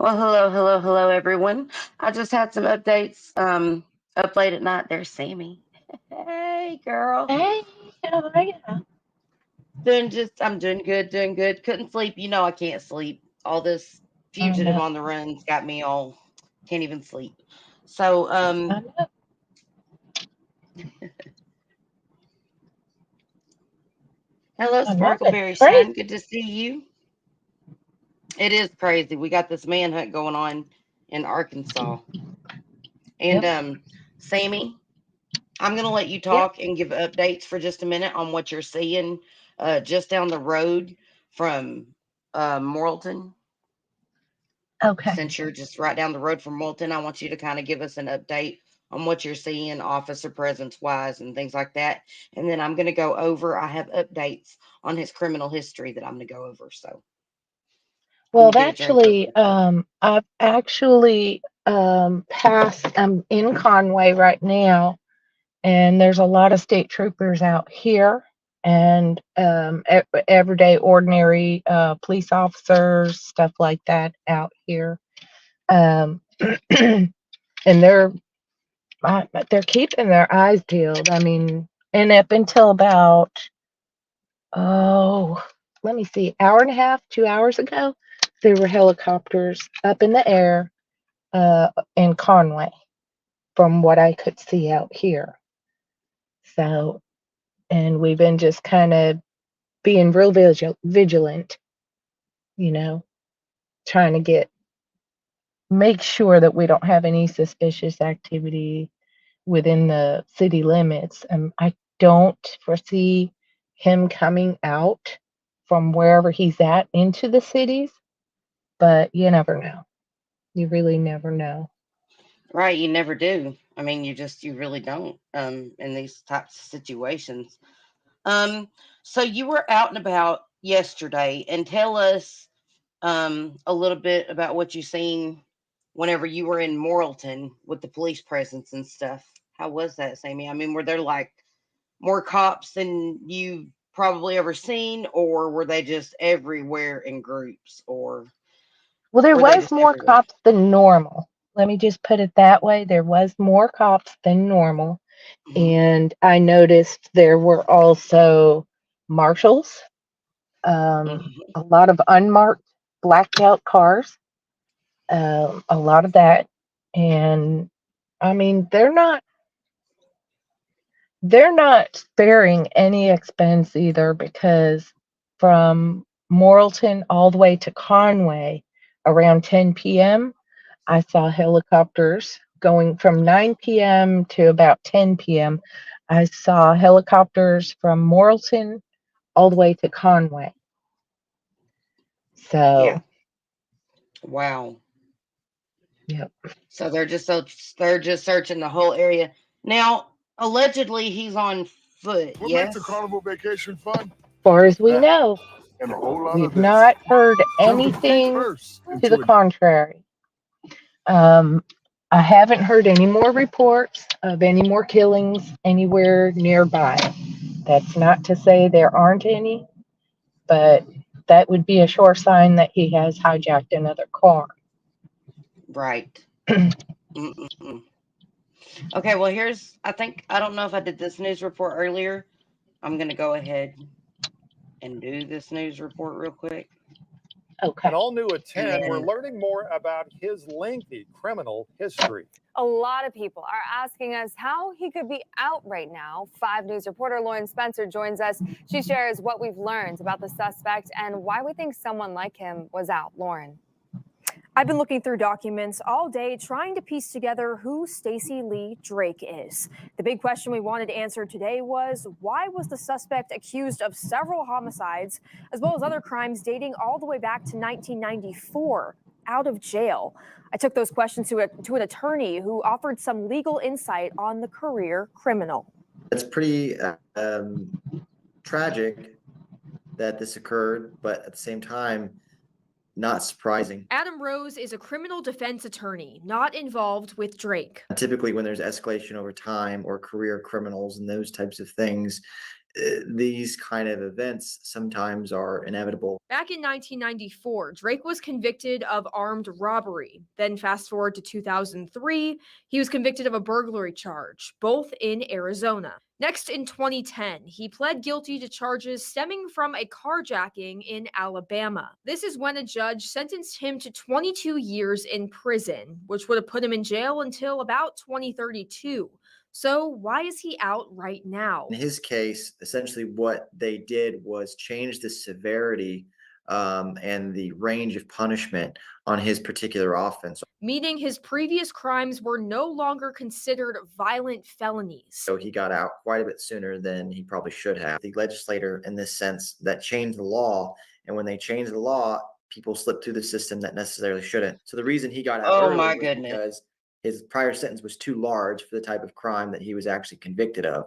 Well, hello, everyone. I just had some updates. Up late at night. There's Sammy. Hey, girl. Hey, how are you? I'm doing good, doing good. Couldn't sleep. You know, I can't sleep. All this I fugitive know, on the run's got me all can't even sleep. So, I know. hello, I know. It's Sparkleberry great. Sun. Good to see you. It is crazy. We got this manhunt going on in Arkansas, and Yep, Sammy. I'm going to let you yep. talk and give updates for just a minute on what you're seeing just down the road from Morrilton. Okay. Since you're just right down the road from Morrilton, I want you to kind of give us an update on what you're seeing, officer presence wise, and things like that. And then I'm going to go over, I have updates on his criminal history that I'm going to go over. So let Well, me get a drink real quick. I've actually passed. I'm in Conway right now, and there's a lot of state troopers out here, and everyday ordinary police officers, stuff like that out here. Um, and they're keeping their eyes peeled. I mean, and up until about oh, let me see, hour and a half, 2 hours ago, there were helicopters up in the air in Conway, from what I could see out here. So, and we've been just kind of being real vigilant, you know, trying to make sure that we don't have any suspicious activity within the city limits. I don't foresee him coming out from wherever he's at into the cities, but you never know. You really never know. Right, you never do. I mean, you really don't in these types of situations. Um, so you were out and about yesterday, and tell us a little bit about what you seen whenever you were in Morrilton with the police presence and stuff. How was that, Sammy? I mean, were there like more cops than you probably ever seen, or were they just everywhere in groups, or Well, there were they was just more everywhere? cops than normal. Let me just put it that way. There was more cops than normal. Hmm. And I noticed there were also marshals, Hmm. a lot of unmarked blacked out cars, a lot of that. And I mean, they're not sparing any expense either, because from Morrilton all the way to Conway around 10 p.m., I saw helicopters going from 9 p.m. to about 10 p.m. I saw helicopters from Morrilton all the way to Conway. Yeah. So, Wow. yep. So they're just searching the whole area. Now, allegedly he's on foot, What makes a yes? carnival vacation fun? Far as we That know, and a whole lot of we've this. not heard Jumping feet anything first to the into a contrary. Um, I haven't heard any more reports of any more killings anywhere nearby. That's not to say there aren't any, but that would be a sure sign that he has hijacked another car. Right. Mm-mm-mm. Okay, well, I think, I don't know if I did this news report earlier. I'm going to go ahead and do this news report real quick. Okay. An all new at And 10, we're then, learning more about his lengthy criminal history. A lot of people are asking us how he could be out right now. 5 News reporter Lauren Spencer joins us. She shares what we've learned about the suspect and why we think someone like him was out. Lauren. I've been looking through documents all day trying to piece together who Stacy Lee Drake is. The big question we wanted to answer today was, why was the suspect accused of several homicides as well as other crimes dating all the way back to 1994 out of jail? I took those questions to an attorney who offered some legal insight on the career criminal. It's pretty tragic that this occurred, but at the same time, not surprising. Adam Rose is a criminal defense attorney not involved with Drake. Typically, when there's escalation over time or career criminals and those types of things, these kind of events sometimes are inevitable. Back in 1994, Drake was convicted of armed robbery. Then fast forward to 2003, he was convicted of a burglary charge, both in Arizona. Next, in 2010, he pled guilty to charges stemming from a carjacking in Alabama. This is when a judge sentenced him to 22 years in prison, which would have put him in jail until about 2032. So why is he out right now? In his case, essentially what they did was change the severity and the range of punishment on his particular offense. Meaning his previous crimes were no longer considered violent felonies. So he got out quite a bit sooner than he probably should have. The legislator, in this sense, that changed the law, and when they changed the law, people slipped through the system that necessarily shouldn't. So the reason he got out Oh early my was goodness. because his prior sentence was too large for the type of crime that he was actually convicted of.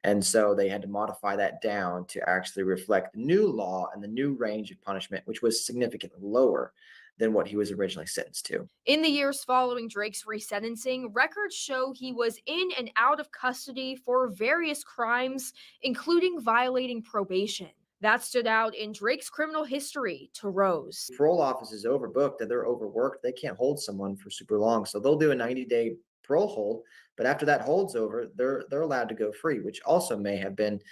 And so they had to modify that down to actually reflect the new law and the new range of punishment, which was significantly lower than what he was originally sentenced to. In the years following Drake's resentencing, records show he was in and out of custody for various crimes, including violating probation. That stood out in Drake's criminal history to Rose. Parole office is overbooked and they're overworked. They can't hold someone for super long. So they'll do a 90-day parole hold. But after that hold's over, they're allowed to go free, which also may have been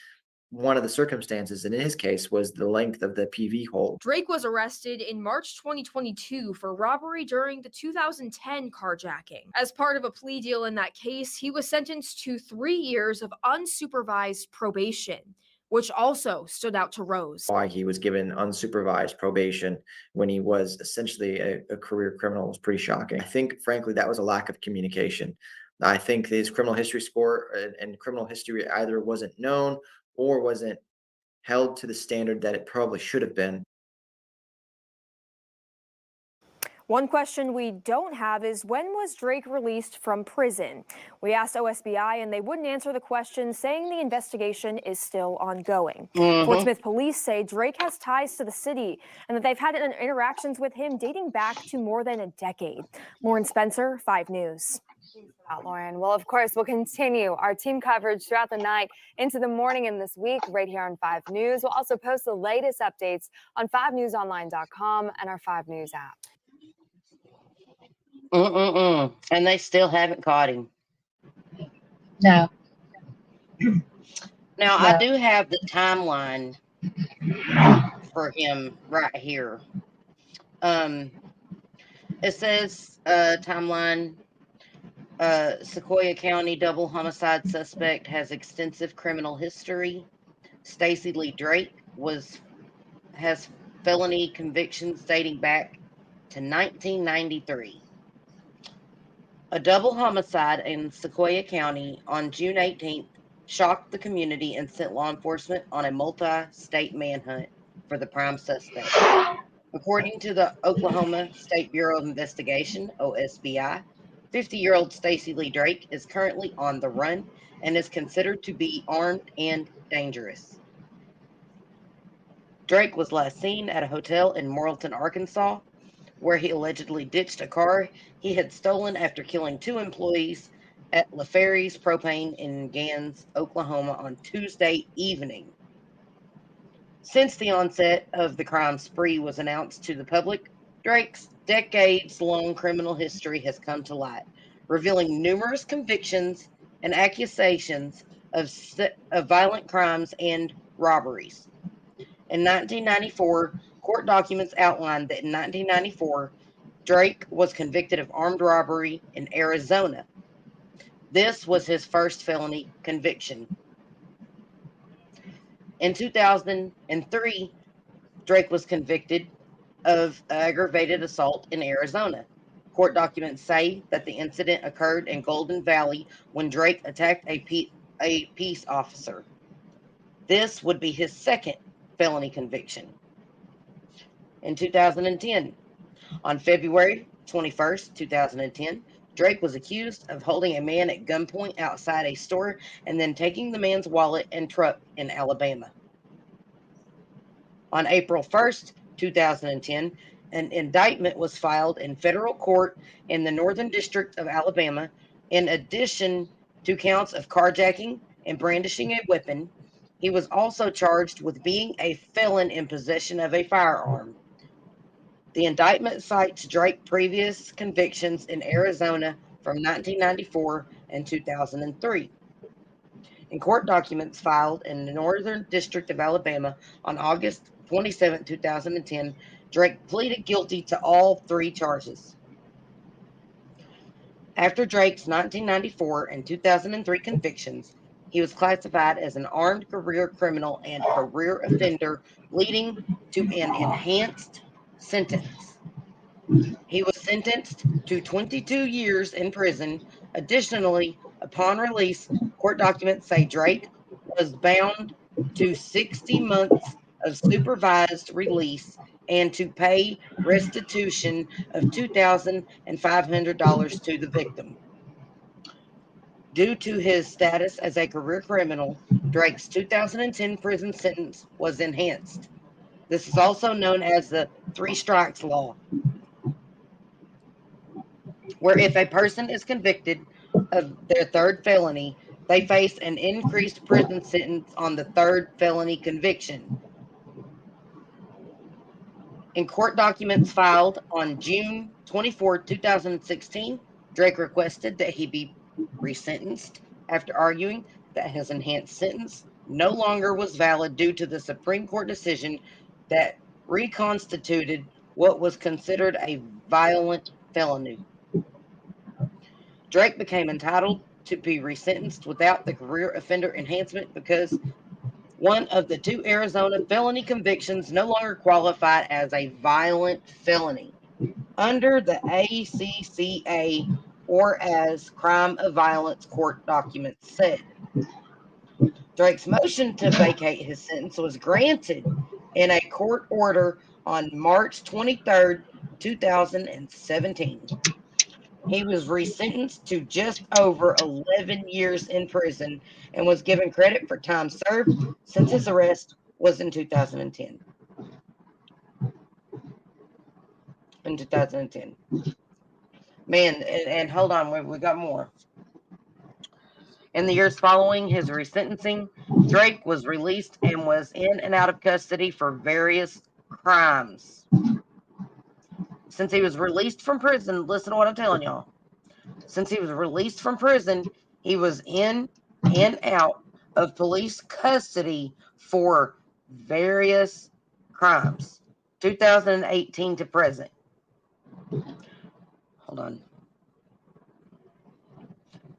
one of the circumstances, and in his case, was the length of the PV hold. Drake was arrested in March 2022 for robbery during the 2010 carjacking. As part of a plea deal in that case, he was sentenced to 3 years of unsupervised probation, which also stood out to Rose. Why he was given unsupervised probation when he was essentially a career criminal was pretty shocking. I think, frankly, that was a lack of communication. I think his criminal history score and criminal history either wasn't known or wasn't held to the standard that it probably should have been. One question we don't have is, when was Drake released from prison? We asked OSBI and they wouldn't answer the question, saying the investigation is still ongoing. Fort Smith police say Drake has ties to the city and that they've had interactions with him dating back to more than a decade. Lauren Spencer, 5 News. Lauren. Well, of course, we'll continue our team coverage throughout the night into the morning and this week right here on 5 News. We'll also post the latest updates on 5newsonline.com and our 5 News app. And they still haven't caught him. No. Now, I do have the timeline for him right here. It says timeline, Sequoyah County double homicide suspect has extensive criminal history. Stacy Lee Drake has felony convictions dating back to 1993. A double homicide in Sequoyah County on June 18th shocked the community and sent law enforcement on a multi-state manhunt for the prime suspect. According to the Oklahoma State Bureau of Investigation, OSBI, 50-year-old Stacy Lee Drake is currently on the run and is considered to be armed and dangerous. Drake was last seen at a hotel in Morrilton, Arkansas, where he allegedly ditched a car he had stolen after killing 2 employees at LaFerry's Propane in Gans, Oklahoma on Tuesday evening. Since the onset of the crime spree was announced to the public, Drake's decades-long criminal history has come to light, revealing numerous convictions and accusations of violent crimes and robberies. In 1994, court documents outlined that in 1994, Drake was convicted of armed robbery in Arizona. This was his first felony conviction. In 2003, Drake was convicted of aggravated assault in Arizona. Court documents say that the incident occurred in Golden Valley when Drake attacked a peace officer. This would be his second felony conviction. In 2010, on February 21st, 2010, Drake was accused of holding a man at gunpoint outside a store and then taking the man's wallet and truck in Alabama. On April 1st, 2010, an indictment was filed in federal court in the Northern District of Alabama. In addition to counts of carjacking and brandishing a weapon, He was also charged with being a felon in possession of a firearm. The indictment cites Drake's previous convictions in Arizona from 1994 and 2003. In court documents filed in the Northern District of Alabama on August 27, 2010, Drake pleaded guilty to all 3 charges. After Drake's 1994 and 2003 convictions, he was classified as an armed career criminal and career offender, leading to an enhanced sentence. He was sentenced to 22 years in prison. Additionally, upon release, court documents say Drake was bound to 60 months of supervised release and to pay restitution of $2,500 to the victim. Due to his status as a career criminal, Drake's 2010 prison sentence was enhanced. This is also known as the 3 strikes law, where if a person is convicted of their 3rd felony, they face an increased prison sentence on the 3rd felony conviction. In court documents filed on June 24, 2016, Drake requested that he be resentenced after arguing that his enhanced sentence no longer was valid due to the Supreme Court decision that reconstituted what was considered a violent felony. Drake became entitled to be resentenced without the career offender enhancement because one of the 2 Arizona felony convictions no longer qualified as a violent felony under the ACCA, or as crime of violence court documents said. Drake's motion to vacate his sentence was granted in a court order on March 23, 2017. He was resentenced to just over 11 years in prison and was given credit for time served since his arrest was in 2010. Man, and hold on, we got more. In the years following his resentencing, Drake was released and was in and out of custody for various crimes. Since he was released from prison, listen to what I'm telling y'all. Since he was released from prison, he was in and out of police custody for various crimes, 2018 to present. Hold on.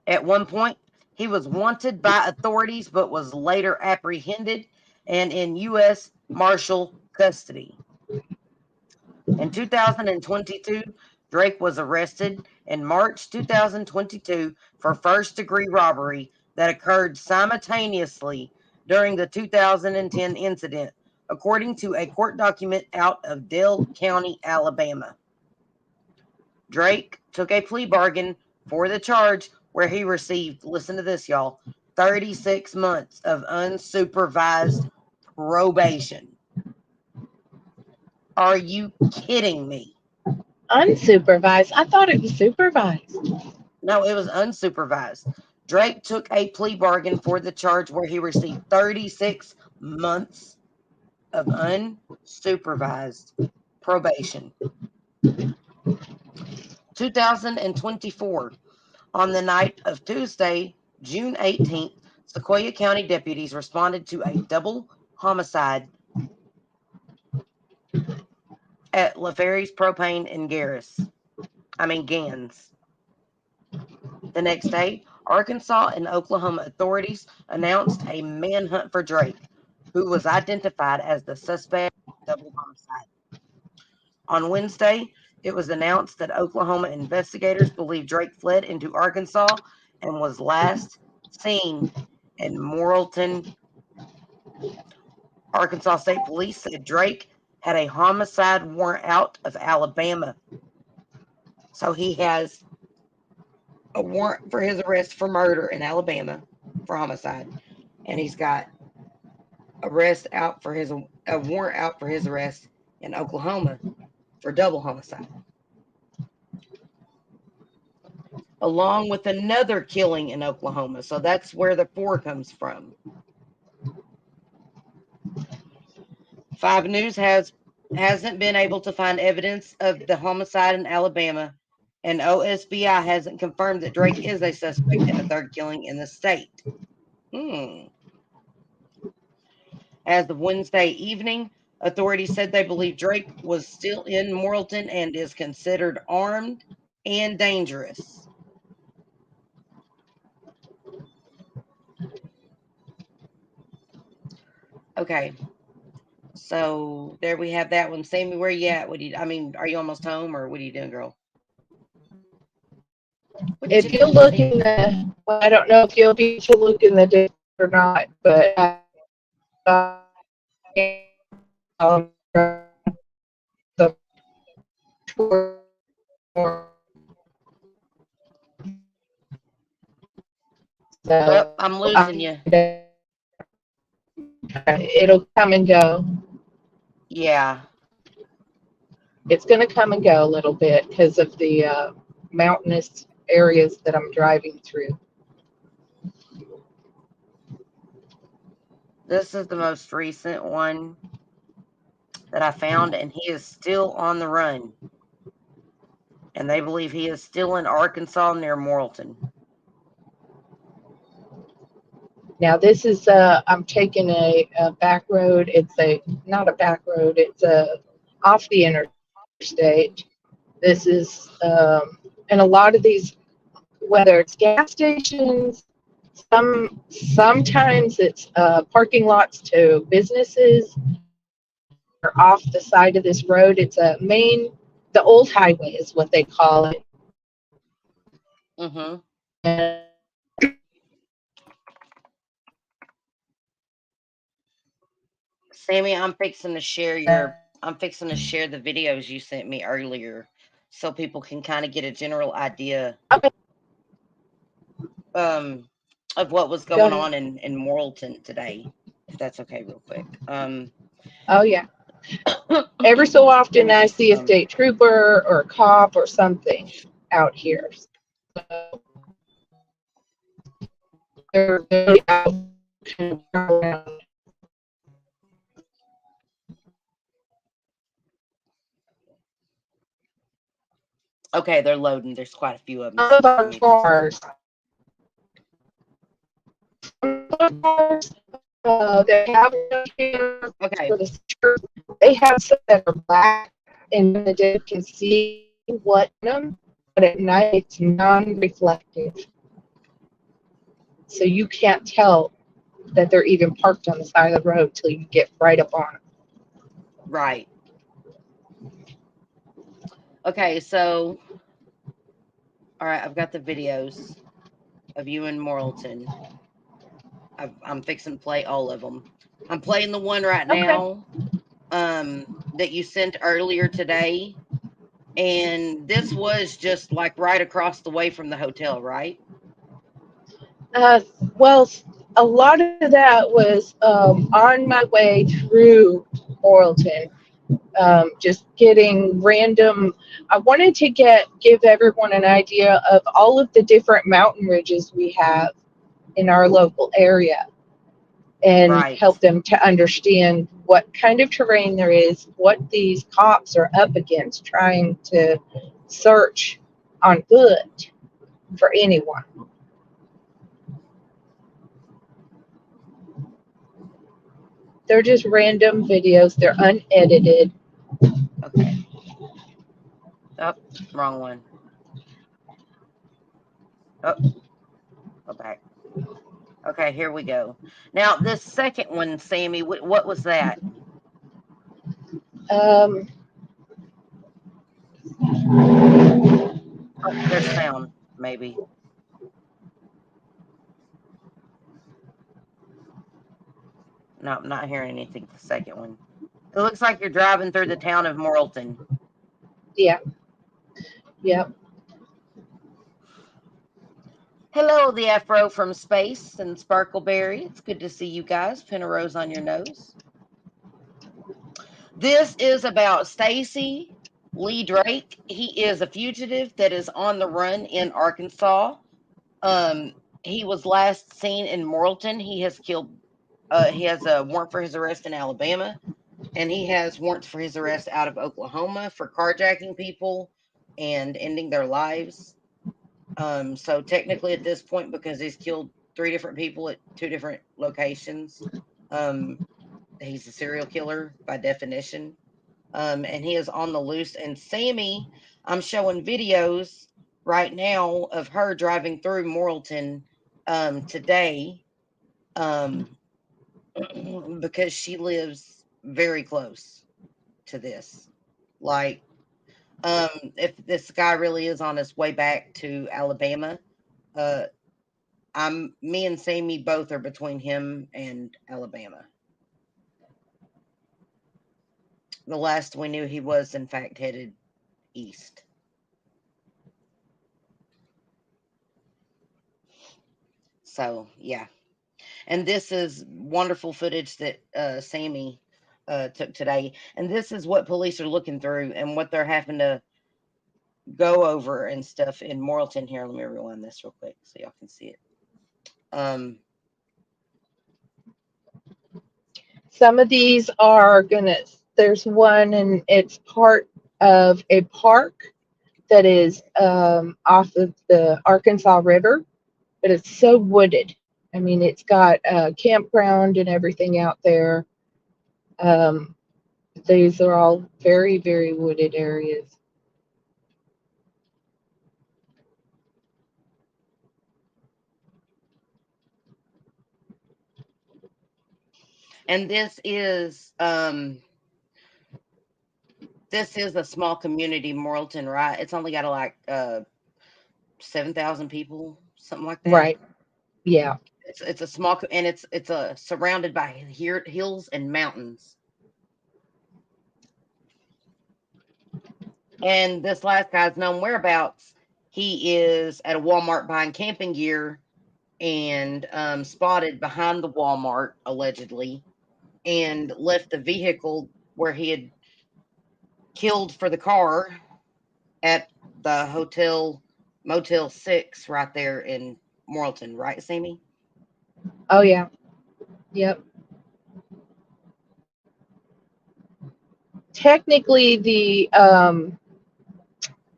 At one point, he was wanted by authorities but was later apprehended and in U.S. Marshal custody. In 2022, Drake was arrested in March 2022 for first-degree robbery that occurred simultaneously during the 2010 incident, according to a court document out of Dale County, Alabama. Drake took a plea bargain for the charge where he received, listen to this, y'all, 36 months of unsupervised probation. Are you kidding me? Unsupervised? I thought it was supervised. No, it was unsupervised. Drake took a plea bargain for the charge where he received 36 months of unsupervised probation. 2024. On the night of Tuesday, June 18th, Sequoyah County deputies responded to a double homicide at LaFerry's Propane in Gans. The next day, Arkansas and Oklahoma authorities announced a manhunt for Drake, who was identified as the suspect in the double homicide. On Wednesday, it was announced that Oklahoma investigators believe Drake fled into Arkansas and was last seen in Morrilton. Arkansas State Police said Drake had a homicide warrant out of Alabama. So he has a warrant for his arrest for murder in Alabama for homicide. And he's got a warrant out for his arrest in Oklahoma for double homicide, along with another killing in Oklahoma. So that's where the 4 comes from. 5 News hasn't been able to find evidence of the homicide in Alabama, and OSBI hasn't confirmed that Drake is a suspect in the third killing in the state. As of Wednesday evening, authorities said they believe Drake was still in Morrilton and is considered armed and dangerous. Okay, so there we have that one. Sammy, where you at? Are you almost home, or what are you doing, girl? If you look in the, well, I don't know if you'll be able to look in the disc or not, but the Oh, I'm losing you. It'll come and go. Yeah. It's going to come and go a little bit because of the mountainous areas that I'm driving through. This is the most recent one that I found, and he is still on the run. And they believe he is still in Arkansas near Morrilton. Now this is I'm taking a back road. It's not a back road. It's off the interstate. This is and a lot of these, whether it's gas stations, sometimes it's parking lots to businesses, or off the side of this road. It's the old highway is what they call it. Mm-hmm. Sammy, I'm fixing to share the videos you sent me earlier, so people can kind of get a general idea of what was going on in Morrilton today, if that's okay, real quick. Oh yeah. Every so often I see a state trooper or a cop or something out here. So they're really out. Okay, they're loading. There's quite a few of them. Some of our cars, they have okay. They have some that are black, and the day can see what in them, but at night it's non-reflective, so you can't tell that they're even parked on the side of the road till you get right up on them. Right. Okay, so all right, I've got the videos of you in Morrilton. I'm fixing to play all of them. I'm playing the one right now that you sent earlier today, and this was just like right across the way from the hotel, right? Well, a lot of that was on my way through Morrilton, just getting random. I wanted to give everyone an idea of all of the different mountain ridges we have in our local area, and help them to understand what kind of terrain there is, what these cops are up against trying to search on foot for anyone. They're just random videos. They're unedited. Okay. Oh, wrong one. Oh, go back. Okay, here we go. Now, this second one, Sammy, what was that? Oh, there's sound, maybe. No, I'm not hearing anything. The second one. It looks like you're driving through the town of Morrilton. Yeah. Yep. Hello, the Afro from Space and Sparkleberry. It's good to see you guys. Pin a rose on your nose. This is about Stacy Lee Drake. He is a fugitive that is on the run in Arkansas. He was last seen in Morrilton. He has a warrant for his arrest in Alabama. and he has warrants for his arrest out of Oklahoma for carjacking people and ending their lives. So technically, at this point, because he's killed 3 different people at 2 different locations, um, he's a serial killer by definition. And he is on the loose. And Sammy, I'm showing videos right now of her driving through Morrilton today, um, because she lives very close to this. Like, if this guy really is on his way back to Alabama, uh, me and Sammy both are between him and Alabama. The last we knew, he was in fact headed east. So yeah, and this is wonderful footage that Sammy took today, and this is what police are looking through and what they're having to go over and stuff in Morrilton. Here, let me rewind this real quick so y'all can see it. Some of these are there's one, and it's part of a park that is off of the Arkansas River, but it's so wooded. I mean, it's got a campground and everything out there. Um, these are all very, very wooded areas. And this is a small community, Morrilton, right? It's only got like 7,000 people, something like that. Right. Yeah. It's a small, and it's surrounded by hills and mountains. And this last guy's known whereabouts. He is at a Walmart buying camping gear, and spotted behind the Walmart allegedly, and left the vehicle where he had killed for the car at the Motel 6 right there in Morrilton, right, Sammy? Oh yeah. Yep. Technically,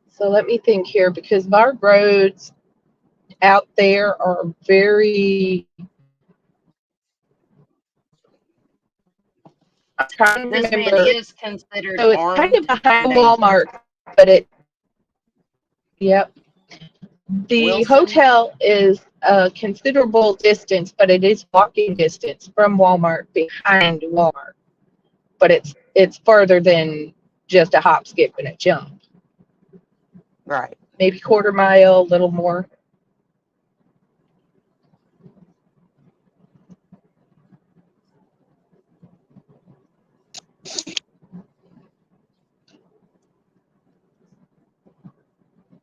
so let me think here, because our roads out there are very. I'm trying to This man remember. is considered So it's kind armed of behind and Walmart, dangerous. but yep. The Wilson, hotel is a considerable distance, but it is walking distance from Walmart, behind Walmart. But it's further than just a hop, skip, and a jump. right. Maybe quarter mile, a little more.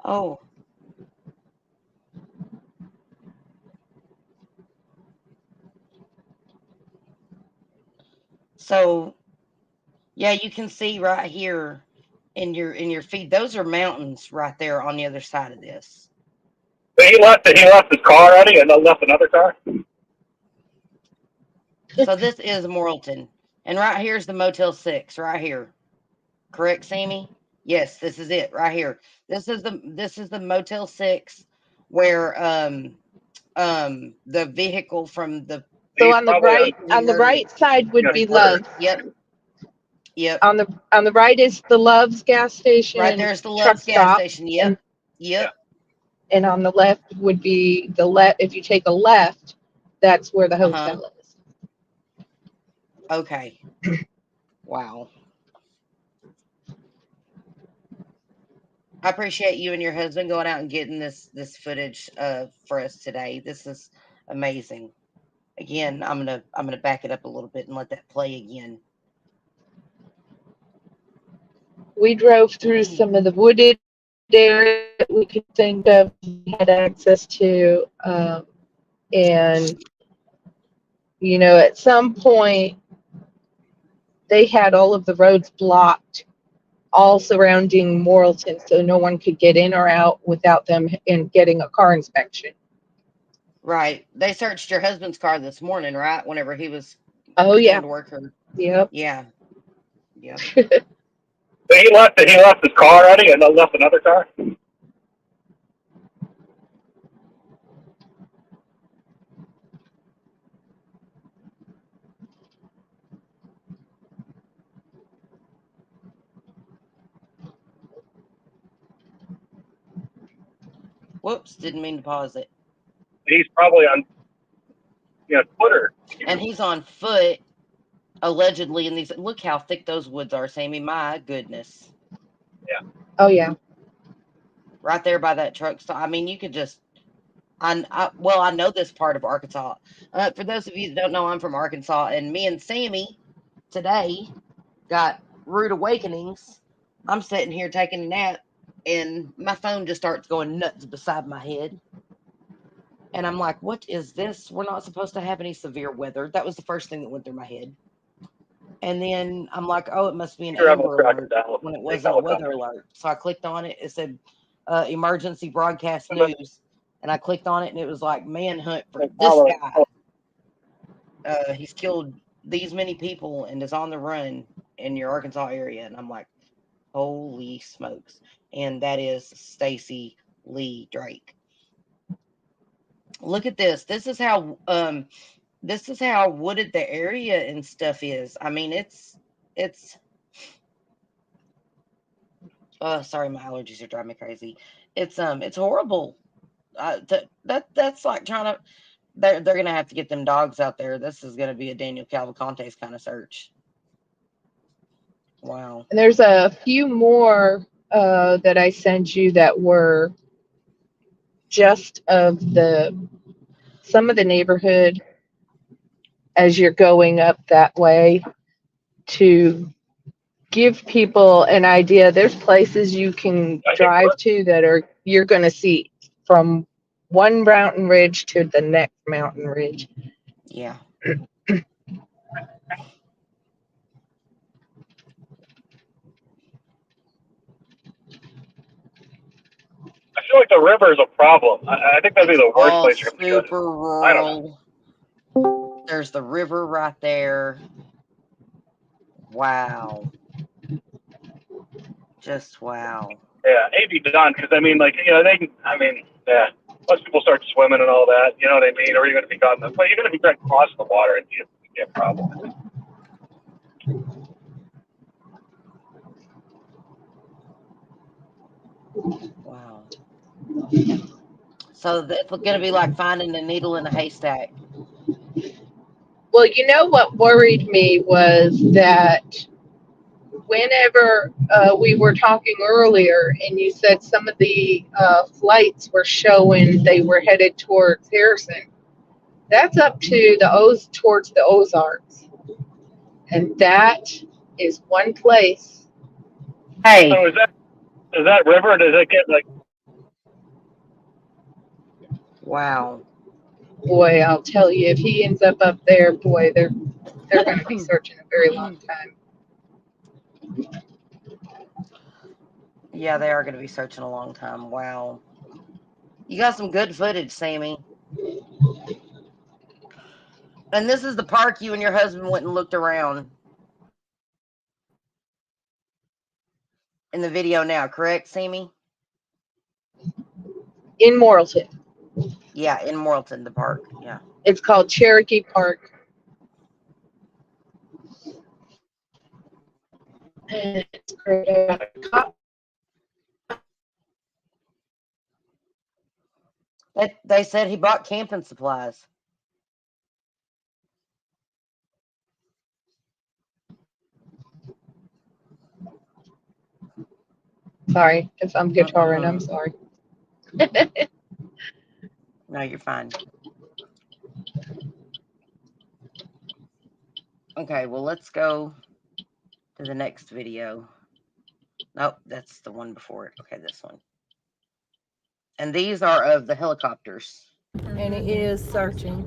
Oh, so yeah, you can see right here in your feed. Those are mountains right there on the other side of this. But he left his car already, and left another car. So this is Morrilton, and right here's the Motel 6 right here. Correct, Sammy? Yes, this is it right here. This is the Motel 6 where the vehicle from the So on the right side would be Love's. Yep. On the right is the Love's gas station. Right and there's the truck Love's gas stop. station. Yep. And on the left would be if you take a left, that's where the hotel is. Okay. Wow. I appreciate you and your husband going out and getting this footage for us today. This is amazing. Again, I'm gonna back it up a little bit and let that play again. We drove through some of the wooded areas that we could think of, we had access to, and at some point they had all of the roads blocked, all surrounding Morrilton, so no one could get in or out without them getting a car inspection. Right. They searched your husband's car this morning, right? Whenever he was going to work. Yep. Yeah. Yep. So he left his car already and left another car? Whoops, didn't mean to pause it. He's probably on Twitter. And he's on foot, allegedly, in these. Look how thick those woods are, Sammy. My goodness. Yeah. Oh yeah. Right there by that truck stop. I mean, you could just. I know this part of Arkansas. For those of you that don't know, I'm from Arkansas, and me and Sammy today got rude awakenings. I'm sitting here taking a nap, and my phone just starts going nuts beside my head. And I'm like, what is this? We're not supposed to have any severe weather. That was the first thing that went through my head. And then I'm like, oh, it must be an Amber Alert when it wasn't a weather alert. So I clicked on it. It said emergency broadcast news. And I clicked on it, and it was like Manhunt for this guy. He's killed these many people and is on the run in your Arkansas area. And I'm like, holy smokes. And that is Stacy Lee Drake. Look at this. This is how wooded the area and stuff is. I mean, it's sorry, my allergies are driving me crazy. It's horrible. That's like trying to. They're gonna have to get them dogs out there. This is gonna be a Daniel Cavalcante's kind of search. Wow. And there's a few more that I sent you that were just of some of the neighborhood as you're going up that way to give people an idea. There's places you can drive to that you're going to see from one mountain ridge to the next mountain ridge. Yeah. I feel like the river is a problem. I think that'd be the worst place you're going to go. Super rural. I don't know. There's the river right there. Wow. Just wow. Yeah, it be done because they can. Yeah. Once people start swimming and all that, you know what I mean? Or you're going to be gone. But you're going to be trying to cross the water and it'd be a problem. Wow. So that's going to be like finding a needle in a haystack. Well, you know what worried me was that whenever we were talking earlier and you said some of the flights were showing they were headed towards Harrison, that's up to towards the Ozarks. And that is one place. Hey. So is that river? Does it get like? Wow. Boy, I'll tell you, if he ends up there, boy, they're going to be searching a very long time. Yeah, they are going to be searching a long time. Wow. You got some good footage, Sammy. And this is the park you and your husband went and looked around. In the video now, correct, Sammy? In Morrilton. Yeah, in Morrilton, the park. Yeah. It's called Cherokee Park. And it's They said he bought camping supplies. Sorry, if I'm guitaring, I'm sorry. No, you're fine. Okay, well, let's go to the next video. Nope, that's the one before it. Okay, this one. And these are of the helicopters. And it is searching.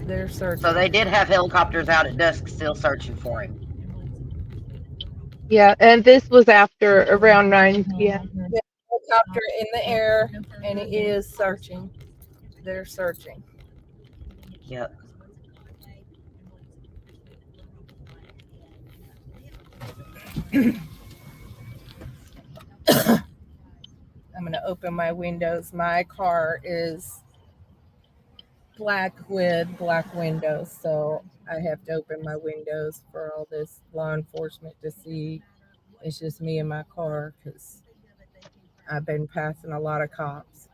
They're searching. So they did have helicopters out at dusk still searching for him. Yeah, and this was after around 9 p.m. The helicopter in the air, and it is searching. They're searching. Yep. I'm going to open my windows. My car is black with black windows, so I have to open my windows for all this law enforcement to see. It's just me and my car because I've been passing a lot of cops.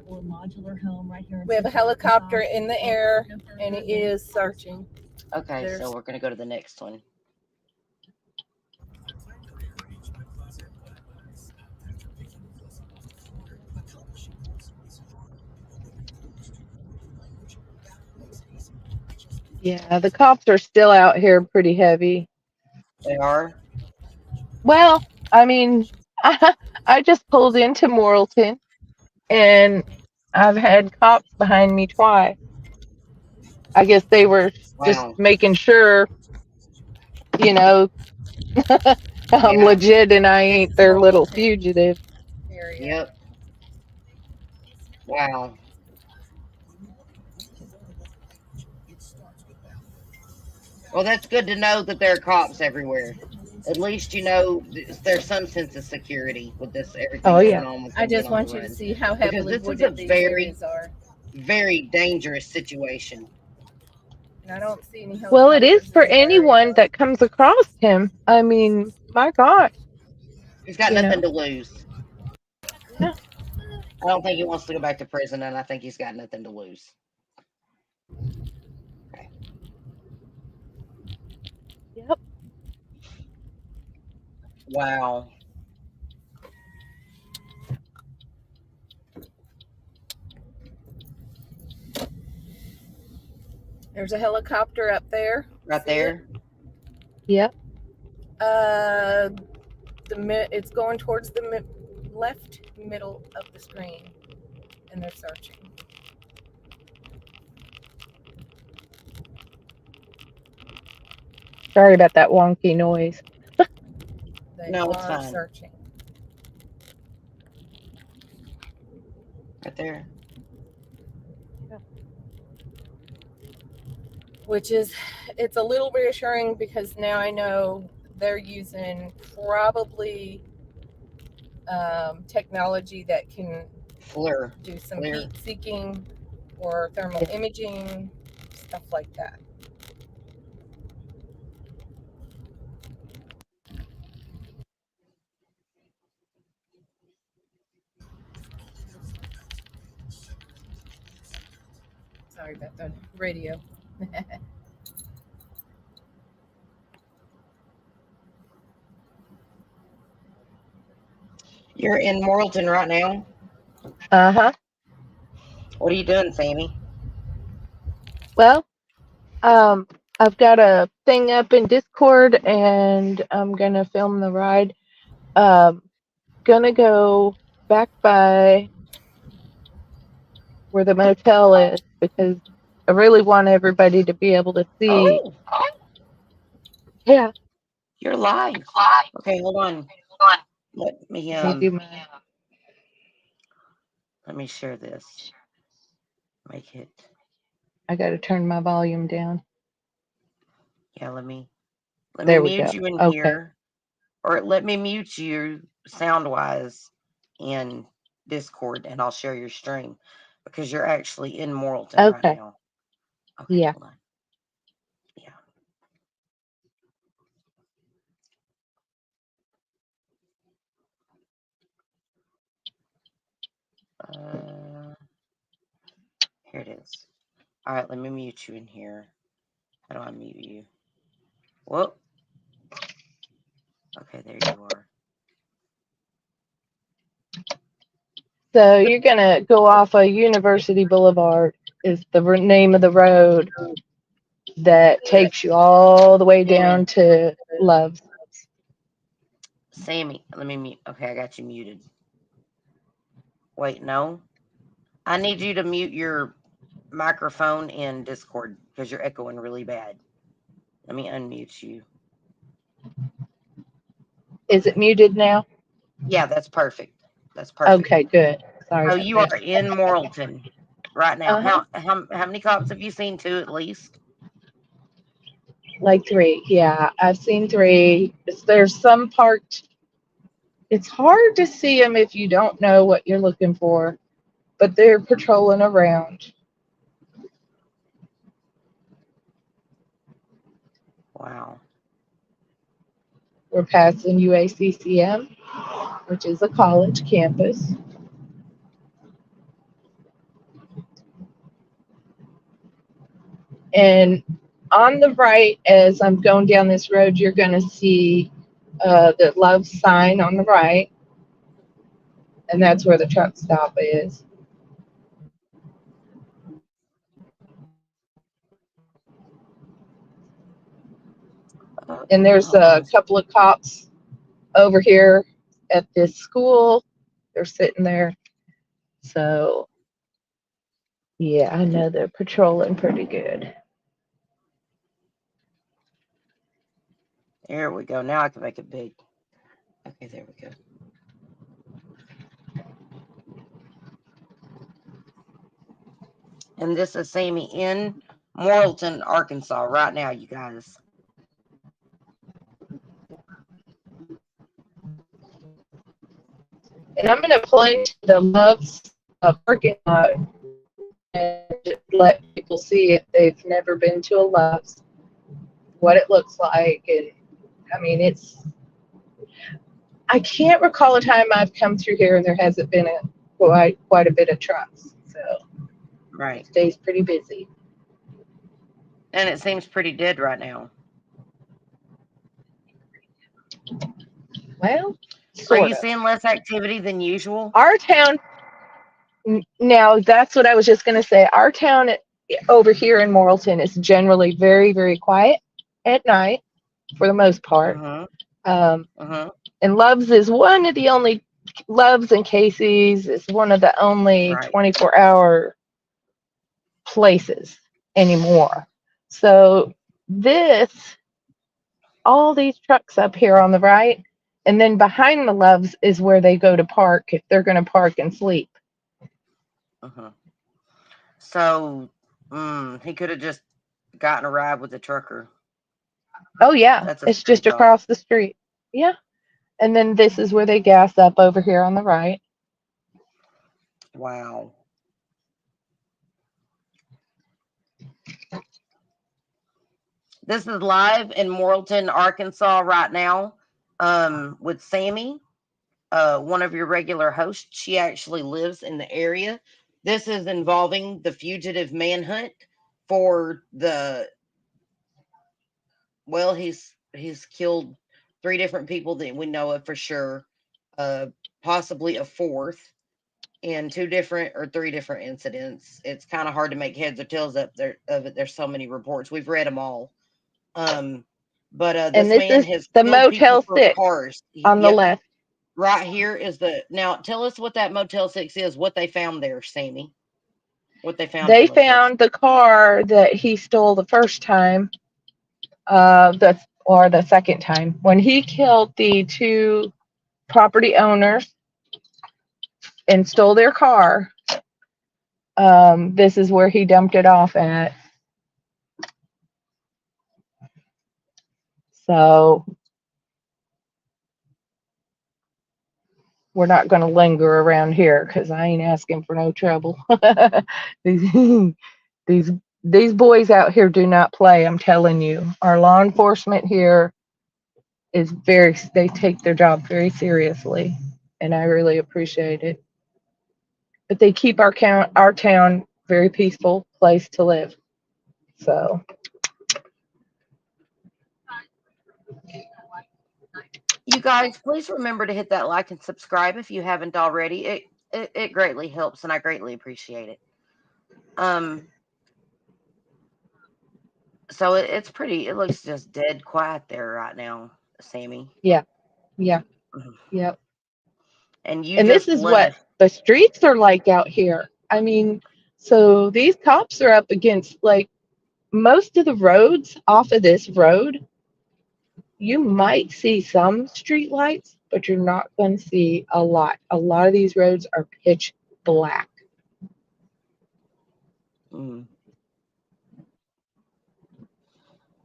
Or modular home right here. We have a helicopter in the air, and it is searching. Okay, so we're going to go to the next one. Yeah, the cops are still out here pretty heavy. They are? Well, I mean, I just pulled into Morrilton, and I've had cops behind me twice. I guess they were just Wow. making sure, you know, I'm Yeah. legit and I ain't their little fugitive. Yep. Wow. Well, that's good to know that there are cops everywhere. At least you know there's some sense of security with this everything Oh, yeah. going on with I them just being on want the you to run. see how Because heavily this is a wooded these very, areas are. very dangerous situation. And I don't see any Well, it is helicopters for in the area. anyone that comes across him. I mean, my gosh. He's got You nothing know? to lose. Yeah. I don't think he wants to go back to prison, and I think he's got nothing to lose. Okay. Yep. Wow. There's a helicopter up there. Right See there? Yep. It's going towards the left middle of the screen, and they're searching. Sorry about that wonky noise. They No, it's are fine. searching. Right there. Which is, it's a little reassuring because now I know they're using probably technology that can FLIR. do some FLIR. heat seeking or thermal imaging, stuff like that. Sorry about the radio. You're in Morrilton right now? Uh-huh. What are you doing, Sammy? Well, I've got a thing up in Discord, and I'm gonna film the ride. Gonna go back by where the motel is because I really want everybody to be able to see. Oh, Yeah. you're live. Okay, hold on. Let me do my. let me share this. Make it. I got to turn my volume down. Yeah, let me There we mute go. you in Okay. here, or let me mute you sound wise in Discord, and I'll share your stream because you're actually in Morrilton right Okay. now. Okay, Yeah. hold on. Yeah. Here it is. All right, let me mute you in here. How do I mute you? Whoop. Okay, there you are. So you're gonna go off of University Boulevard is the name of the road that takes you all the way down to Love's. Sammy, let me mute. Okay, I got you muted. Wait, no. I need you to mute your microphone in Discord because you're echoing really bad. Let me unmute you. Is it muted now? Yeah, that's perfect. That's perfect. Okay, good. Sorry So about you are that. in Morrilton right now. Uh-huh. How many cops have you seen? Two at least. Like 3. Yeah, I've seen 3. There's some parked. It's hard to see them if you don't know what you're looking for, but they're patrolling around. Wow. We're passing UACCM, which is a college campus. And on the right, as I'm going down this road, you're going to see the Love sign on the right, and that's where the truck stop is. And there's Hold on. a couple of cops over here at this school. They're sitting there. So, yeah, I know they're patrolling pretty good. There we go. Now I can make it big. Okay, there we go. And this is Sammy in Morrilton, Arkansas, right now, you guys. And I'm going to pull into the Love's parking lot and just let people see if they've never been to a Love's, what it looks like. And I mean, I can't recall a time I've come through here and there hasn't been quite a bit of trucks. So Right. it stays pretty busy. And it seems pretty dead right now. Well, Are you sort of. seeing less activity than usual? Our town, now that's what I was just going to say. Our town over here in Morrilton is generally very, very quiet at night for the most part. And Love's is one of the only, Love's and Casey's is one of the only Right. 24-hour places anymore. So all these trucks up here on the right, and then behind the Loves is where they go to park if they're going to park and sleep. So he could have just gotten a ride with the trucker. Oh yeah, That's a it's scary just across the street. Yeah. And then this is where they gas up over here on the right. Wow. This is live in Morrilton, Arkansas right now with Sammy, one of your regular hosts. She actually lives in the area. This is involving the fugitive manhunt for he's killed 3 different people that we know of for sure, possibly a 4th in 2 different or 3 different incidents. It's kind of hard to make heads or tails of it. There's so many reports. We've read them all. But And this this man is has the killed people Motel for 6 cars. on the left. Right here is now tell us what that Motel 6 is, what they found there, Sammy. What they found. They found the car that he stole the first time, the second time. When he killed the 2 property owners and stole their car, this is where he dumped it off at. So we're not going to linger around here because I ain't asking for no trouble. These boys out here do not play. I'm telling you, our law enforcement here they take their job very seriously, and I really appreciate it. But they keep our town very peaceful place to live. So. You guys, please remember to hit that like and subscribe if you haven't already. It greatly helps, and I greatly appreciate it. So it looks just dead quiet there right now, Sammy. Yeah. Yep. And this is what the streets are like out here. I mean, so these cops are up against like most of the roads off of this road. You might see some street lights, but you're not going to see a lot. A lot of these roads are pitch black. Mm.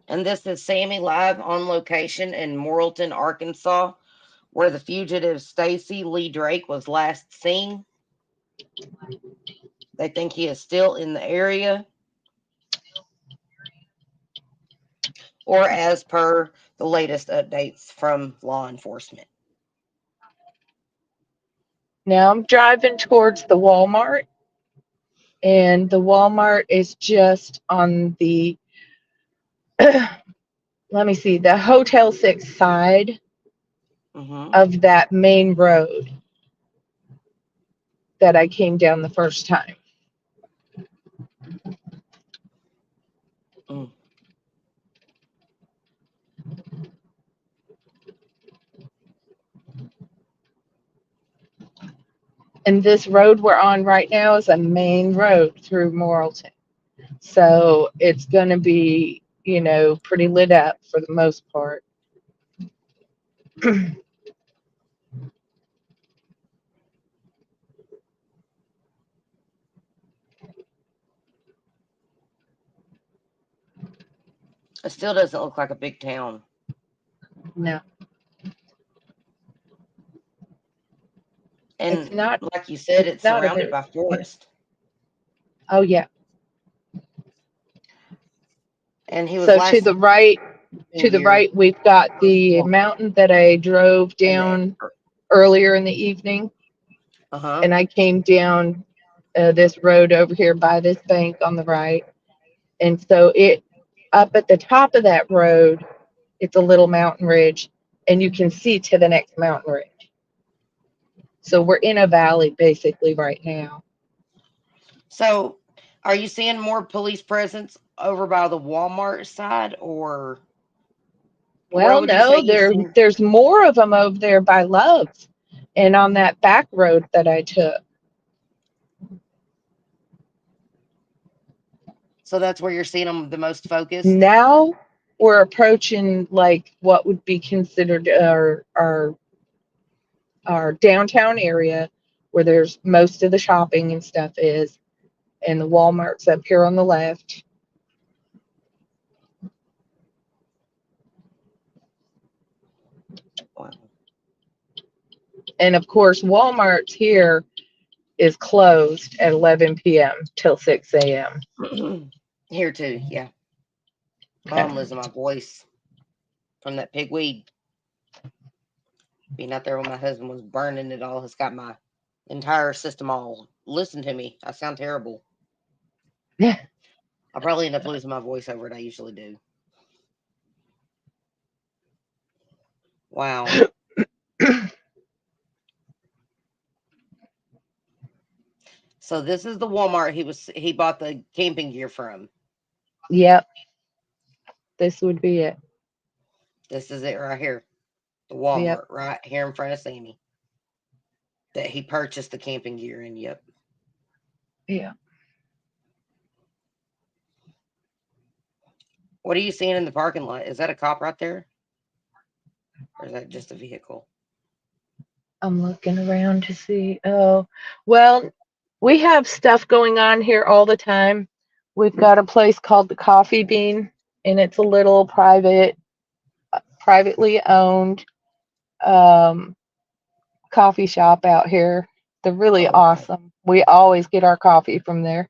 And this is Sammy live on location in Morrilton, Arkansas, where the fugitive Stacy Lee Drake was last seen. They think he is still in the area, or as per the latest updates from law enforcement. Now I'm driving towards the Walmart, and the Walmart is just on the, let me see, the Hotel 6 side of that main road that I came down the first time. Mm. And this road we're on right now is a main road through Morrilton. So it's going to be, you know, pretty lit up for the most part. It still doesn't look like a big town. No. And it's not, like you said, it's not surrounded by forest. Oh, yeah. And he was So to the right, we've got the mountain that I drove down earlier in the evening. And I came down this road over here by this bank on the right. And so it, up at the top of that road, it's a little mountain ridge, and you can see to the next mountain ridge. So we're in a valley basically right now. So are you seeing more police presence over by the Walmart side, or? Well, no, there's more of them over there by Love's and on that back road that I took. So that's where you're seeing them the most focused? Now we're approaching like what would be considered our downtown area, where there's most of the shopping and stuff is, and the Walmart's up here on the left. Wow. And of course, Walmart's here is closed at 11 p.m. till 6 a.m. Here too, yeah. Okay. I'm losing my voice from that pigweed. Being out there when my husband was burning it all has got my entire system all. Listen to me. I sound terrible. Yeah. I'll probably end up losing my voice over it. I usually do. Wow. So this is the Walmart he bought the camping gear from. Yep. This would be it. This is it right here. The Walmart right here in front of Sammy. That he purchased the camping gear in. Yep. Yeah. What are you seeing in the parking lot? Is that a cop right there? Or is that just a vehicle? I'm looking around to see. Oh, well, we have stuff going on here all the time. We've got a place called the Coffee Bean, and it's a little privately owned coffee shop out here. They're really awesome. We always get our coffee from there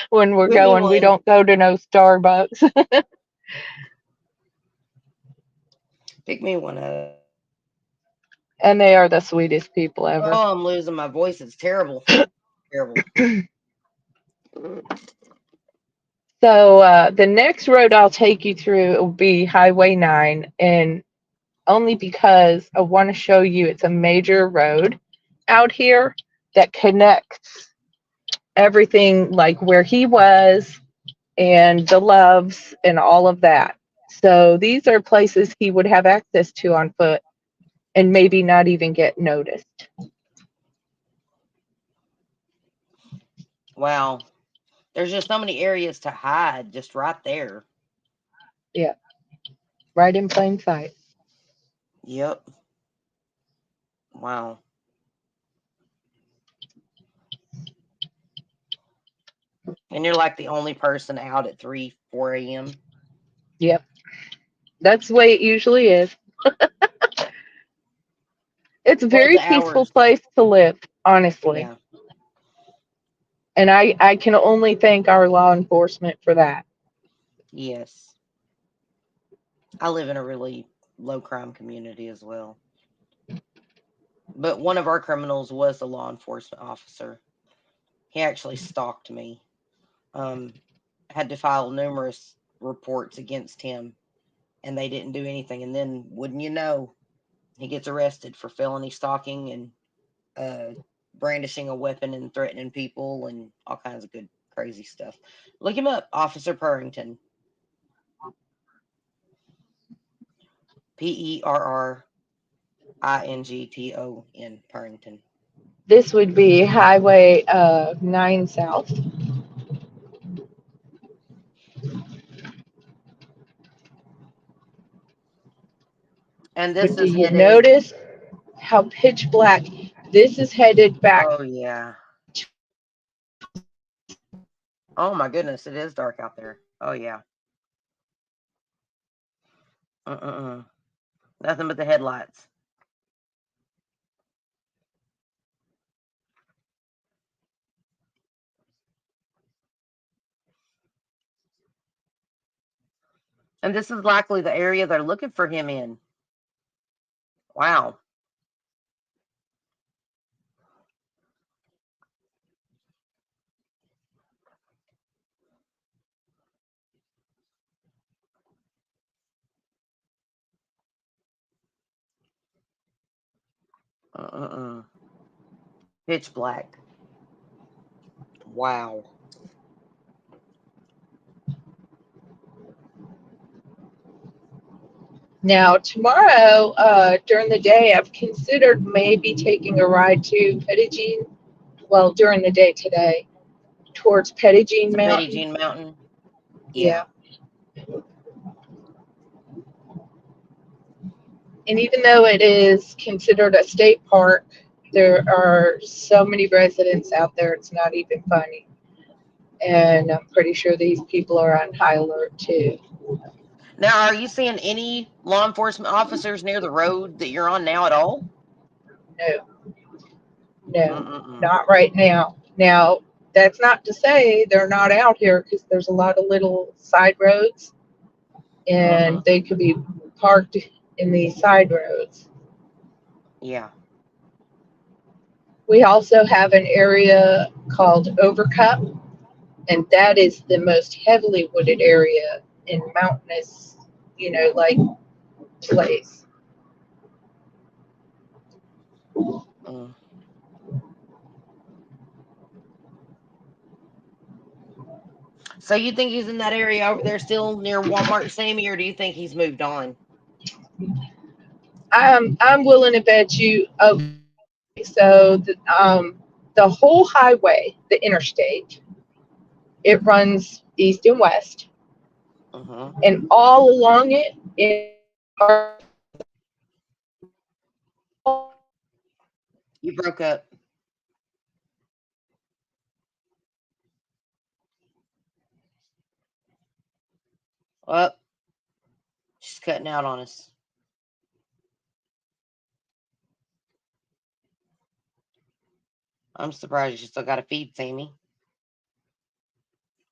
when we're going. We don't go to no Starbucks. Pick me one up. And they are the sweetest people ever. Oh, I'm losing my voice. It's terrible. Terrible. So the next road I'll take you through will be Highway 9, and only because I want to show you it's a major road out here that connects everything, like where he was and the Loves and all of that. So these are places he would have access to on foot and maybe not even get noticed. Wow. There's just so many areas to hide just right there. Yeah. Right in plain sight. Yep. Wow. And you're like the only person out at 3, 4 a.m. Yep. That's the way it usually is. It's a Well, very the peaceful hours. place to live, honestly. Yeah. And I can only thank our law enforcement for that. Yes. I live in a really low crime community as well. But one of our criminals was a law enforcement officer. He actually stalked me. Um, had to file numerous reports against him, and they didn't do anything. And then, wouldn't you know, he gets arrested for felony stalking and brandishing a weapon and threatening people and all kinds of good crazy stuff. Look him up, Officer Purrington. Perrington. Purrington. This would be Highway 9 South. And But this do is you headed. notice how pitch black? This is headed back. Oh yeah. Oh my goodness, it is dark out there. Oh yeah. Nothing but the headlights. And this is likely the area they're looking for him in. Wow. Pitch black. Wow. Now, tomorrow, during the day, I've considered maybe taking a ride to Pettigene. Well, during the day today, towards Pettigene To Betty Mountain. Jean Mountain. Yeah. And even though it is considered a state park, there are so many residents out there, it's not even funny. And I'm pretty sure these people are on high alert too. Now, are you seeing any law enforcement officers near the road that you're on now at all? No, no, Mm-mm-mm. not right now. Now, that's not to say they're not out here because there's a lot of little side roads and they could be parked in these side roads. Yeah. We also have an area called Overcup, and that is the most heavily wooded area in mountainous, like place. Mm. So you think he's in that area over there still near Walmart, Sammy, or do you think he's moved on? I'm willing to bet you. Okay, so the whole highway, the interstate, it runs east and west, and all along it are. You broke up. Well, she's cutting out on us. I'm surprised you still got a feed, Sammy,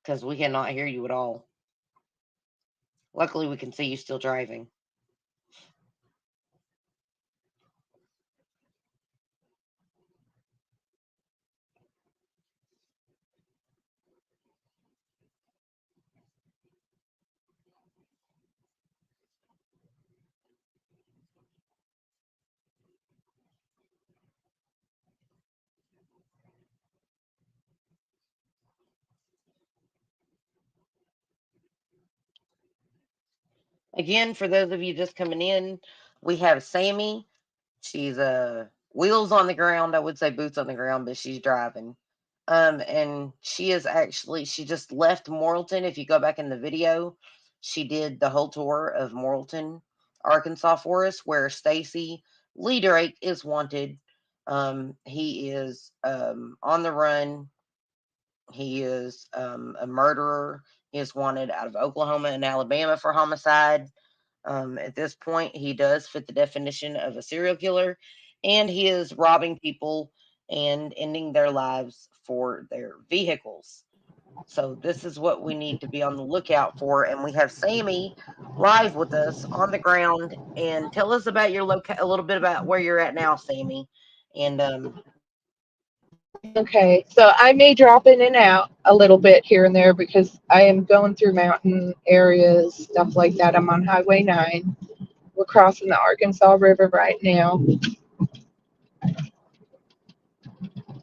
because we cannot hear you at all. Luckily, we can see you still driving. Again, for those of you just coming in, we have Sammy. She's wheels on the ground. I would say boots on the ground, but she's driving. And she just left Morrilton. If you go back in the video, she did the whole tour of Morrilton, Arkansas for us, where Stacy Lee Drake is wanted. He is on the run. He is a murderer. He is wanted out of Oklahoma and Alabama for homicide. At this point, he does fit the definition of a serial killer, and he is robbing people and ending their lives for their vehicles. So this is what we need to be on the lookout for. And we have Sammy live with us on the ground. And tell us about your a little bit about where you're at now, Sammy. And Okay, so I may drop in and out a little bit here and there because I am going through mountain areas, stuff like that. I'm on Highway 9. We're crossing the Arkansas River right now.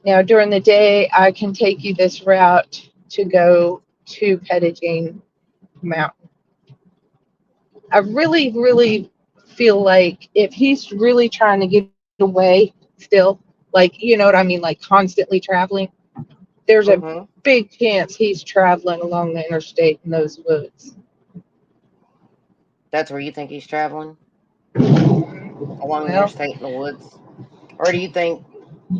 Now, during the day, I can take you this route to go to Pettigene Mountain. I really, really feel like if he's really trying to get away still, like, you know what I mean, like constantly traveling, there's a big chance he's traveling along the interstate in those woods. That's where you think he's traveling? Along the interstate in the woods? Or do you think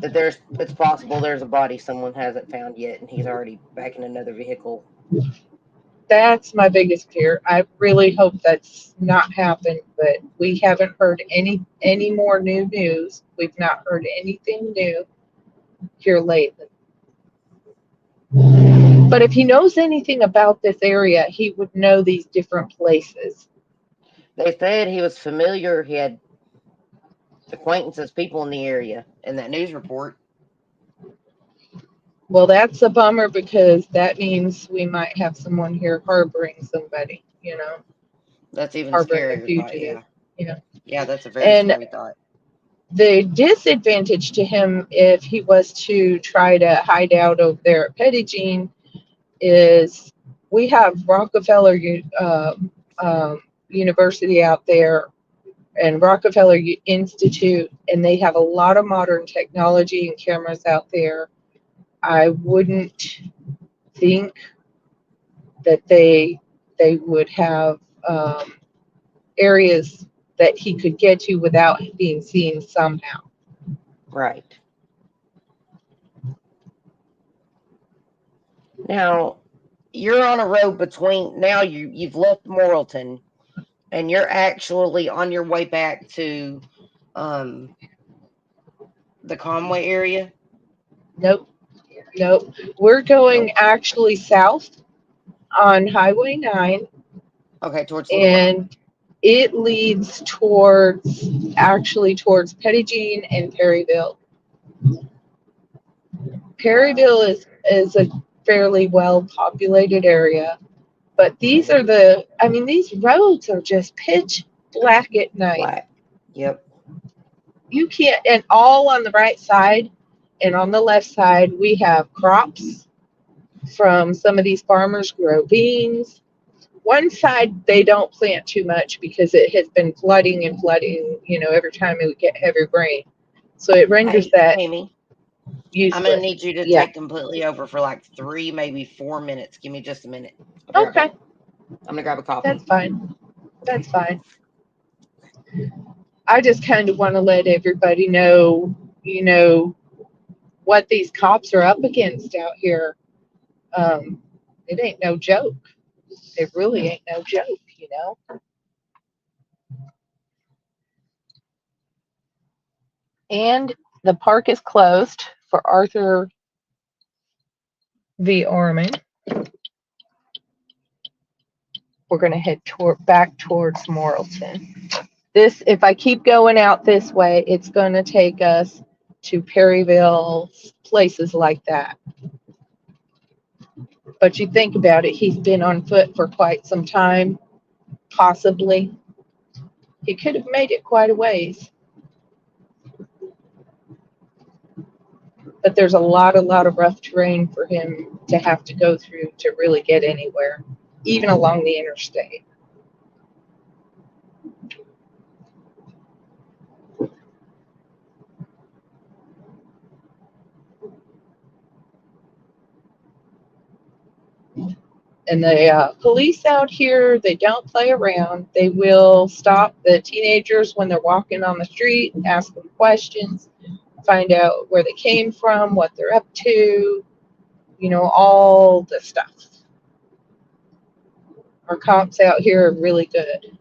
that it's possible there's a body someone hasn't found yet and he's already back in another vehicle? That's my biggest fear. I really hope that's not happened, but we haven't heard any more new news. We've not heard anything new here lately. But if he knows anything about this area, he would know these different places. They said he was familiar. He had acquaintances, people in the area in that news report. Well, that's a bummer because that means we might have someone here harboring somebody, you know. That's even harboring scarier a fugitive. thought, Yeah. Yeah, that's a very scary thought. The disadvantage to him if he was to try to hide out over there at Pettigene is we have Rockefeller University out there and Rockefeller Institute, and they have a lot of modern technology and cameras out there. I wouldn't think that they would have areas that he could get to without being seen somehow. Right. Now, you're on a road between, now you've left Morrilton, and you're actually on your way back to the Conway area? Nope. We're going actually south on Highway 9. Okay, towards and it leads towards Pettigene and Perryville. Perryville is a fairly well populated area, but these roads are just pitch black at night. Black. Yep. You can't, and all on the right side and on the left side, we have crops from some of these farmers grow beans. One side they don't plant too much because it has been flooding, every time it would get heavy rain. So it renders that Amy, useless. I'm going to need you to take completely over for like 3, maybe 4 minutes. Give me just a minute. Okay. I'm going to grab a coffee. That's fine. I just kind of want to let everybody know, what these cops are up against out here. It ain't no joke. It really ain't no joke, And the park is closed for Arthur v. Orman. We're going to head back towards Morrilton. If I keep going out this way, it's going to take us to Perryville, places like that. But you think about it, he's been on foot for quite some time, possibly. He could have made it quite a ways. But there's a lot of rough terrain for him to have to go through to really get anywhere, even along the interstate. And the police out here, they don't play around. They will stop the teenagers when they're walking on the street, ask them questions, find out where they came from, what they're up to, all the stuff. Our cops out here are really good.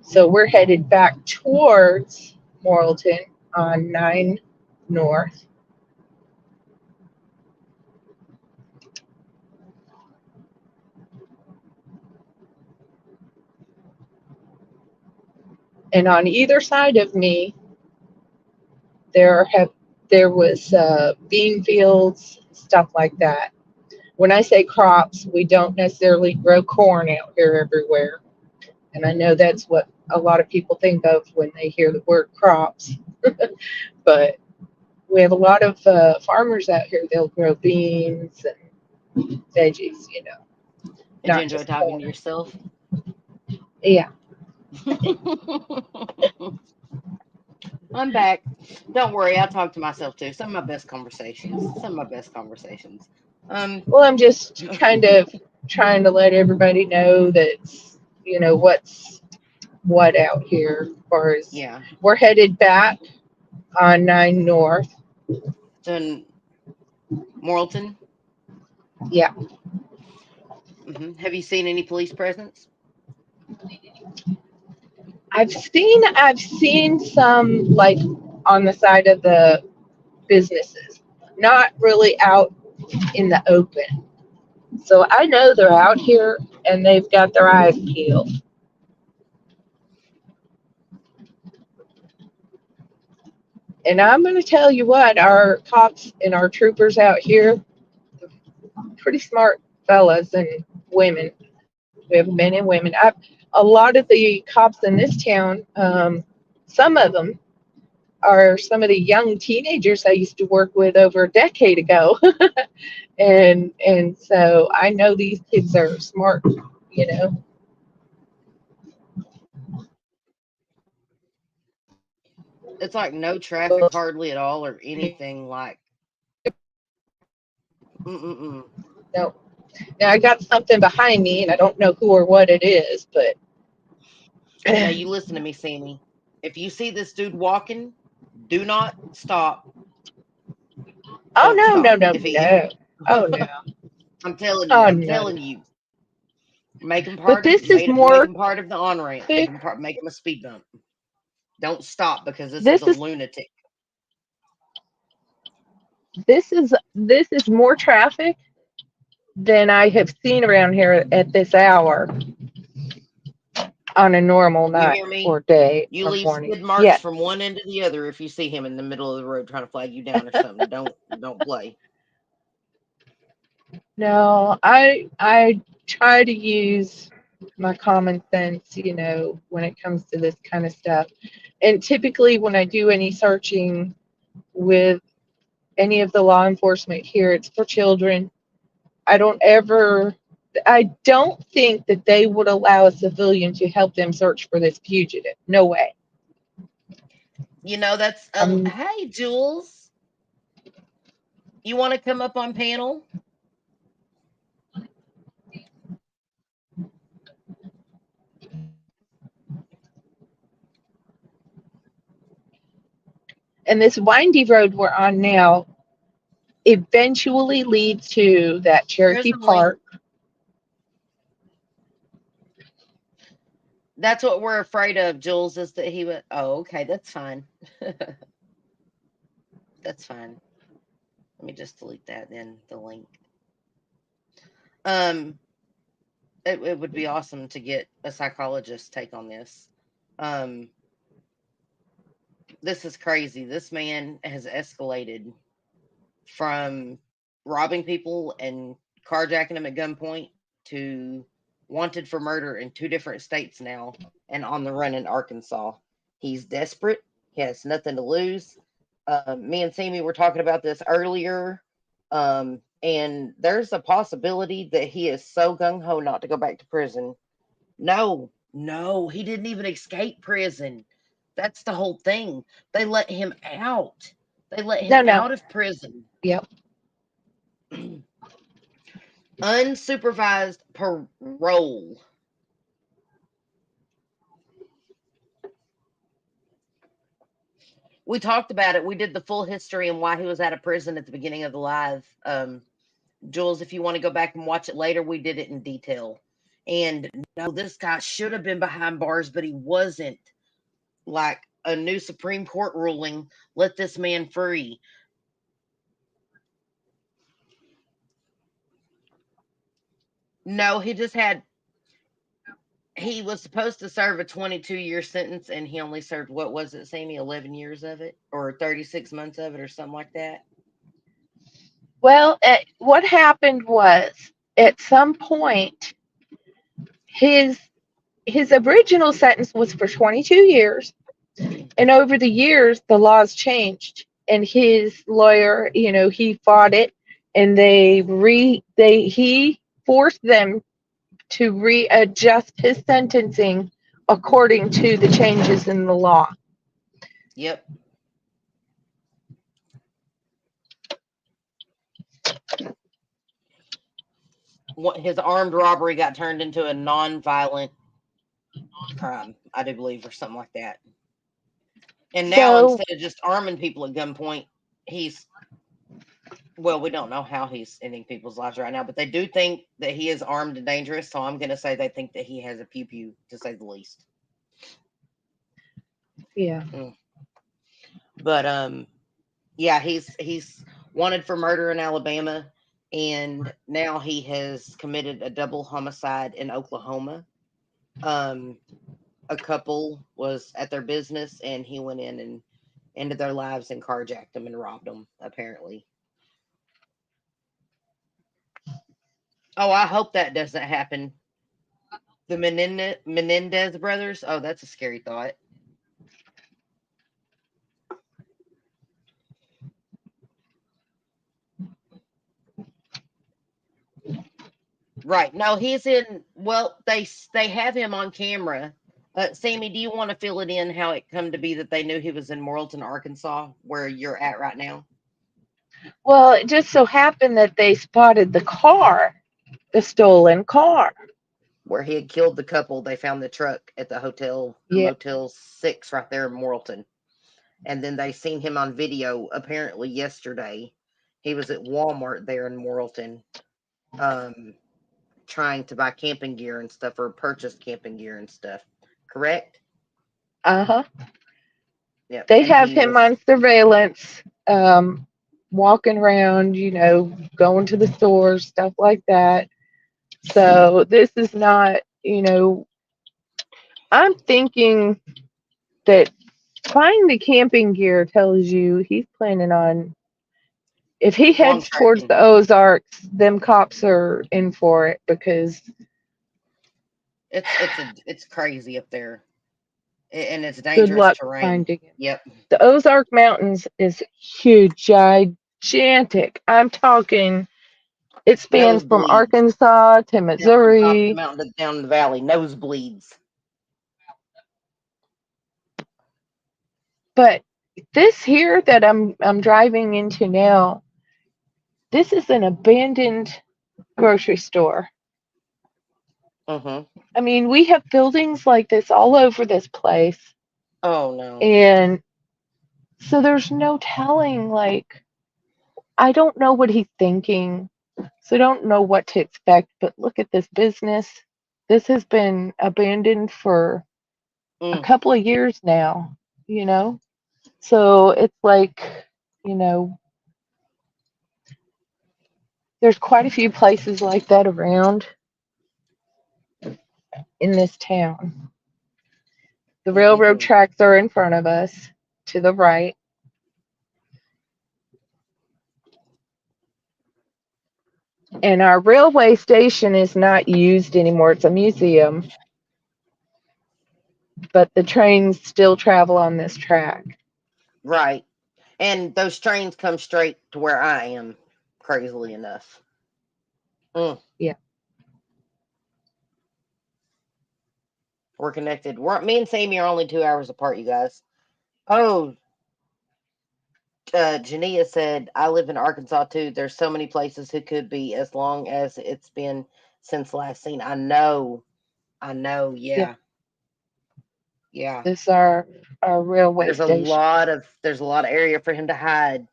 So we're headed back towards Morrilton on 9 North. And on either side of me, there was bean fields, stuff like that. When I say crops, we don't necessarily grow corn out here everywhere. And I know that's what a lot of people think of when they hear the word crops. But we have a lot of farmers out here. They'll grow Did beans and veggies, you not enjoy just talking corn. to yourself? Yeah. I'm back. Don't worry, I talk to myself too. Some of my best conversations. Well, I'm just kind of trying to let everybody know that, what's what out here as far as yeah. we're headed back on 9 North. To Morrilton? Yeah. Have you seen any police presence? I've seen some like on the side of the businesses, not really out in the open. So I know they're out here and they've got their eyes peeled. And I'm going to tell you what, our cops and our troopers out here, pretty smart fellas and women. We have men and women. A lot of the cops in this town, some of them are some of the young teenagers I used to work with over a decade ago. and so I know these kids are smart, It's like no traffic hardly at all or anything like. Mm-mm-mm. No. Now I got something behind me and I don't know who or what it is, but Now you listen to me, Sammy. If you see this dude walking, do not stop. oh Don't no, stop. no, no, If no. Oh no. I'm telling you, Oh I'm no. telling you. Make him But this is make more him part of the on ramp. Make him a speed bump. Don't stop because this is this a is lunatic. this is more traffic than I have seen around here at this hour on a normal You night hear me? or day You or leave morning. skid marks Yes. from one end to the other if you see him in the middle of the road trying to flag you down or something. Don't play. No, I try to use my common sense, when it comes to this kind of stuff. And typically when I do any searching with any of the law enforcement here, it's for children. I don't think that they would allow a civilian to help them search for this fugitive. No way. That's hey Jules. You want to come up on panel? And this windy road we're on now eventually leads to that There's Cherokee a link. Park. That's what we're afraid of, Jules, is that he would. Oh, okay, that's fine. That's fine. Let me just delete that then, the link. It would be awesome to get a psychologist's take on this. This is crazy. This man has escalated from robbing people and carjacking them at gunpoint to wanted for murder in 2 different states now and on the run in Arkansas. He's desperate. He has nothing to lose. Me and Sammy were talking about this earlier. And there's a possibility that he is so gung-ho not to go back to prison. No, he didn't even escape prison. That's the whole thing. They let him out. They let him No. out of prison. Yep. Unsupervised parole. We talked about it. We did the full history and why he was out of prison at the beginning of the live. Jules, if you want to go back and watch it later, we did it in detail. And no, this guy should have been behind bars, but he wasn't. Like a new Supreme Court ruling let this man free. No, he was supposed to serve a 22-year sentence and he only served, what was it, Sammy, 11 years of it or 36 months of it or something like that? Well, what happened was at some point his original sentence was for 22 years, and over the years the laws changed, and his lawyer, he fought it, and he forced them to readjust his sentencing according to the changes in the law. Yep. His armed robbery got turned into a non-violent crime, I do believe, or something like that. And now instead of just arming people at gunpoint, we don't know how he's ending people's lives right now, but they do think that he is armed and dangerous. So I'm going to say they think that he has a pew-pew, to say the least. Yeah. But yeah, he's wanted for murder in Alabama, and now he has committed a double homicide in Oklahoma. A couple was at their business, and he went in and ended their lives and carjacked them and robbed them, apparently. Oh, I hope that doesn't happen. The Menendez brothers? Oh, that's a scary thought. Right. No, he's in. Well, they have him on camera. Sammy, do you want to fill it in how it come to be that they knew he was in Morrilton, Arkansas, where you're at right now? Well, it just so happened that they spotted the stolen car. Where he had killed the couple. They found the truck at the hotel, Motel 6, right there in Morrilton. And then they seen him on video, apparently yesterday. He was at Walmart there in Morrilton, trying to buy camping gear and stuff, or purchase camping gear and stuff. Correct? Uh-huh. Yep. They have him on surveillance, walking around, going to the stores, stuff like that. So this is not, I'm thinking that buying the camping gear tells you he's planning on, if he heads towards the Ozarks, them cops are in for it, because it's crazy up there, and it's dangerous good luck terrain. finding him. Yep. The Ozark Mountains is huge, gigantic. I'm talking, it spans from Arkansas to Missouri. Down from top of the mountain to down the valley, nosebleeds. But this here that I'm driving into now, this is an abandoned grocery store. I mean, we have buildings like this all over this place. Oh no. And so there's no telling, I don't know what he's thinking. So I don't know what to expect, but look at this business. This has been abandoned for a couple of years now, So it's there's quite a few places like that around in this town. The railroad tracks are in front of us to the right. And our railway station is not used anymore. It's a museum. But the trains still travel on this track. Right. And those trains come straight to where I am, crazily enough. Yeah. We're connected. Me and Sammy are only 2 hours apart, you guys. Oh, Jania said, I live in Arkansas too. There's so many places it could be as long as it's been since last seen. I know. I know. Yeah, Yeah. Yeah. this is our railway station. There's a lot of area for him to hide,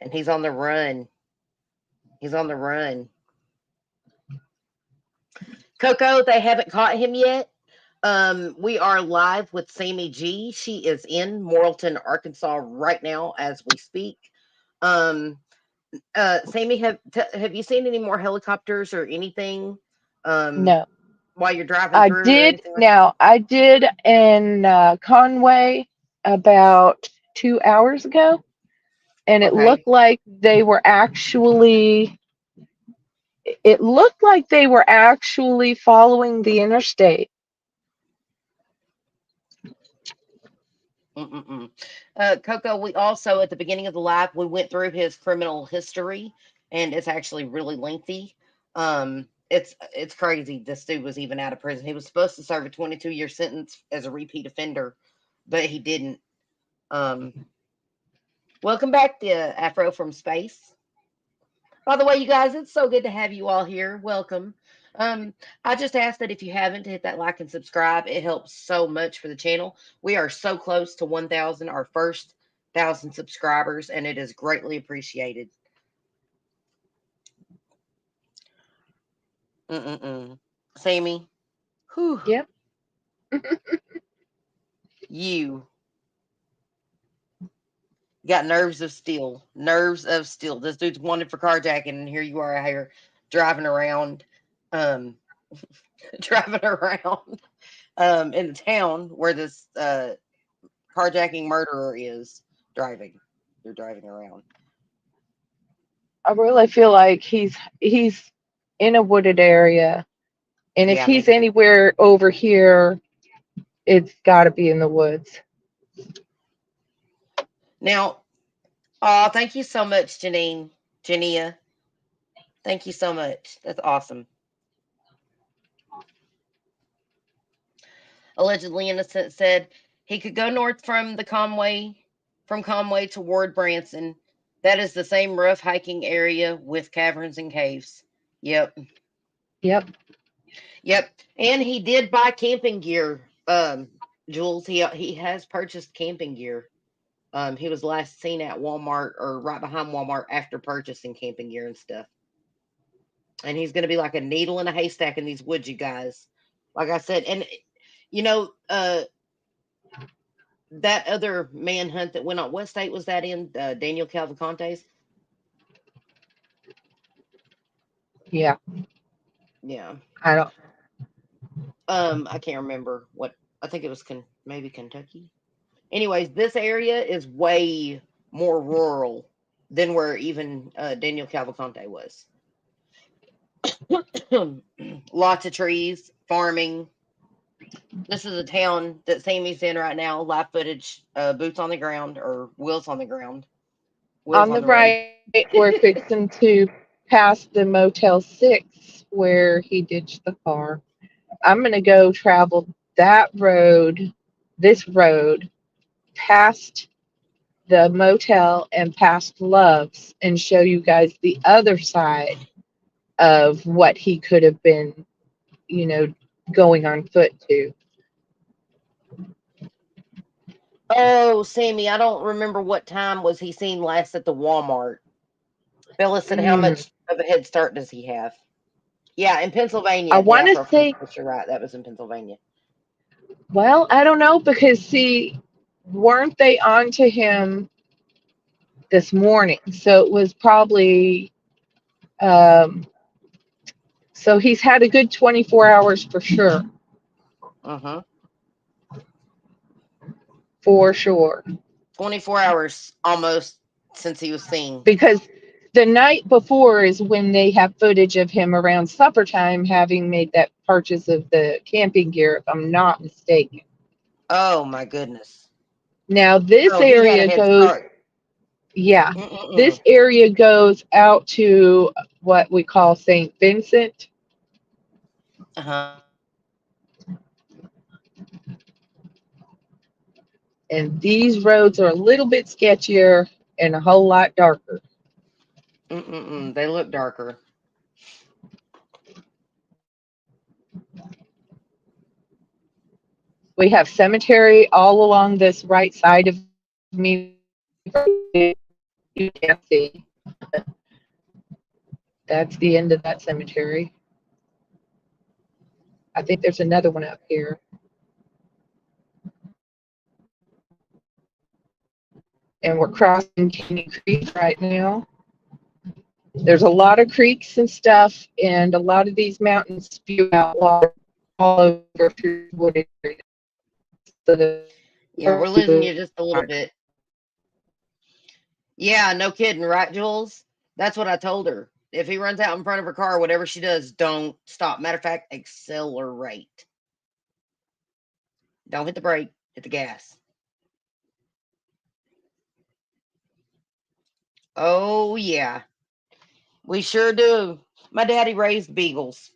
and he's on the run. He's on the run. Coco, they haven't caught him yet. We are live with Sammy G. She is in Morrilton, Arkansas right now as we speak. Um, Sammy, have you seen any more helicopters or anything? Um, No, while you're driving I through or did. anything like Now I did in Conway about 2 hours ago, and that? Okay. it looked like they were actually following the interstate. Mm-mm-mm. Coco, we also at the beginning of the live we went through his criminal history, and it's actually really lengthy. It's crazy. This dude was even out of prison. He was supposed to serve a 22-year sentence as a repeat offender, but he didn't. Um, Welcome back to Afro from Space. By the way, you guys, it's so good to have you all here. Welcome. I just ask that if you haven't, to hit that like and subscribe. It helps so much for the channel. We are so close to 1,000, our first 1,000 subscribers, and it is greatly appreciated. Mm-mm-mm. Sammy, whew, Yep. you got nerves of steel. Nerves of steel. This dude's wanted for carjacking, and here you are out here driving around, um, driving around in the town where this carjacking murderer is driving. You're driving around. I really feel like he's in a wooded area, and if Yeah, he's maybe. anywhere over here, it's got to be in the woods. Now, oh, thank you so much, Janine, Jania. Thank you so much. That's awesome. Allegedly innocent said he could go north from Conway toward Branson. That is the same rough hiking area with caverns and caves. Yep. Yep. Yep. And he did buy camping gear. Jules, he has purchased camping gear. He was last seen at Walmart or right behind Walmart after purchasing camping gear and stuff. And he's going to be like a needle in a haystack in these woods, you guys. Like I said, and you know, that other manhunt that went on, what state was that in? Daniel Cavalcante's. Yeah. Yeah. I don't. I can't remember what. I think it was maybe Kentucky. Anyways, this area is way more rural than where even Daniel Cavalcante was. Lots of trees, farming. This is a town that Sammy's in right now. Live footage, boots on the ground or wheels on the ground, wheels On on the the road. right, we're fixing to pass the Motel 6 where he ditched the car. I'm going to go travel this road, past the motel and past Love's, and show you guys the other side of what he could have been, you know, going on foot to. Oh, Sammy, I don't remember what time was he seen last at the Walmart. Bella said, "How Mm, much of a head start does he have?" Yeah, in I Pennsylvania, the want to Afro from say, Space, you're right. That was in Pennsylvania. well, I don't know because see, weren't they on to him this morning? So it was probably, um, so he's had a good 24 hours for sure. Uh-huh. For sure. 24 hours almost since he was seen. Because the night before is when they have footage of him around supper time having made that purchase of the camping gear, if I'm not mistaken. Oh my goodness. Now, this Oh, he had a area head goes, start. yeah, Mm-mm-mm. this area goes out to what we call St. Vincent. Uh-huh. And these roads are a little bit sketchier and a whole lot darker. They look darker. We have cemetery all along this right side of me. You can't see. That's the end of that cemetery. I think there's another one up here. And we're crossing Canyon Creek right now. There's a lot of creeks and stuff, and a lot of these mountains spew out water all over through wooded areas. So Yeah, we're losing you just a little bit. Yeah, no kidding, right, Jules? That's what I told her. If he runs out in front of her car, whatever she does, don't stop. Matter of fact, accelerate. Don't hit the brake, hit the gas. Oh, yeah. We sure do. My daddy raised beagles.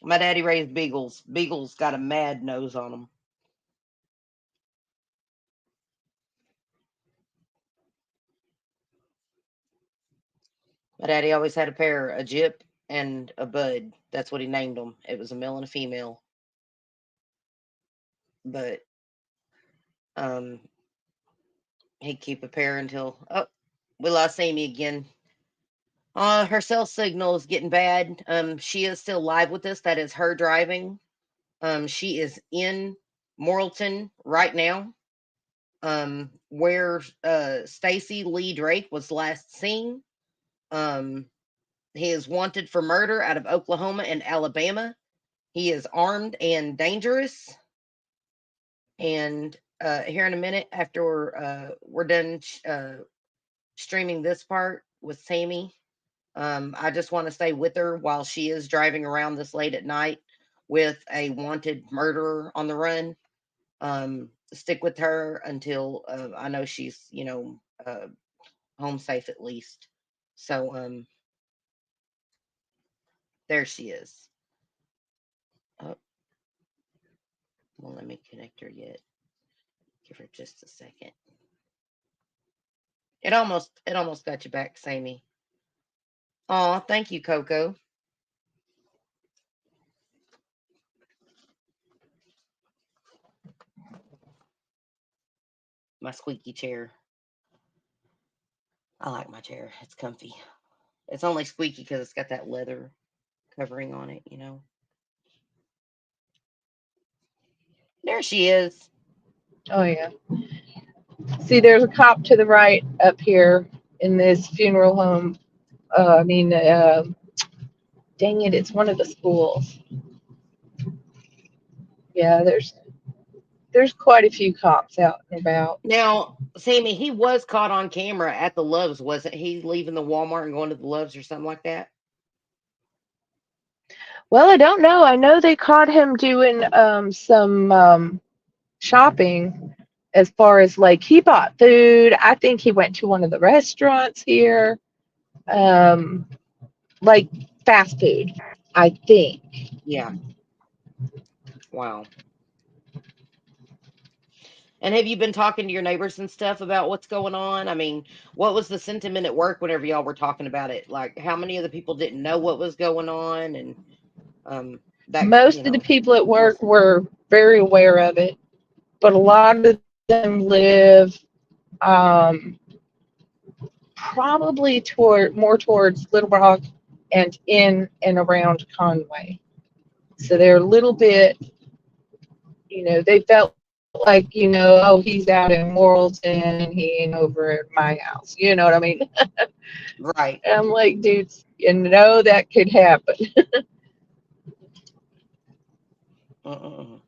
Beagles got a mad nose on them. My daddy always had a pair, a Jip and a Bud. That's what he named them. It was a male and a female. But he'd keep a pair until we lost Amy again. Her cell signal is getting bad. She is still live with us. That is her driving. She is in Morrilton right now. Where Stacy Lee Drake was last seen. He is wanted for murder out of Oklahoma and Alabama. He is armed and dangerous. And here in a minute, after we're done streaming this part with Sammy, I just want to stay with her while she is driving around this late at night with a wanted murderer on the run. Stick with her until I know she's, home safe at least. So there she is. Oh, well, let me connect her yet. Give her just a second. It almost got you back, Sammy. Aw, thank you, Coco. My squeaky chair. I like my chair. It's comfy. It's only squeaky because it's got that leather covering on it, There she is. Oh, yeah. See, there's a cop to the right up here in this funeral home. Dang it, it's one of the schools. Yeah, there's quite a few cops out and about. Now, Sammy, he was caught on camera at the Loves, wasn't he? Leaving the Walmart and going to the Loves or something like that? Well, I don't know. I know they caught him doing some shopping as far as like he bought food. I think he went to one of the restaurants here. Like fast food, I think. Yeah. Wow. And have you been talking to your neighbors and stuff about what's going on? I mean, what was the sentiment at work whenever y'all were talking about it? Like, how many of the people didn't know what was going on? And Most of the people at work were very aware of it, but a lot of them live probably more towards Little Rock and in and around Conway. So they're a little bit, they felt like, oh, he's out in Morrilton and he ain't over at my house. You know what I mean? Right. And I'm like, dudes, that could happen. All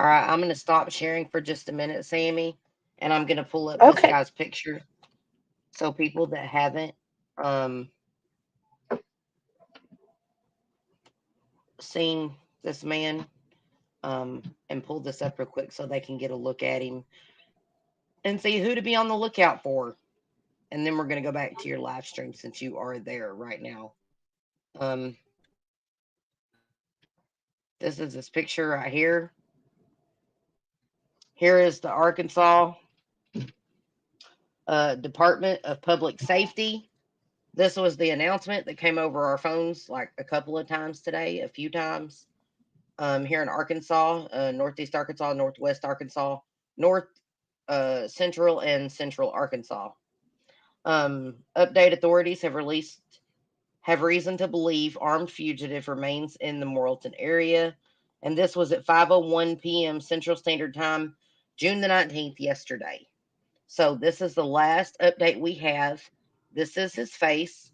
right, I'm going to stop sharing for just a minute, Sammy, and I'm going to pull up this guy's picture. So people that haven't seen this man, and pull this up real quick so they can get a look at him and see who to be on the lookout for. And then we're going to go back to your live stream since you are there right now. This is this picture right here. Here is the Arkansas Department of Public Safety. This was the announcement that came over our phones like a couple of times today, a few times. Here in Arkansas, Northeast Arkansas, Northwest Arkansas, North Central, and Central Arkansas. Update authorities have reason to believe armed fugitive remains in the Morrilton area, and this was at 5:01 p.m. Central Standard Time, June the 19th, yesterday. So this is the last update we have. This is his face.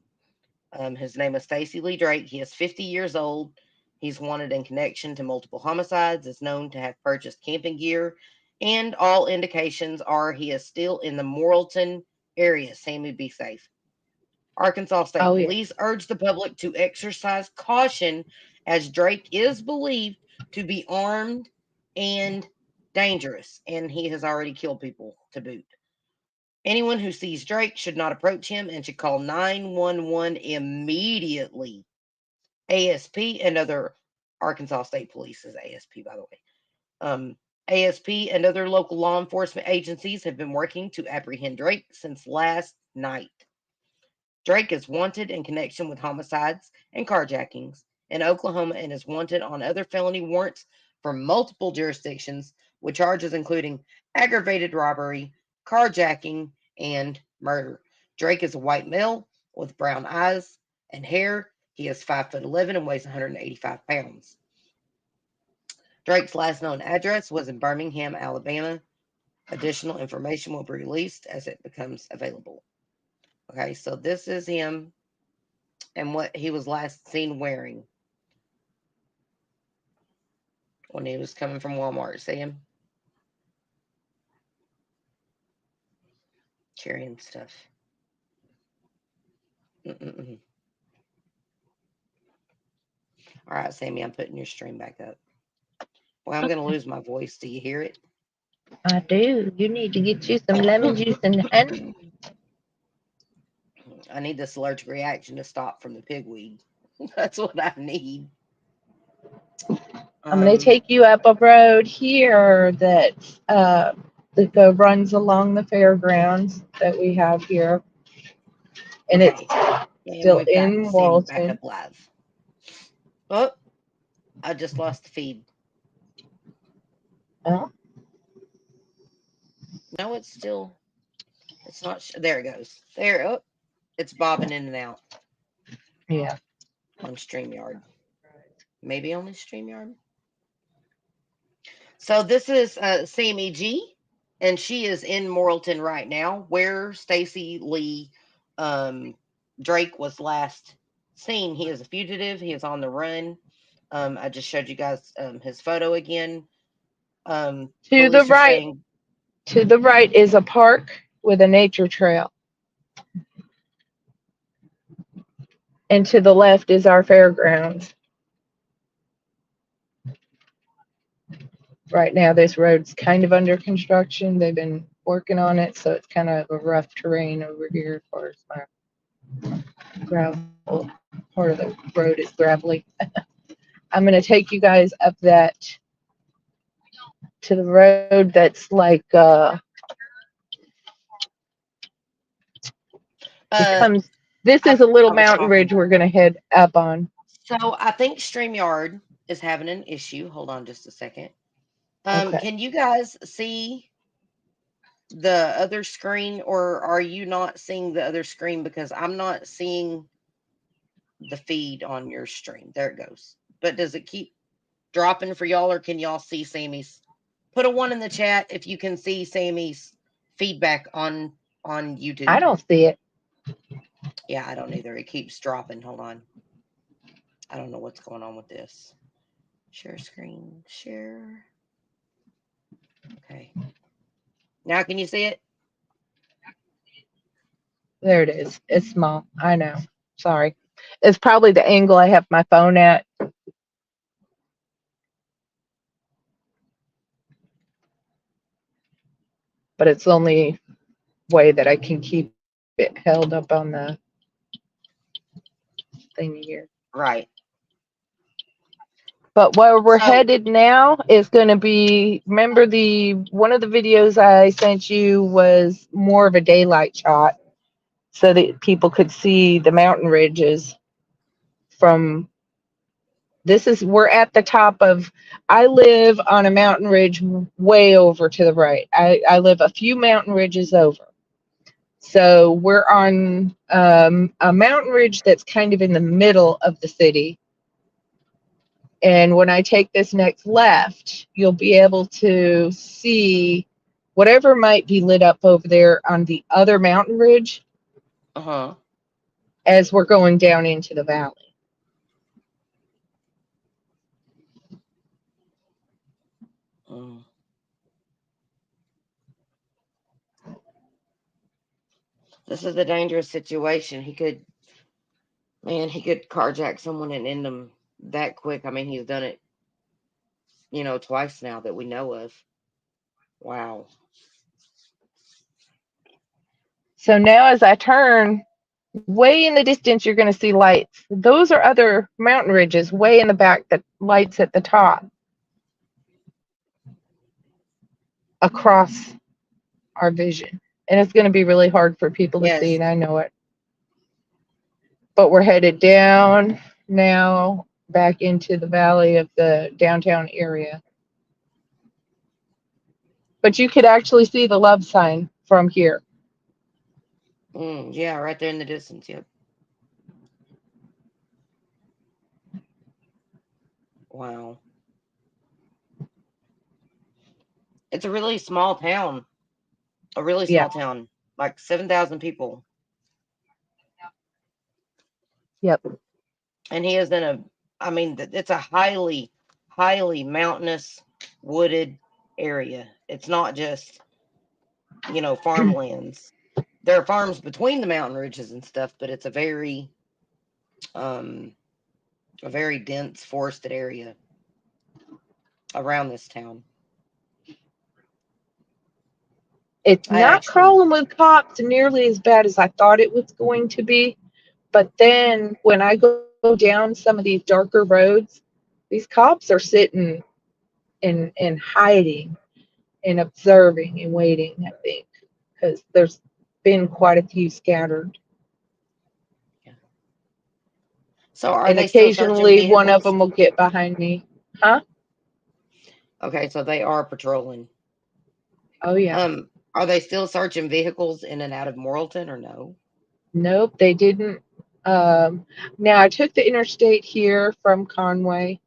His name is Stacy Lee Drake. He is 50 years old. He's wanted in connection to multiple homicides, is known to have purchased camping gear, and all indications are he is still in the Morrilton area. Sammy, be safe. Arkansas State Police urge the public to exercise caution as Drake is believed to be armed and dangerous, and he has already killed people to boot. Anyone who sees Drake should not approach him and should call 911 immediately. ASP and other Arkansas State Police is ASP, by the way. ASP and other local law enforcement agencies have been working to apprehend Drake since last night. Drake is wanted in connection with homicides and carjackings in Oklahoma and is wanted on other felony warrants for multiple jurisdictions with charges including aggravated robbery, carjacking, and murder. Drake is a white male with brown eyes and hair. He is 5'11" and weighs 185 pounds. Drake's last known address was in Birmingham, Alabama. Additional information will be released as it becomes available. Okay, so this is him and what he was last seen wearing when he was coming from Walmart. See him? Carrying stuff. All right, Sammy, I'm putting your stream back up. Well, I'm going to lose my voice. Do you hear it? I do. You need to get you some lemon juice and honey. I need this allergic reaction to stop from the pigweed. That's what I need. I'm going to take you up a road here that runs along the fairgrounds that we have here. And okay. It's still in Back up Morrilton. live. Oh, I just lost the feed. Oh. No, it's not. There it goes. There. Oh, it's bobbing in and out. Yeah. On StreamYard. Maybe only StreamYard. So this is Sammy G, and she is in Morrilton right now, where Stacy Lee Drake was last seen. He is a fugitive. He is on the run. I just showed you guys his photo again. To the right. To the right is a park with a nature trail. And to the left is our fairgrounds. Right now, this road's kind of under construction. They've been working on it, so it's kind of a rough terrain over here as far as my gravel. Part of the road is gravelly. I'm going to take you guys up that to the road that's like this is a little mountain ridge we're going to head up on. So I think StreamYard is having an issue. Hold on just a second. Okay. Can you guys see the other screen, or are you not seeing the other screen? Because I'm not seeing the feed on your stream. There it goes. But does it keep dropping for y'all, or can y'all see Sammy's? Put a 1 in the chat if you can see Sammy's feedback on YouTube. I don't see it. Yeah, I don't either. It keeps dropping. Hold on. I don't know what's going on with this. Share screen. Share. Okay. Now can you see it? There it is. It's small. I know. Sorry. It's probably the angle I have my phone at. But it's the only way that I can keep it held up on the thing here. Right. But where we're So, headed now is going to be, remember the one of the videos I sent you was more of a daylight shot so that people could see the mountain ridges from we're at the top of, I live on a mountain ridge way over to the right. I live a few mountain ridges over. So we're on a mountain ridge that's kind of in the middle of the city. And when I take this next left, you'll be able to see whatever might be lit up over there on the other mountain ridge uh-huh. as we're going down into the valley. Mm. This is a dangerous situation. He could carjack someone and end them that quick. I mean, he's done it, twice now that we know of. Wow. So now as I turn, way in the distance, you're going to see lights. Those are other mountain ridges way in the back that lights at the top across our vision. And it's going to be really hard for people to see, Yes. and I know it. But we're headed down now back into the valley of the downtown area. But you could actually see the love sign from here. Yeah, right there in the distance. Yep. Wow. It's a really small town. A really Yeah. small town. Like 7,000 people. Yep. And he is it's a highly, highly mountainous, wooded area. It's not just, farmlands. There are farms between the mountain ridges and stuff, but it's um, a very dense forested area around this town. It's I not actually, crawling with cops nearly as bad as I thought it was going to be. But then when I go down some of these darker roads, these cops are sitting and hiding and observing and waiting, I think, because there's been quite a few scattered. yeah. So are And they still searching occasionally one of vehicles? them will get behind me. Huh? Okay, so they are patrolling. Oh, yeah. Are they still searching vehicles in and out of Morrilton or no? Nope, they didn't. Now, I took the interstate here from Conway.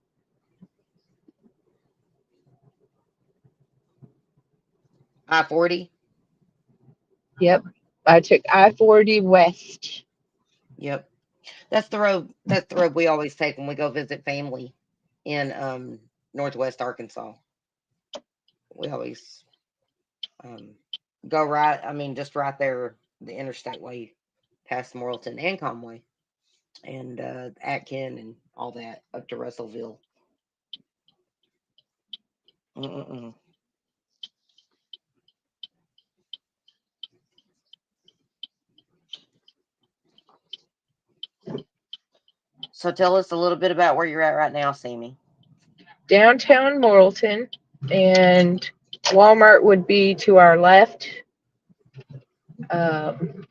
I-40? Yep. I took I-40 west. Yep. That's the road we always take when we go visit family in northwest Arkansas. We always go right, just right there, the interstate way past Morrilton and Conway and Atkin and all that up to Russellville. Mm-mm-mm. So tell us a little bit about where you're at right now, Sammy. Downtown Morrilton, and Walmart would be to our left. Um,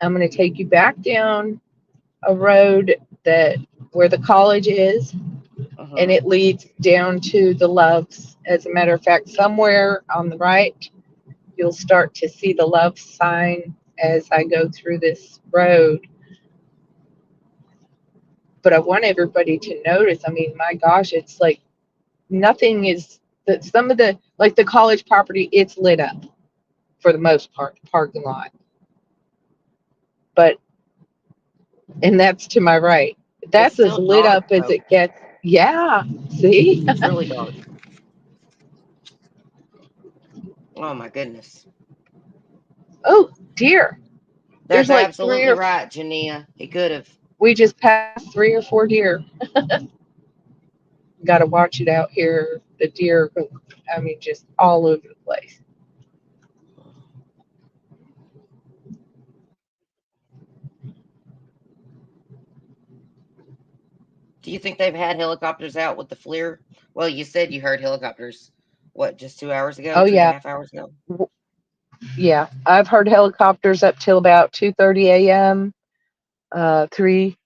I'm going to take you back down a road that where the college is, and Uh-huh. it leads down to the Loves. As a matter of fact, somewhere on the right, you'll start to see the Love sign as I go through this road. But I want everybody to notice. I mean, my gosh, it's like nothing is that some of the like the college property, it's lit up for the most part, the parking lot. But and that's to my right. It's That's as still lit dark up as though. it gets. Yeah. See? It's really dark. Oh my goodness. Oh, deer. That's There's like three absolutely or right, Jania. He could have. we just passed 3 or 4 deer. Got to watch it out here. The deer, I mean, just all over the place. Do you think they've had helicopters out with the FLIR? Well, you said you heard helicopters, what, just 2 hours ago, Oh two and a yeah, half hours ago? yeah. I've heard helicopters up till about 2:30 a.m. 3.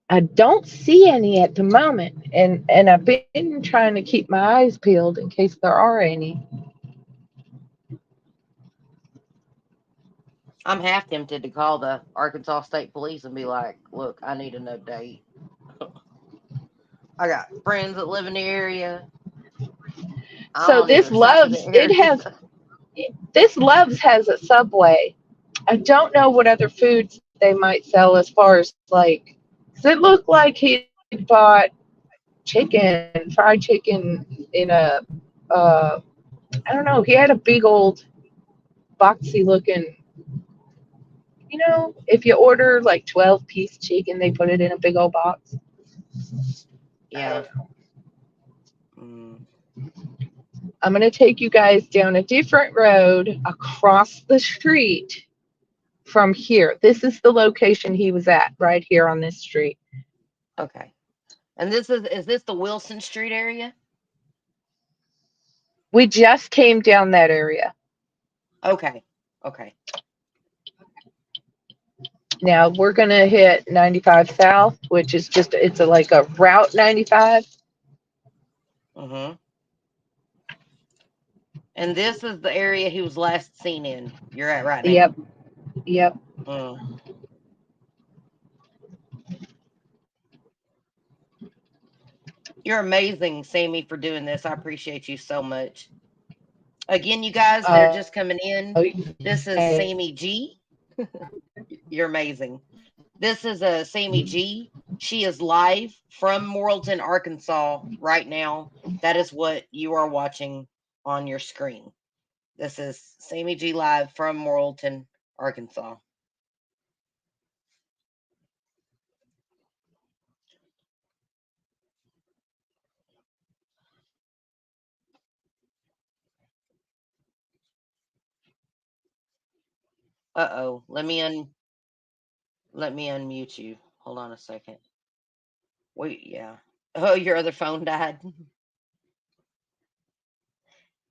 I don't see any at the moment, and I've been trying to keep my eyes peeled in case there are any. I'm half tempted to call the Arkansas State Police and be like, look, I need an update. I got friends that live in the area. I'm So on either side of the area. This Love's has a Subway. I don't know what other foods they might sell as far as like, 'cause it looked like he bought chicken, fried chicken in a, uh, I don't know. He had a big old boxy looking. If you order like 12-piece chicken, they put it in a big old box. Yeah. Mm. I'm going to take you guys down a different road across the street from here. This is the location he was at, right here on this street. Okay. And is this the Wilson Street area? We just came down that area. Okay. Okay. Now we're going to hit 95 South, which is it's like a Route 95. Mm-hmm. And this is the area he was last seen in. You're at right now. Yep. Mm. You're amazing, Sammy, for doing this. I appreciate you so much. Again, you guys that are just coming in, this is Sammy G. You're amazing. This is a Sammy G. She is live from Morrilton, Arkansas right now. That is what you are watching on your screen. This is Sammy G live from Morrilton, Arkansas. Uh-oh. Let me unmute you. Hold on a second. Wait, yeah. Oh, your other phone died.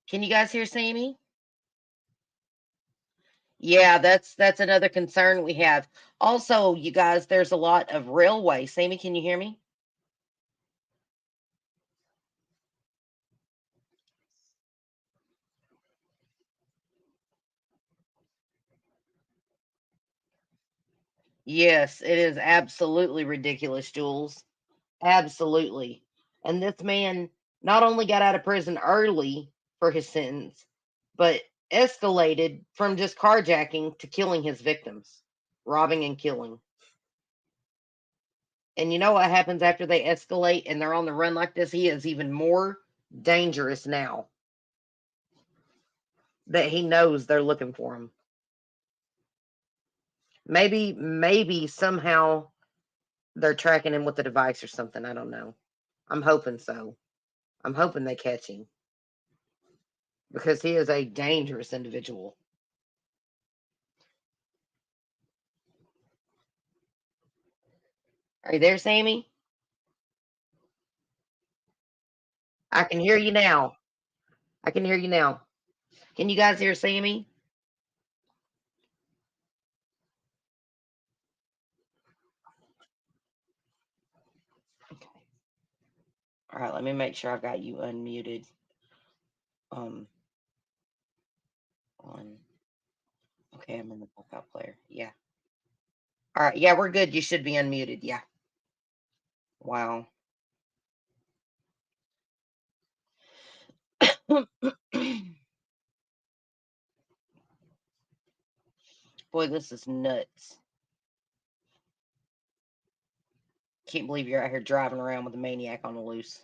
Can you guys hear Sammy? Yeah, that's another concern we have. Also, you guys, there's a lot of railway. Sammy, can you hear me? Yes, it is absolutely ridiculous, Jules. Absolutely. And this man not only got out of prison early for his sentence, but escalated from just carjacking to killing his victims, robbing and killing. And you know what happens after they escalate and they're on the run like this? He is even more dangerous now that he knows they're looking for him. Maybe somehow they're tracking him with a device or something. I don't know. I'm hoping so. I'm hoping they catch him because he is a dangerous individual. Are you there, Sammy? I can hear you now. I can hear you now. Can you guys hear Sammy? Okay. All right, let me make sure I've got you unmuted. On. Okay, I'm in the backup player. Yeah. All right. Yeah, we're good. You should be unmuted. Yeah. Wow. Boy, this is nuts. Can't believe you're out here driving around with a maniac on the loose.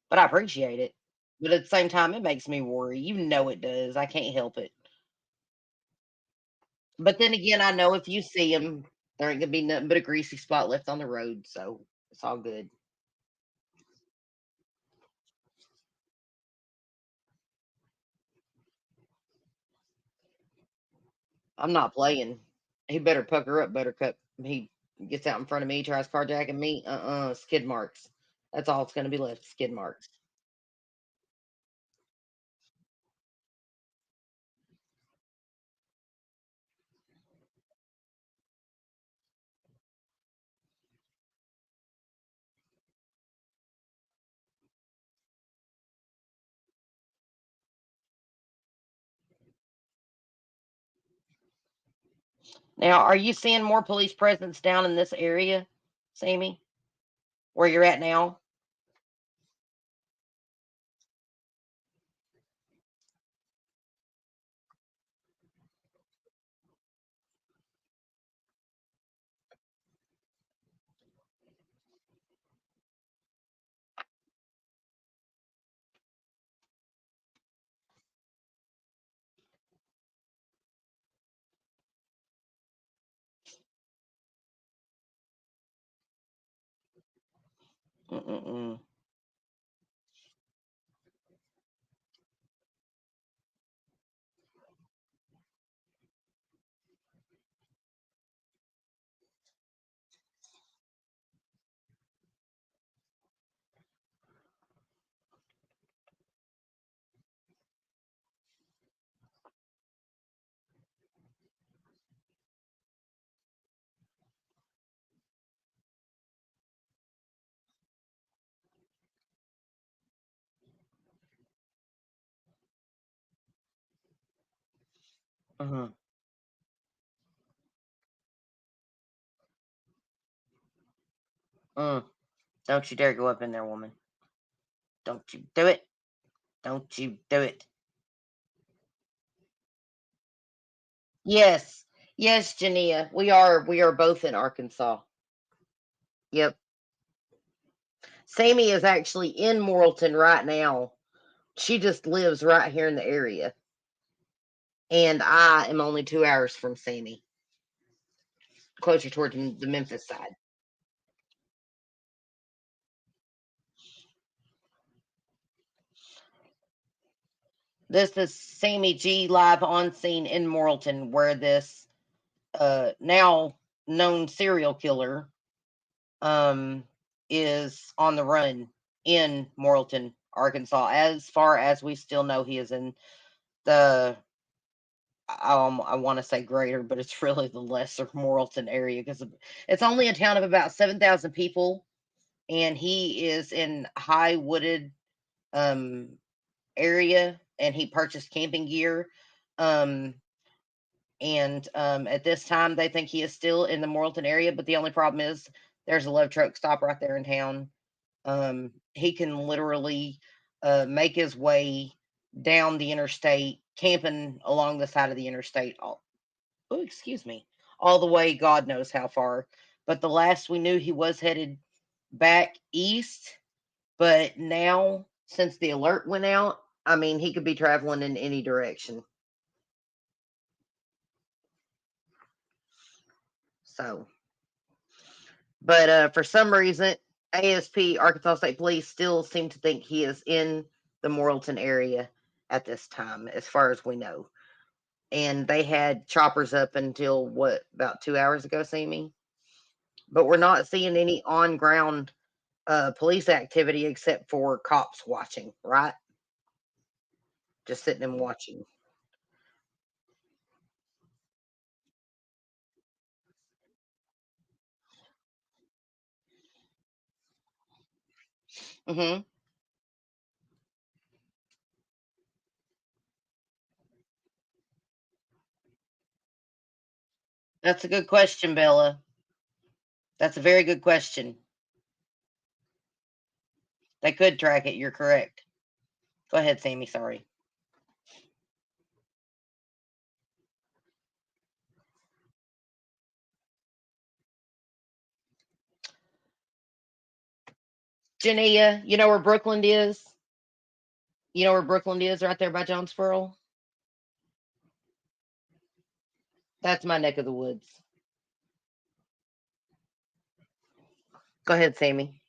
But I appreciate it. But at the same time, it makes me worry. You know it does. I can't help it. But then again, I know if you see him, there ain't gonna be nothing but a greasy spot left on the road, so it's all good. I'm not playing. He better pucker up, Buttercup. Gets out in front of me, tries carjacking me. Skid marks. That's all it's going to be left. Skid marks. Now, are you seeing more police presence down in this area, Sammy? Where you're at now? Mm-mm-mm. Mm-hmm. Mm. Don't you dare go up in there, woman. Don't you do it. Don't you do it. Yes. Yes, Jania. We are both in Arkansas. Yep. Sammy is actually in Morrilton right now. She just lives right here in the area. And I am only 2 hours from Sammy, closer towards the Memphis side. This is Sammy G live on scene in Morrilton, where this now known serial killer um, is on the run in Morrilton, Arkansas. As far as we still know, he is in the I want to say greater, but it's really the lesser Morrilton area because it's only a town of about 7,000 people, and he is in high wooded um, area, and he purchased camping gear. Um, and at this time, they think he is still in the Morrilton area, but the only problem is there's a love truck stop right there in town. He can literally make his way down the interstate, camping along the side of the interstate. Oh, excuse me, all the way, God knows how far. But the last we knew, he was headed back east. But now, since the alert went out, I mean, he could be traveling in any direction. So, but for some reason, ASP, Arkansas State Police, still seem to think he is in the Morrilton area at this time, as far as we know. And they had choppers up until what, about 2 hours ago, Sammy? But we're not seeing any on ground police activity except for cops watching, right? Just sitting and watching. Hmm. That's a good question, Bella. That's a very good question. They could track it. You're correct. Go ahead, Sammy. Sorry. Jania, you know where Brooklyn is? You know where Brooklyn is, right there by Jonesboro? That's my neck of the woods. Go ahead, Sammy.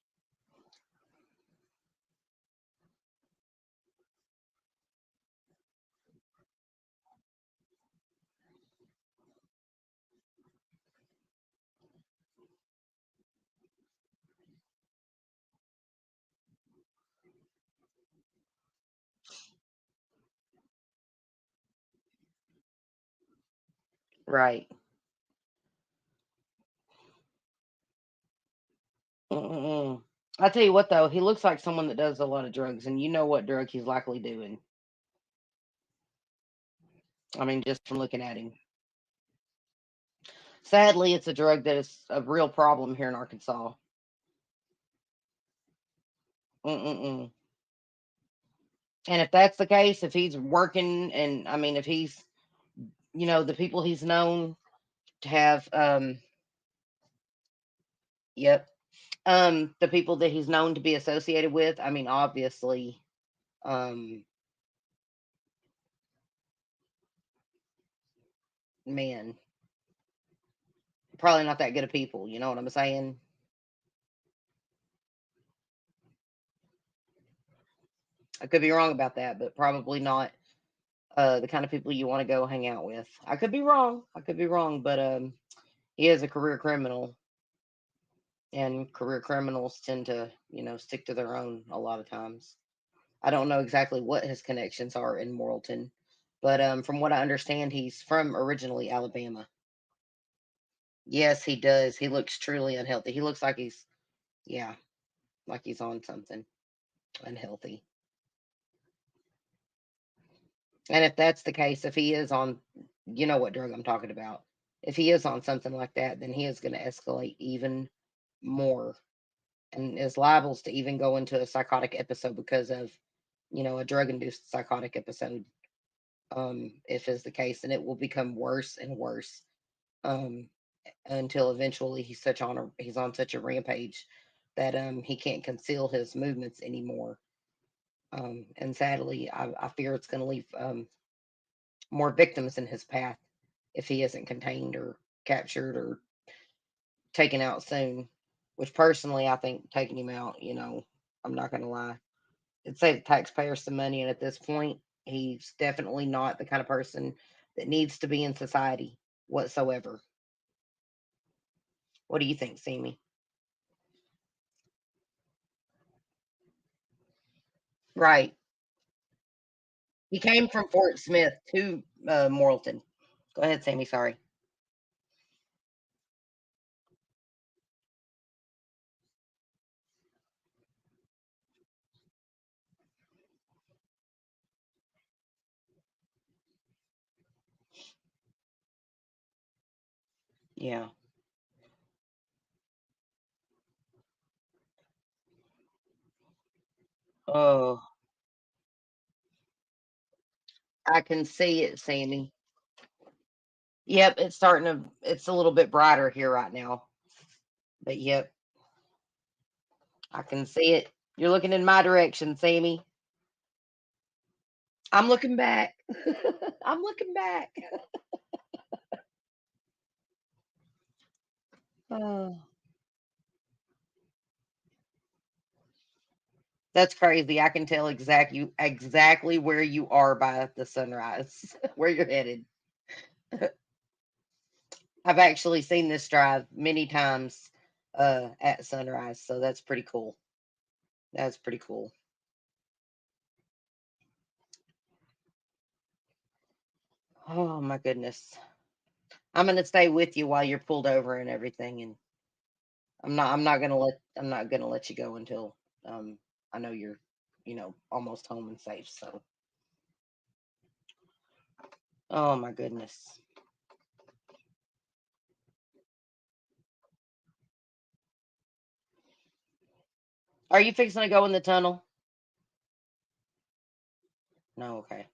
Right. Mm-mm. I tell you what, though, he looks like someone that does a lot of drugs, and you know what drug he's likely doing. I mean, just from looking at him. Sadly, it's a drug that is a real problem here in Arkansas. Mm-mm-mm. And if that's the case, if he's working, and I mean, if he's, the people he's known to have, yep, the people that he's known to be associated with, I mean, obviously, um, man, probably not that good of people. You know what I'm saying? I could be wrong about that, but probably not the kind of people you want to go hang out with. I could be wrong. I could be wrong, but he is a career criminal, and career criminals tend to, stick to their own a lot of times. I don't know exactly what his connections are in Morrilton, but from what I understand, he's from originally Alabama. Yes, he does. He looks truly unhealthy. He looks like he's, yeah, like he's on something unhealthy. And if that's the case, if he is on, you know what drug I'm talking about. If he is on something like that, then he is going to escalate even more and is liable to even go into a psychotic episode because of, a drug induced psychotic episode. If is the case, and it will become worse and worse um, until eventually he's on such a rampage that he can't conceal his movements anymore. And sadly, I fear it's going to leave more victims in his path if he isn't contained or captured or taken out soon. Which personally, I think taking him out, I'm not going to lie, it'd save the taxpayers some money. And at this point, he's definitely not the kind of person that needs to be in society whatsoever. What do you think, Simi? Right. He came from Fort Smith to Morrilton. Go ahead, Sammy. Sorry. Yeah. Oh, I can see it, Sammy. Yep, it's a little bit brighter here right now. But yep, I can see it. You're looking in my direction, Sammy. I'm looking back. I'm looking back. Oh, that's crazy. I can tell exactly where you are by the sunrise, where you're headed. I've actually seen this drive many times at sunrise, so that's pretty cool. That's pretty cool. Oh my goodness. I'm gonna stay with you while you're pulled over and everything, and I'm not gonna let you go until I know you're, almost home and safe. So oh my goodness. Are you fixing to go in the tunnel? No, okay.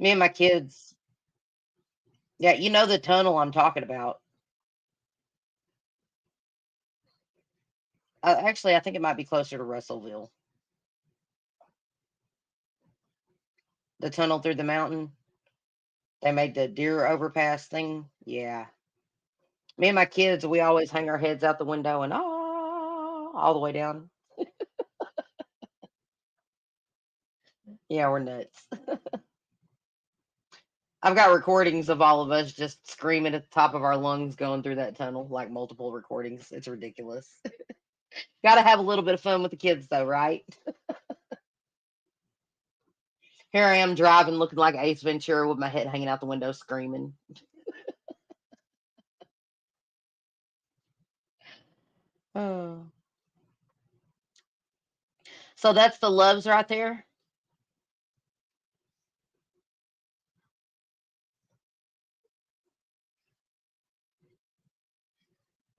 Me and my kids. Yeah, you know the tunnel I'm talking about. Actually, I think it might be closer to Russellville. The tunnel through the mountain. They made the deer overpass thing. Yeah. Me and my kids, we always hang our heads out the window and all the way down. Yeah, we're nuts. I've got recordings of all of us just screaming at the top of our lungs going through that tunnel, like multiple recordings. It's ridiculous. Got to have a little bit of fun with the kids, though, right? Here I am driving, looking like Ace Ventura with my head hanging out the window, screaming. Oh. So that's the Loves right there.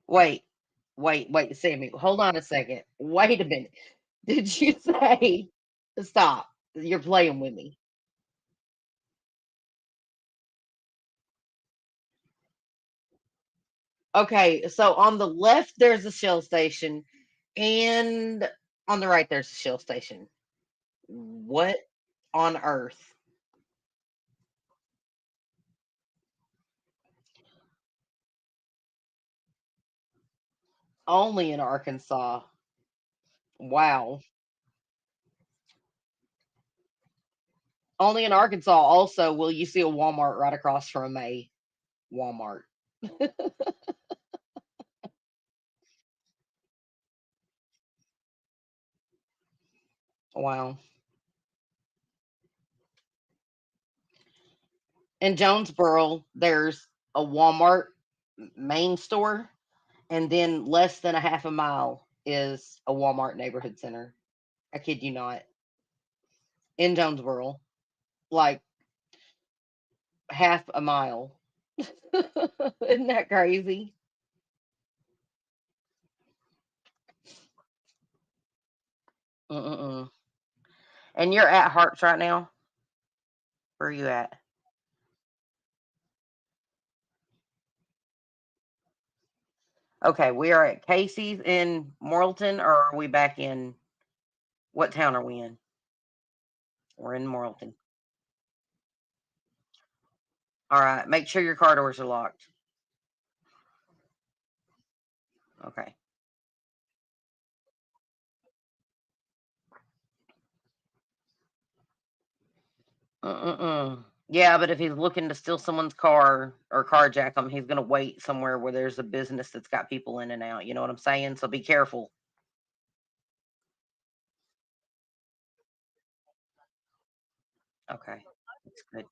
Wait, wait, Sammy. Hold on a second. Wait a minute. Did you say stop? You're playing with me. Okay, so on the left there's a Shell station, and on the right there's a Shell station. What on earth? Only in Arkansas. Wow. Only in Arkansas. Also, will you see a Walmart right across from a Walmart? Wow. In Jonesboro, there's a Walmart main store, and then less than a half a mile is a Walmart neighborhood center. I kid you not. In Jonesboro, like half a mile. Isn't that crazy? Mm-mm-mm. And you're at Harps right now? Where are you at? Okay, we are at Casey's in Morrilton, or are we back in what town are we in? We're in Morrilton. All right, make sure your car doors are locked. Okay. Mm-mm-mm. Yeah, but if he's looking to steal someone's car or carjack them, he's gonna wait somewhere where there's a business that's got people in and out. You know what I'm saying? So be careful. Okay, that's good.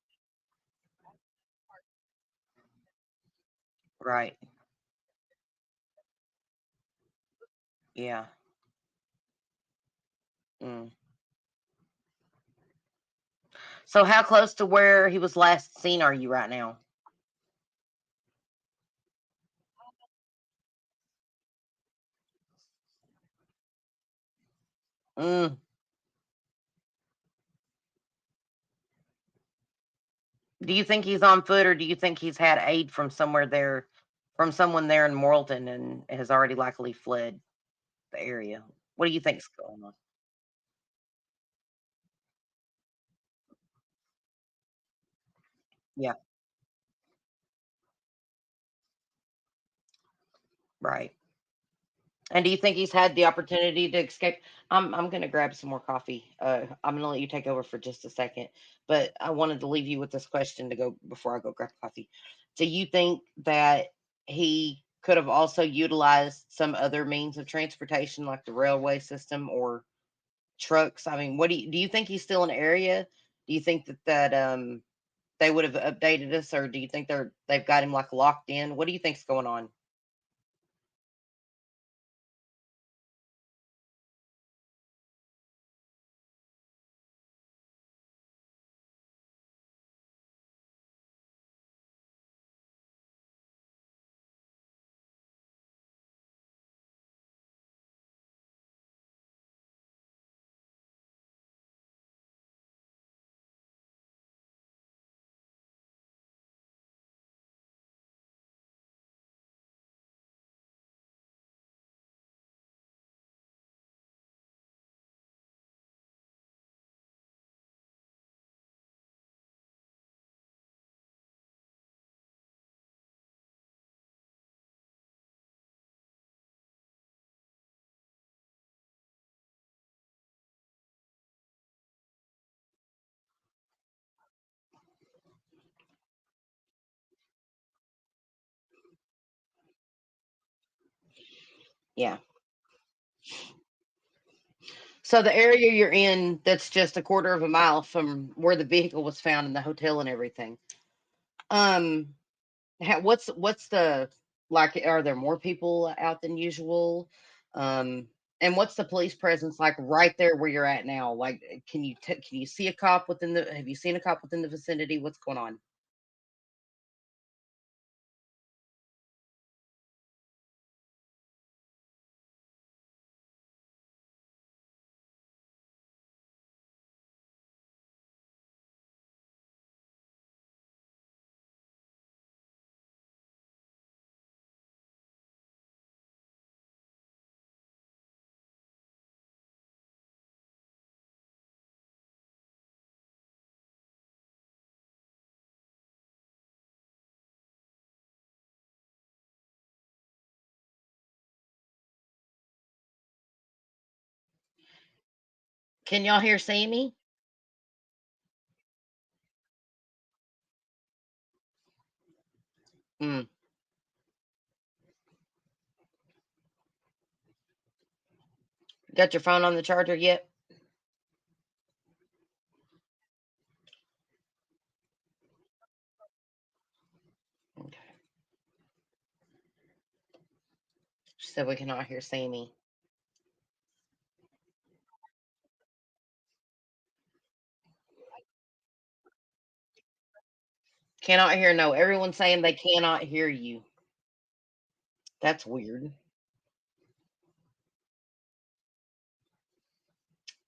Right. Yeah. Mm. So how close to where he was last seen are you right now? Mm. Do you think he's on foot, or do you think he's had aid from somewhere there, from someone there in Morrilton, and has already likely fled the area? What do you think's going on? Yeah. Right. And do you think he's had the opportunity to escape? I'm gonna grab some more coffee. I'm gonna let you take over for just a second, but I wanted to leave you with this question to go before I go grab coffee. Do you think that he could have also utilized some other means of transportation, like the railway system or trucks? I mean, what do you think he's still in the area? Do you think that they would have updated us, or do you think they've got him like locked in? What do you think's going on? Yeah. So the area you're in, that's just a quarter of a mile from where the vehicle was found in the hotel and everything. Um, what's the like? Are there more people out than usual? Um, and what's the police presence like right there where you're at now? Like, can you see a cop within the? Have you seen a cop within the vicinity? What's going on? Can y'all hear Sammy? Mm. Got your phone on the charger yet? Okay. She said we cannot hear Sammy. Cannot hear. No, everyone's saying they cannot hear you. That's weird.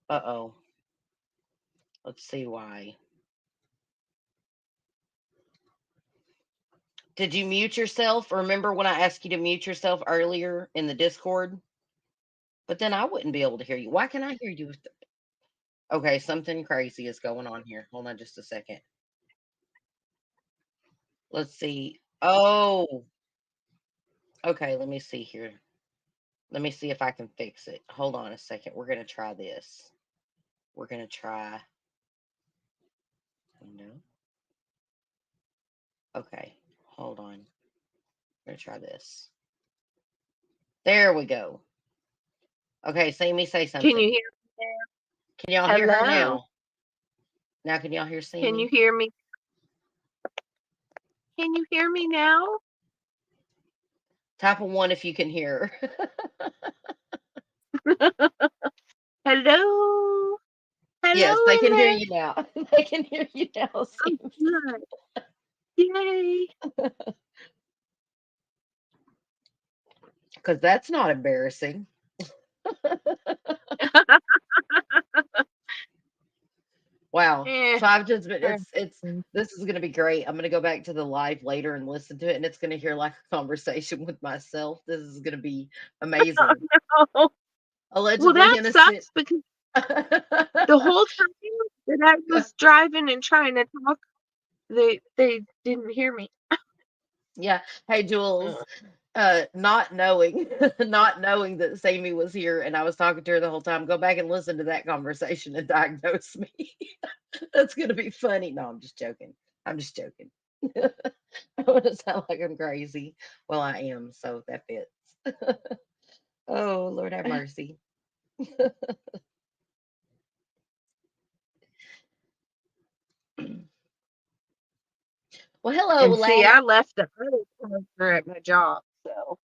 Uh oh. Let's see why. Did you mute yourself? Remember when I asked you to mute yourself earlier in the Discord? But then I wouldn't be able to hear you. Why can I hear you? Okay, something crazy is going on here. Hold on just a second. Let's see. Oh, okay. Let me see here. Let me see if I can fix it. Hold on a second. We're going to try this. We're going to try. No. Okay. Hold on. We're going to try this. There we go. Okay, Sammy, say Can you something. hear me now? Can y'all hear her Hello. now? Now can y'all hear Can you Sammy? hear me? Can you hear me now? Type a 1 if you can hear her. Hello. Yes, Hello they in can hear there. you now. They can hear you now, Oh, Sammy. good. Yay. Because that's not embarrassing. Wow. Eh, So I've just been er, it's this is gonna be great. I'm gonna go back to the live later and listen to it, and it's gonna hear like a conversation with myself. This is gonna be oh, amazing. no. Well, Allegedly that innocent. sucks because the whole time that I was driving and trying to talk, they didn't hear me. Yeah. Hey Jules. Not knowing not knowing that Sammy was here and I was talking to her the whole time, go back and listen to that conversation and diagnose me. That's gonna be funny. No, I'm just joking. I'm just joking. I want to sound like I'm crazy. Well, I am, so that fits. Oh, Lord have mercy. Well, hello, And see, Lana. I left the other charger at my job, so.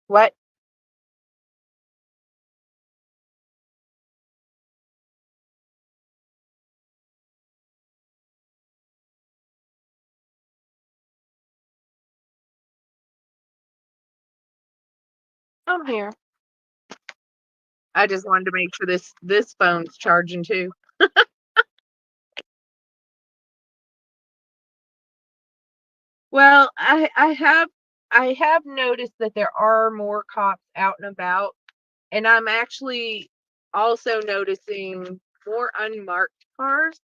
What? I'm here. I just wanted to make sure this phone's charging too. Well, I have noticed that there are more cops out and about, and I'm actually also noticing more unmarked cars.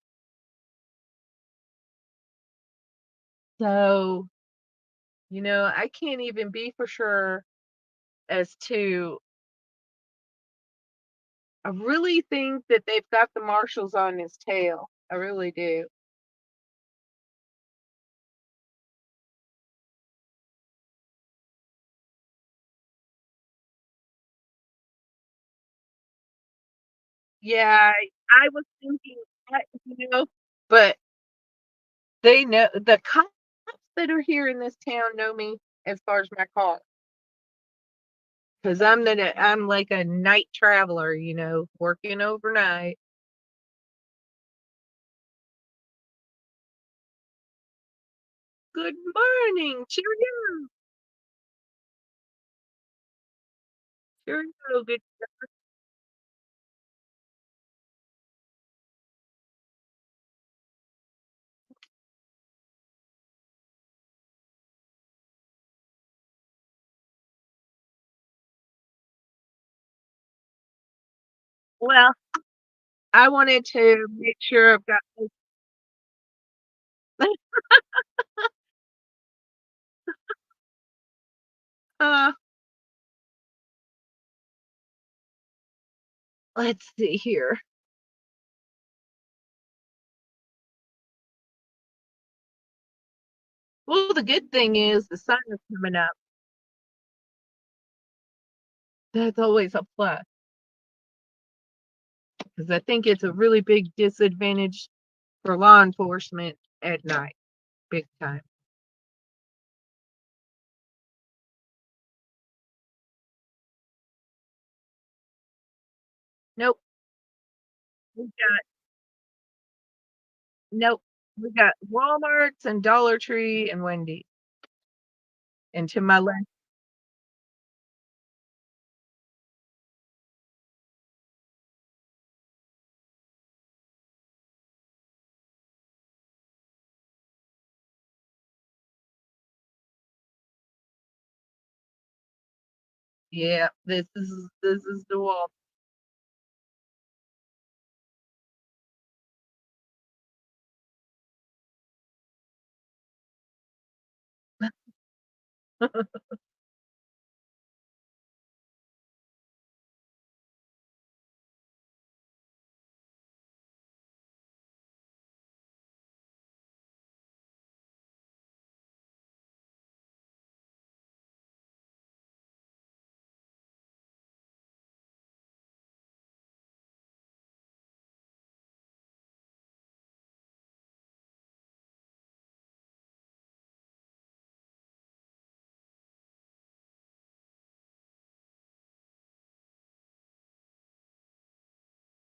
So, I can't even be for sure as to. I really think that they've got the marshals on his tail. I really do. Yeah, I was thinking that, but they know the cops that are here in this town know me as far as my car. Because I'm like a night traveler, working overnight. Good morning, cheerio, cheerio. Good. Well, I wanted to make sure I've got. Uh, let's see here. Well, the good thing is the sun is coming up. That's always a plus because I think it's a really big disadvantage for law enforcement at night, big time. Nope, we got nope. We got Walmarts and Dollar Tree and Wendy's. And to my left, yeah, this is the wall.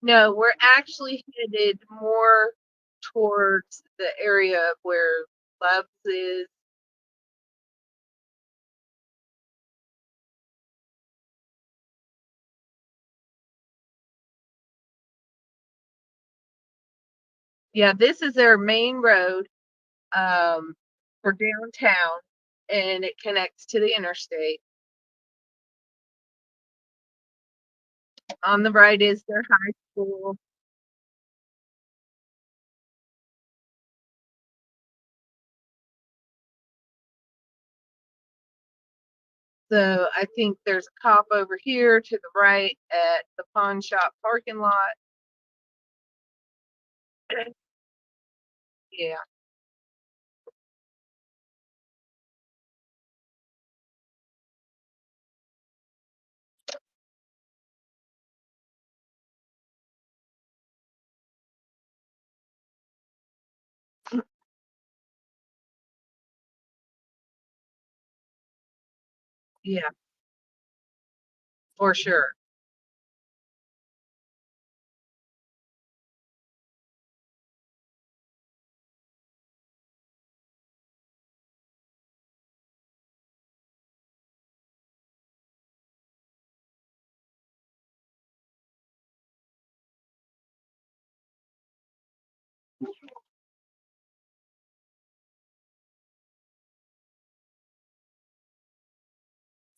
No, we're actually headed more towards the area of where Love's is. Yeah, this is their main road for downtown, and it connects to the interstate. On the right is their high school. So I think there's a cop over here to the right at the pawn shop parking lot. Yeah, yeah, for sure.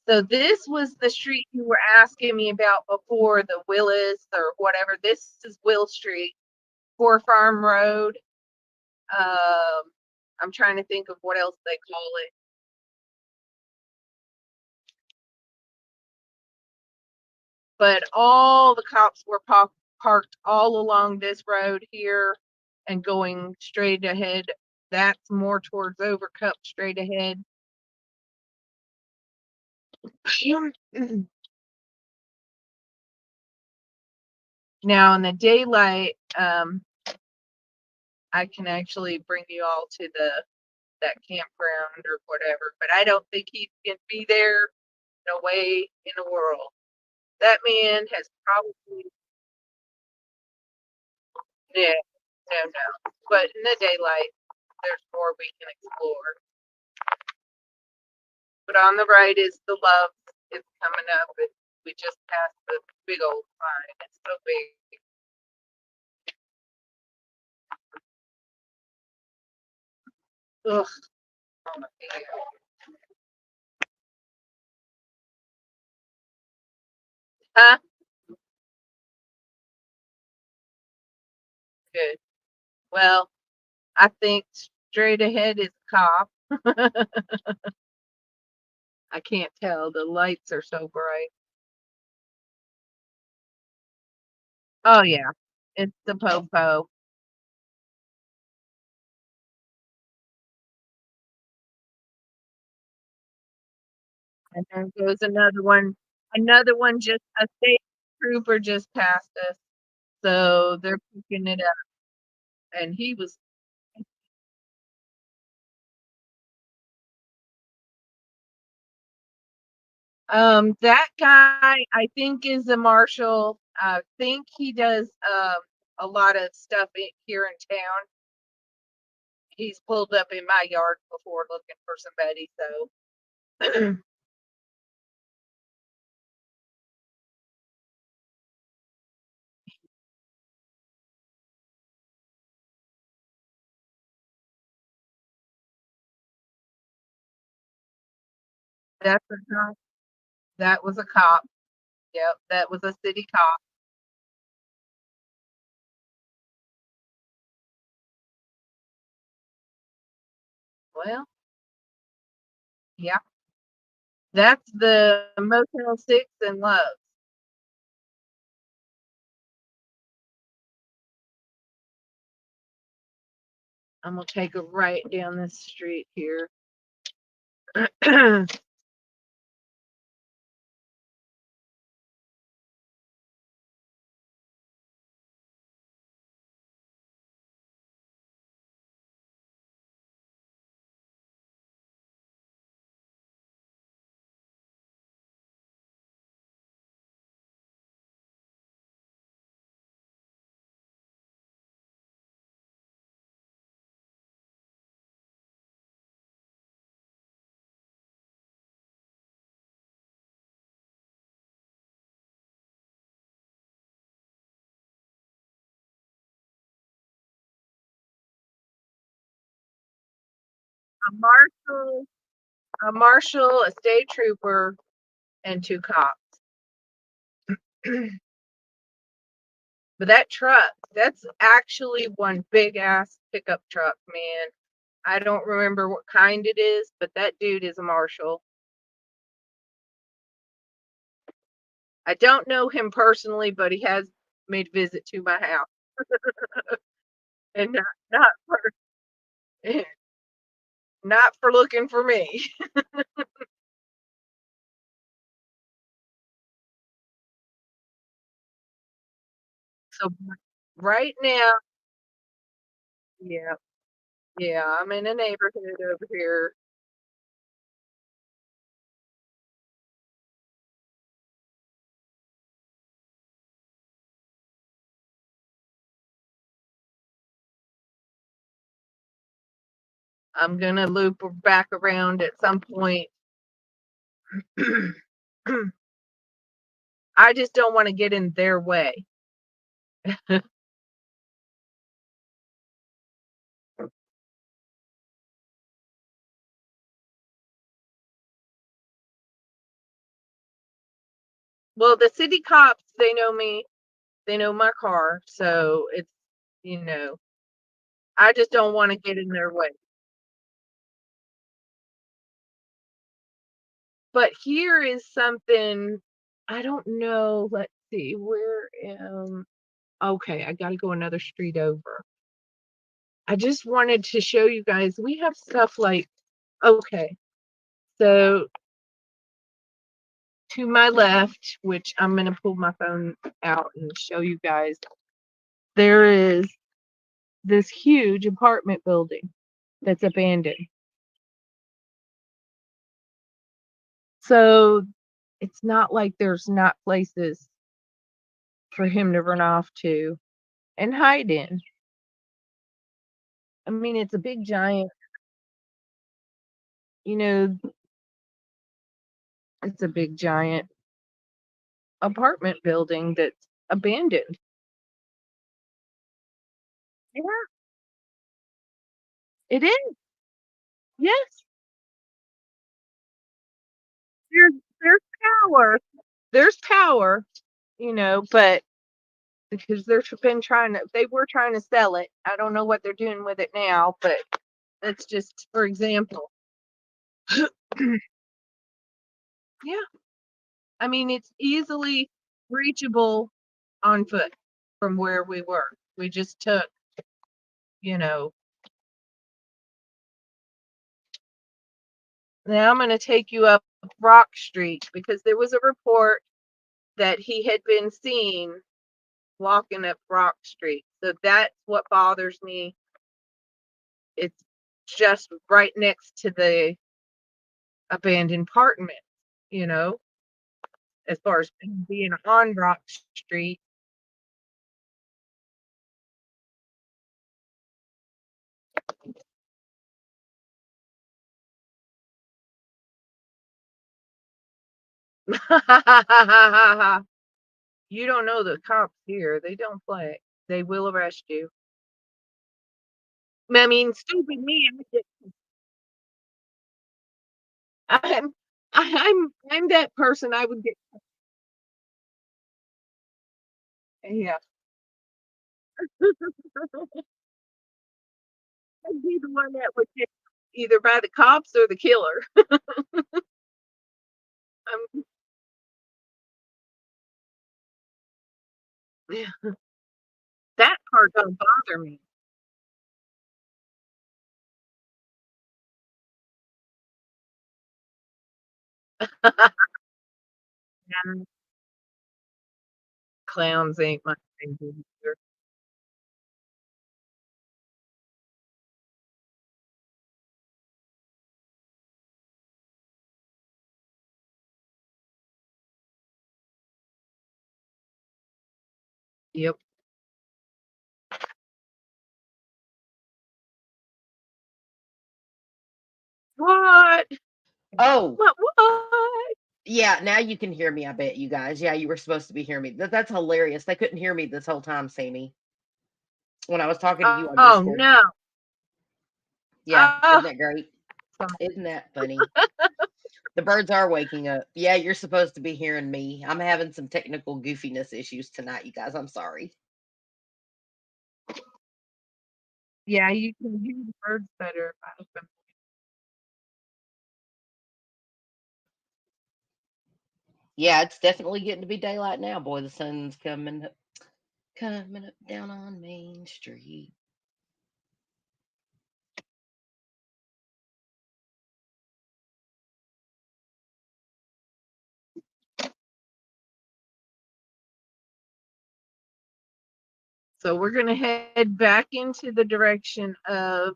So this was the street you were asking me about before, the Willis or whatever. This is Will Street, Poor Farm Road. I'm trying to think of what else they call it. But all the cops were parked all along this road here and going straight ahead. That's more towards Overcup, straight ahead. Now in the daylight, I can actually bring you all to that campground or whatever, but I don't think he can be there. No way in the world. That man has probably, yeah, no. But in the daylight, there's more we can explore. But on the right is the Love. It's coming up. We just passed the big old sign. It's so big. Ugh. Oh my God. Huh? Good. Well, I think straight ahead is cop. I can't tell. The lights are so bright. Oh yeah, it's the popo. And there goes another one. Another one just a state trooper just passed us. So they're picking it up. And he was that guy I think is a marshal. I think he does a lot of stuff here in town. He's pulled up in my yard before looking for somebody, so that's a cop. That was a cop. Yep, that was a city cop. Well, yeah. That's the Motel 6 and Love. I'm gonna take a right down this street here. A marshal, a marshal, a state trooper, and two cops. But that truck, that's actually one big ass pickup truck, man. I don't remember what kind it is, but that dude is a marshal. I don't know him personally, but he has made a visit to my house. And not for not for looking for me. So right now, yeah, yeah, I'm in a neighborhood over here. I'm gonna loop back around at some point. I just don't want to get in their way. Well, the city cops, they know me. They know my car. So it's, I just don't want to get in their way. But here is something I don't know. Let's see. Okay, I got to go another street over. I just wanted to show you guys. We have stuff like, okay, so to my left, which I'm going to pull my phone out and show you guys, there is this huge apartment building that's abandoned. So it's not like there's not places for him to run off to and hide in. I mean, it's a big giant, it's a big giant apartment building that's abandoned. Yeah, it is. Yes. There's power. There's power, but because they were trying to sell it. I don't know what they're doing with it now, but that's just for example. Yeah. I mean, it's easily reachable on foot from where we were. We just took, now I'm going to take you up Rock Street because there was a report that he had been seen walking up Rock Street. So that's what bothers me. It's just right next to the abandoned apartment, as far as being on Rock Street. You don't know the cops here. They don't play. They will arrest you. I mean, stupid me. I'm that person. I would get. Yeah. I'd be the one that would get either by the cops or the killer. Um, yeah, that part don't bother me. Yeah, clowns ain't my thing either. Yep. What? Oh, What? yeah. Now you can hear me. I bet you guys. Yeah, you were supposed to be hearing me. That's hilarious. They couldn't hear me this whole time, Sammy. When I was talking to you on Oh Discord. no. Yeah, isn't Oh, that great? Isn't that funny? The birds are waking up. Yeah, you're supposed to be hearing me. I'm having some technical goofiness issues tonight, you guys. I'm sorry. yeah, you can hear the birds better if I open. Yeah, it's definitely getting to be daylight now. Boy, the sun's coming up down on Main Street. So we're gonna head back into the direction of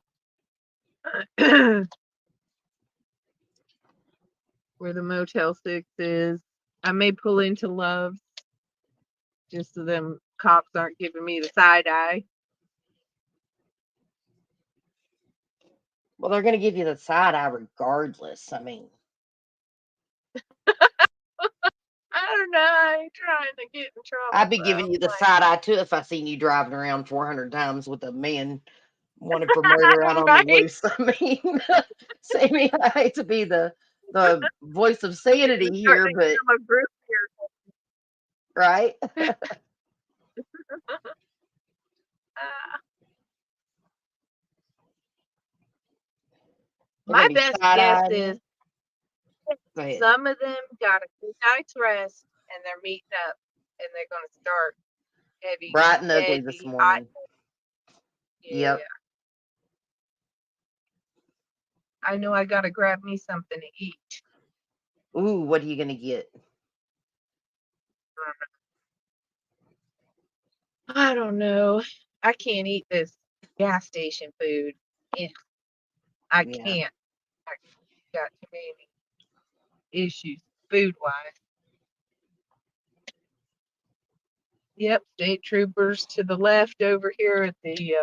where the Motel 6 is. I may pull into Love's just so them cops aren't giving me the side eye. Well, they're going to give you the side eye regardless. I mean, I don't know. I ain't trying to get in I'd trouble, be but giving you the side eye too if I seen you driving around 400 times with a man wanted for murder out on the right? loose. I mean, Sammy, I hate to be the voice of sanity here, Starting to but become a group here. Right? They're My gonna be best side guess eyeing is you. Go ahead. some of them got a good night's rest and they're meeting up and they're going to start heavy, Bright and ugly this heavy, hot. morning. Yeah. Yep. I know I got to grab me something to eat. Ooh, what are you gonna get? I don't know. I can't eat this gas station food. Yeah, I Yeah. can't. I got too many issues food wise. Yep, state troopers to the left over here at the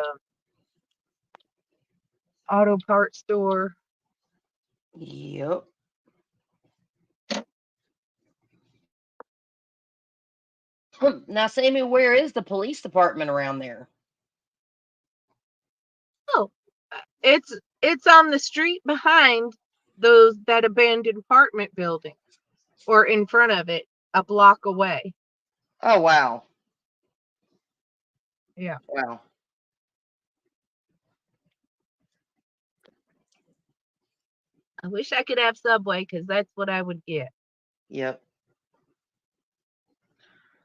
auto parts store. Yep. Now, Sammy, where is the police department around there? Oh, it's on the street behind that abandoned apartment building, or in front of it, a block away. Oh, wow. Yeah. Wow. I wish I could have Subway because that's what I would get. Yep.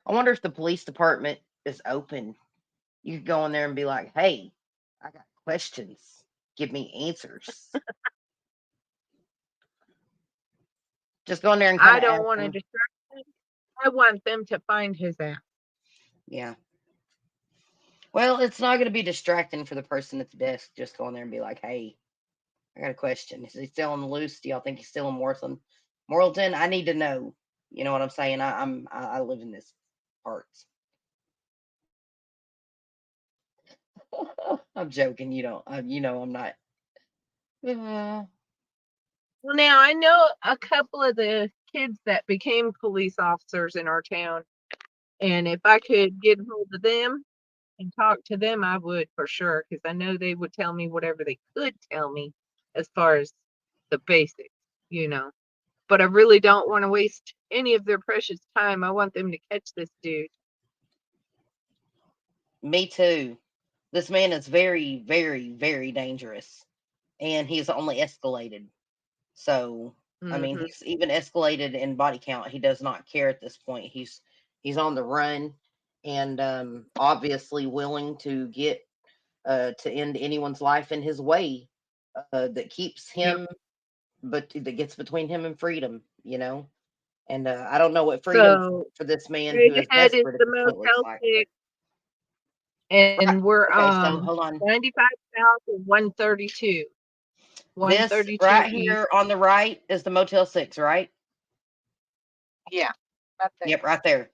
I wonder if the police department is open. You could go in there and be like, hey, I got questions. Give me answers. Just go in there and kind I of don't ask want to them. distract them. I want them to find his ass. Yeah. Well, it's not going to be distracting for the person at the desk. Just go in there and be like, hey, I got a question. Is he still on the loose? Do y'all think he's still in Morrilton? Morrilton, I need to know. You know what I'm saying? I live in this parts. I'm joking. You don't. I'm not. Well, now I know a couple of the kids that became police officers in our town, and if I could get hold of them and talk to them, I would for sure, because I know they would tell me whatever they could tell me as far as the basics, But I really don't want to waste any of their precious time. I want them to catch this dude. Me too. This man is very, very, very dangerous, and he's only escalated. So, I mean, Mm-hmm. he's even escalated in body count. He does not care at this point. He's on the run, and obviously willing to get to end anyone's life in his way that keeps Yep. him, but that gets between him and freedom. And I don't know what freedom So for this man who straight is ahead is desperate at the this point looks Motel like. 6, Right. and we're Okay, so hold on. 95 south and 132. This 132 right east. here on the right is the Motel 6, right? Yeah. Right there. Yep, right there.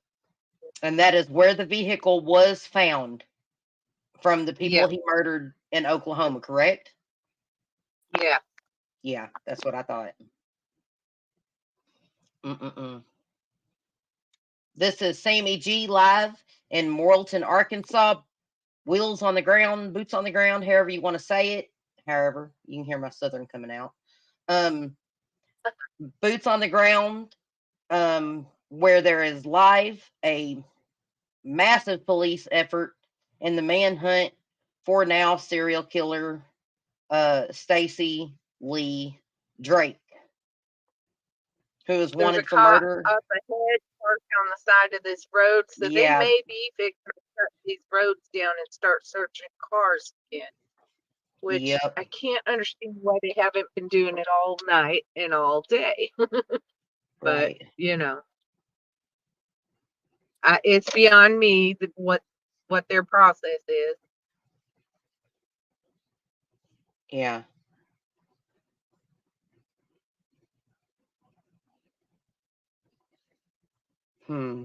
And that is where the vehicle was found from the people Yep. he murdered in Oklahoma, correct? Yeah. Yeah, that's what I thought. This is Sammy G live in Morrilton, Arkansas. Wheels on the ground, boots on the ground, however you want to say it. However, you can hear my southern coming out. Boots on the ground, where there is live a massive police effort in the manhunt for now serial killer Stacy Lee Drake, who is There's a wanted for cop murder. up ahead parked on the side of this road, so they Yeah, may be fixing to cut these roads down and start searching cars again. Which yep, I can't understand why they haven't been doing it all night and all day. But right. it's beyond me what their process is. Yeah. Hmm.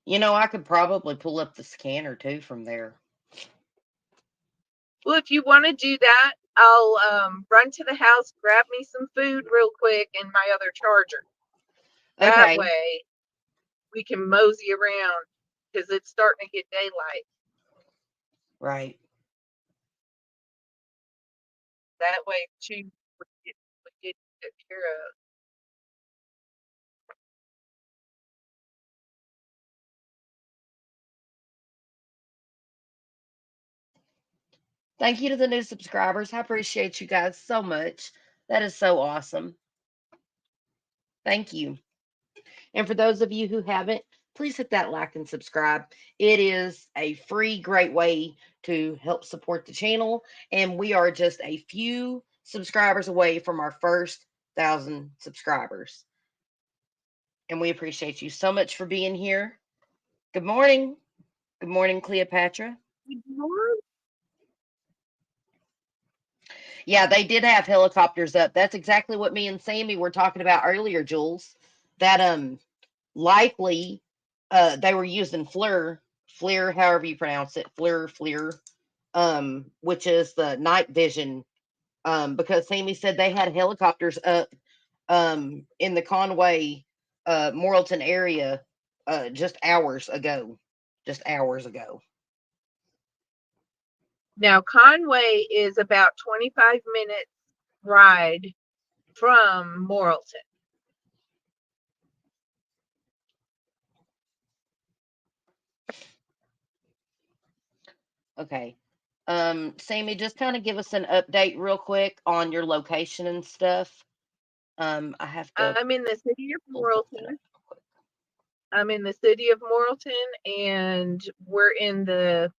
I could probably pull up the scanner too from there. Well, if you want to do that, I'll run to the house, grab me some food real quick and my other charger. That Okay. way we can mosey around because it's starting to get daylight. Right. That way she would get taken care of. Thank you to the new subscribers. I appreciate you guys so much. That is so awesome. Thank you. And for those of you who haven't, please hit that like and subscribe. It is a free, great way to help support the channel. And we are just a few subscribers away from our first 1,000 subscribers. And we appreciate you so much for being here. Good morning. Good morning, Cleopatra. Good morning. Yeah, they did have helicopters up. That's exactly what me and Sammy were talking about earlier, Jules. That likely they were using FLIR, however you pronounce it, FLIR, which is the night vision. Because Sammy said they had helicopters up in the Conway Morrilton area just hours ago. Just hours ago. Now, Conway is about 25 minutes ride from Morrilton. Okay. Sammy, just kind of give us an update real quick on your location and stuff. I have to. I'm in the city of pull something Morrilton. up real quick. I'm in the city of Morrilton, and we're in the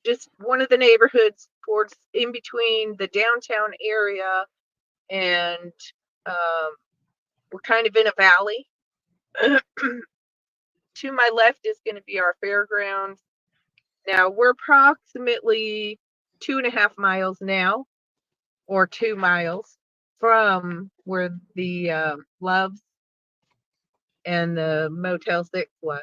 just one of the neighborhoods towards in between the downtown area, and we're kind of in a valley. To my left is going to be our fairgrounds. Now we're approximately 2.5 miles now, or 2 miles from where the Loves and the Motel 6 was.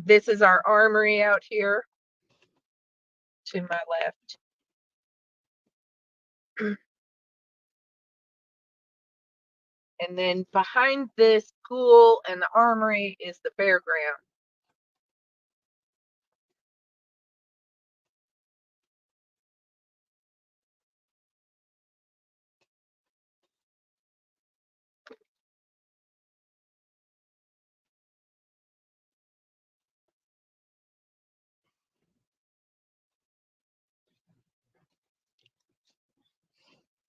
This is our armory out here to my left. And then behind this pool and the armory is the fairground.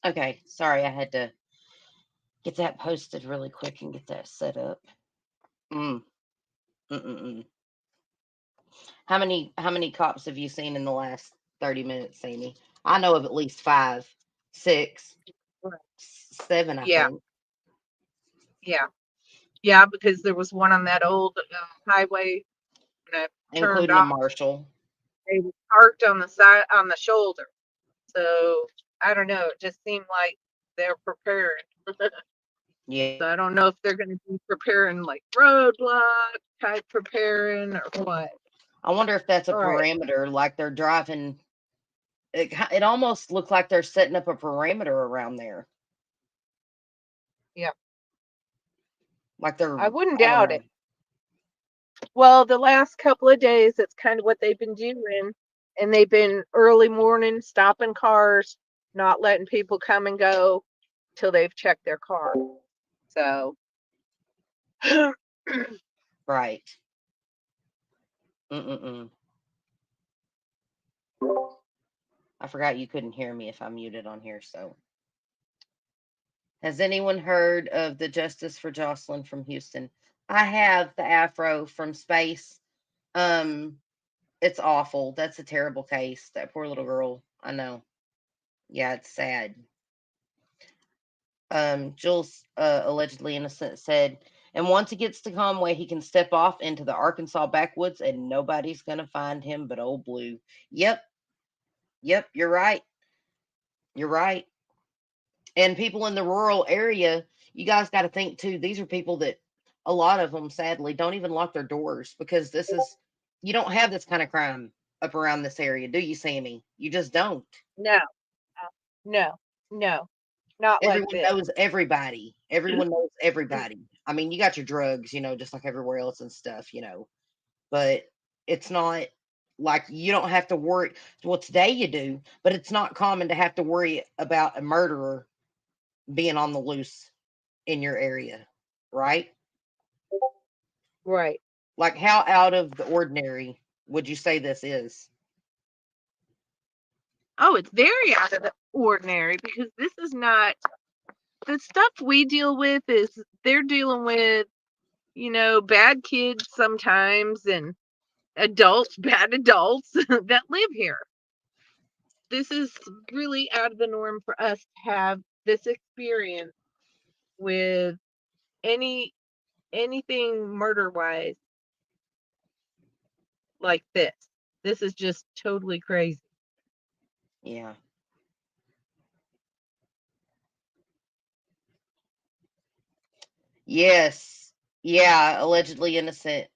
Okay, sorry, I had to get that posted really quick and get that set up. Mm. Mm-mm-mm. How many cops have you seen in the last 30 minutes, Sammy? I know of at least 5, 6, 7, I Yeah, think. yeah, because there was one on that old highway that turned Including a off. marshal. They were parked on the side, on the shoulder. So I don't know. It just seemed like they're preparing. Yeah. So I don't know if they're going to be preparing like roadblock type preparing or what. I wonder if that's a All right. parameter, like they're driving. It almost looked like they're setting up a parameter around there. Yeah. Like they're, I wouldn't I don't doubt know. it. Well, the last couple of days, it's kind of what they've been doing. And they've been early morning stopping cars, not letting people come and go till they've checked their car. So. Right. Mm-mm-mm. I forgot you couldn't hear me if I'm muted on here, so. Has anyone heard of the Justice for Jocelyn from Houston? I have the afro from Space. It's awful. That's a terrible case. That poor little girl. I know. Yeah, it's sad. Jules, allegedly innocent, said, and once he gets to Conway, he can step off into the Arkansas backwoods and nobody's going to find him but old Blue. Yep. Yep, you're right. You're right. And people in the rural area, you guys got to think too, these are people that a lot of them sadly don't even lock their doors because you don't have this kind of crime up around this area, do you, Sammy? You just don't. No, no, no, not like Everyone this. knows everybody. Everyone knows everybody. I mean, you got your drugs, just like everywhere else and stuff, but it's not Like you don't have to worry. Well, today you do, but it's not common to have to worry about a murderer being on the loose in your area, right? Right. Like how out of the ordinary would you say this is? Oh, it's very out of the ordinary because this is not the stuff we deal with. Is they're dealing with, bad kids sometimes and adults, bad adults that live here. This is really out of the norm for us to have this experience with anything murder wise like this. This is just totally crazy. Yeah. Yes. Yeah, allegedly innocent.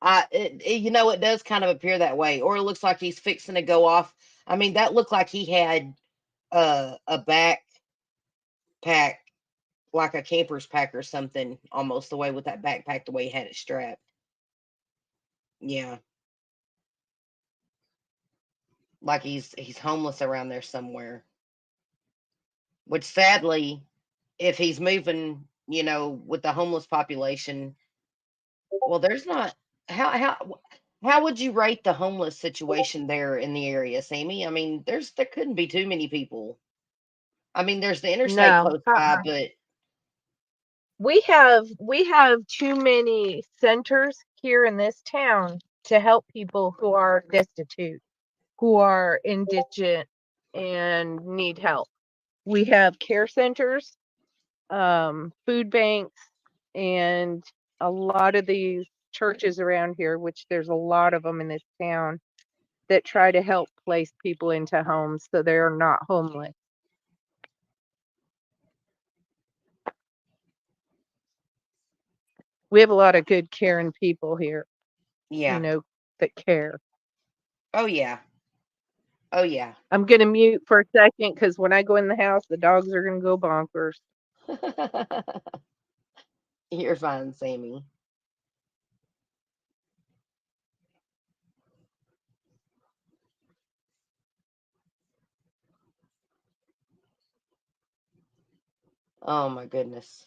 It does kind of appear that way, or it looks like he's fixing to go off. I mean, that looked like he had a backpack, like a camper's pack or something, almost the way with that backpack, the way he had it strapped. Yeah, like he's homeless around there somewhere. Which sadly, if he's moving, with the homeless population, well, there's not how would you rate the homeless situation there in the area, Sammy? I mean, there couldn't be too many people. I mean, there's the interstate No, close by, but we have too many centers here in this town to help people who are destitute, who are indigent and need help. We have care centers, food banks, and a lot of these churches around here, which there's a lot of them in this town, that try to help place people into homes so they're not homeless. We have a lot of good caring people here, yeah. that care. Oh yeah. Oh yeah. I'm going to mute for a second because when I go in the house, the dogs are going to go bonkers. You're fine, Sammy. Oh my goodness.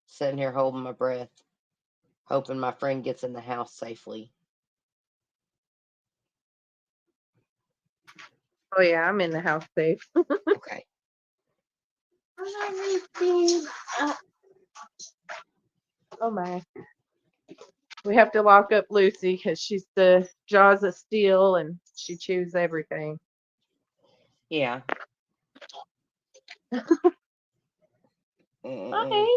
Sitting here holding my breath, hoping my friend gets in the house safely. Oh, yeah, I'm in the house safe. Okay. Oh, my. We have to lock up Lucy because she's the jaws of steel and she chews everything. Yeah. Hi.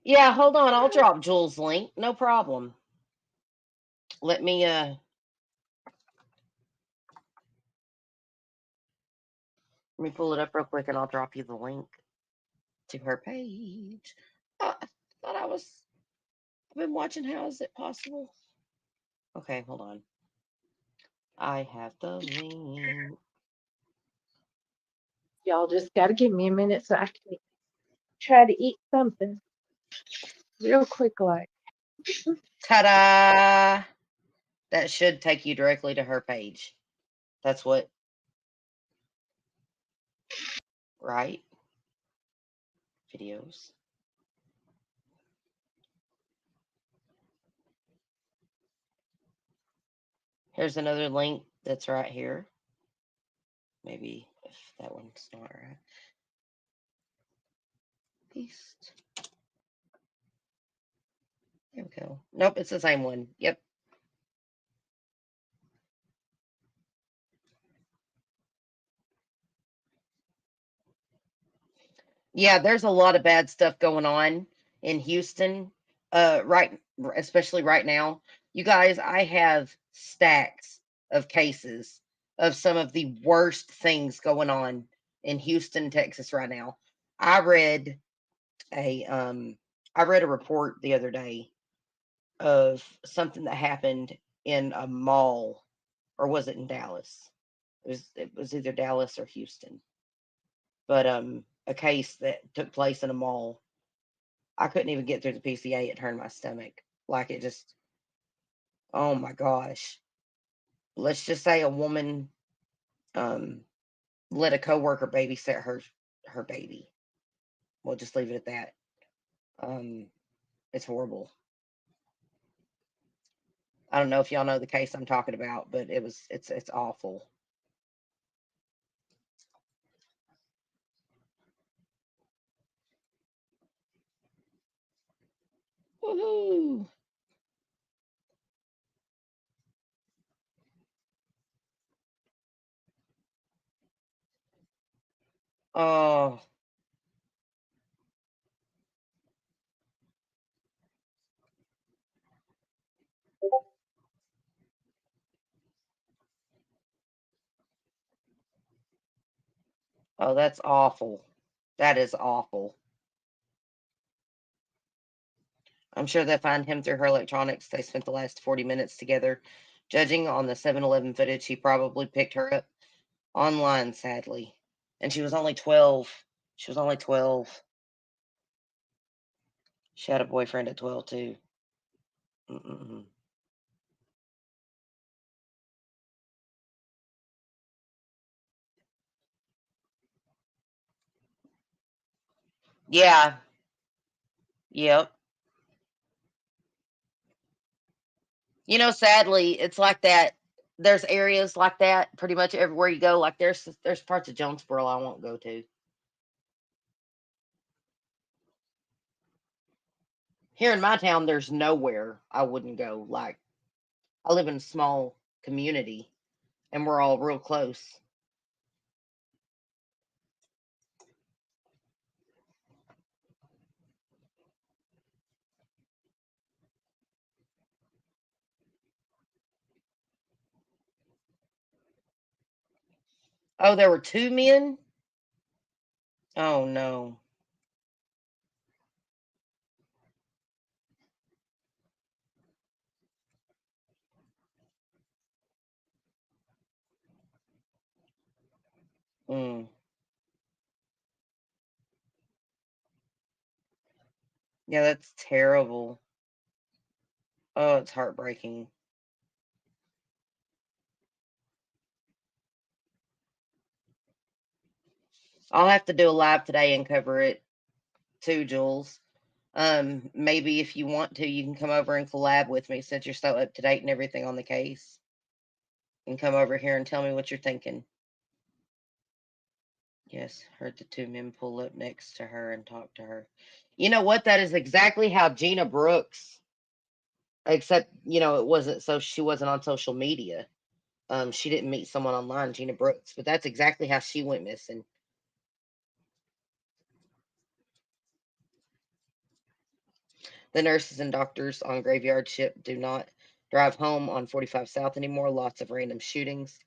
Yeah, hold on. I'll drop Jules' link. No problem. Let me pull it up real quick and I'll drop you the link to her page. I thought I've been watching. How is it possible? Okay, hold on. I have the link. Y'all just got to give me a minute so I can try to eat something real quick like. Ta-da! That should take you directly to her page. That's what, right? Videos. Here's another link that's right here. Maybe if that one's not right. Paste. There we go. Nope, it's the same one. Yep. Yeah, there's a lot of bad stuff going on in Houston, right, especially right now. You guys, I have stacks of cases of some of the worst things going on in Houston, Texas right now. I read a I read a report the other day of something that happened in a mall, or was it in Dallas? It was either Dallas or Houston, but a case that took place in a mall. I couldn't even get through the PCA. It hurt my stomach. Like it just, oh my gosh. Let's just say a woman um, let a coworker babysit her baby. We'll just leave it at that. Um, it's horrible. I don't know if y'all know the case I'm talking about, but it's awful. Woohoo! Oh, oh, that's awful. That is awful. I'm sure they find him through her electronics. They spent the last 40 minutes together. Judging on the 7-Eleven footage, he probably picked her up online, sadly. And she was only 12. She was only 12. She had a boyfriend at 12, too. Mm-mm. Yeah. Yep. Sadly, it's like that. There's areas like that pretty much everywhere you go. Like there's parts of Jonesboro I won't go to. Here in my town, there's nowhere I wouldn't go. Like I live in a small community, and we're all real close. Oh, there were two men. Oh no. Mm. Yeah, that's terrible. Oh, it's heartbreaking. I'll have to do a live today and cover it too, Jules. Maybe if you want to, you can come over and collab with me since you're so up to date and everything on the case. And come over here and tell me what you're thinking. Yes, heard the two men pull up next to her and talk to her. You know what? That is exactly how Gina Brooks, except, it wasn't so she wasn't on social media. She didn't meet someone online, Gina Brooks, but that's exactly how she went missing. The nurses and doctors on graveyard ship do not drive home on 45 South anymore. Lots of random shootings.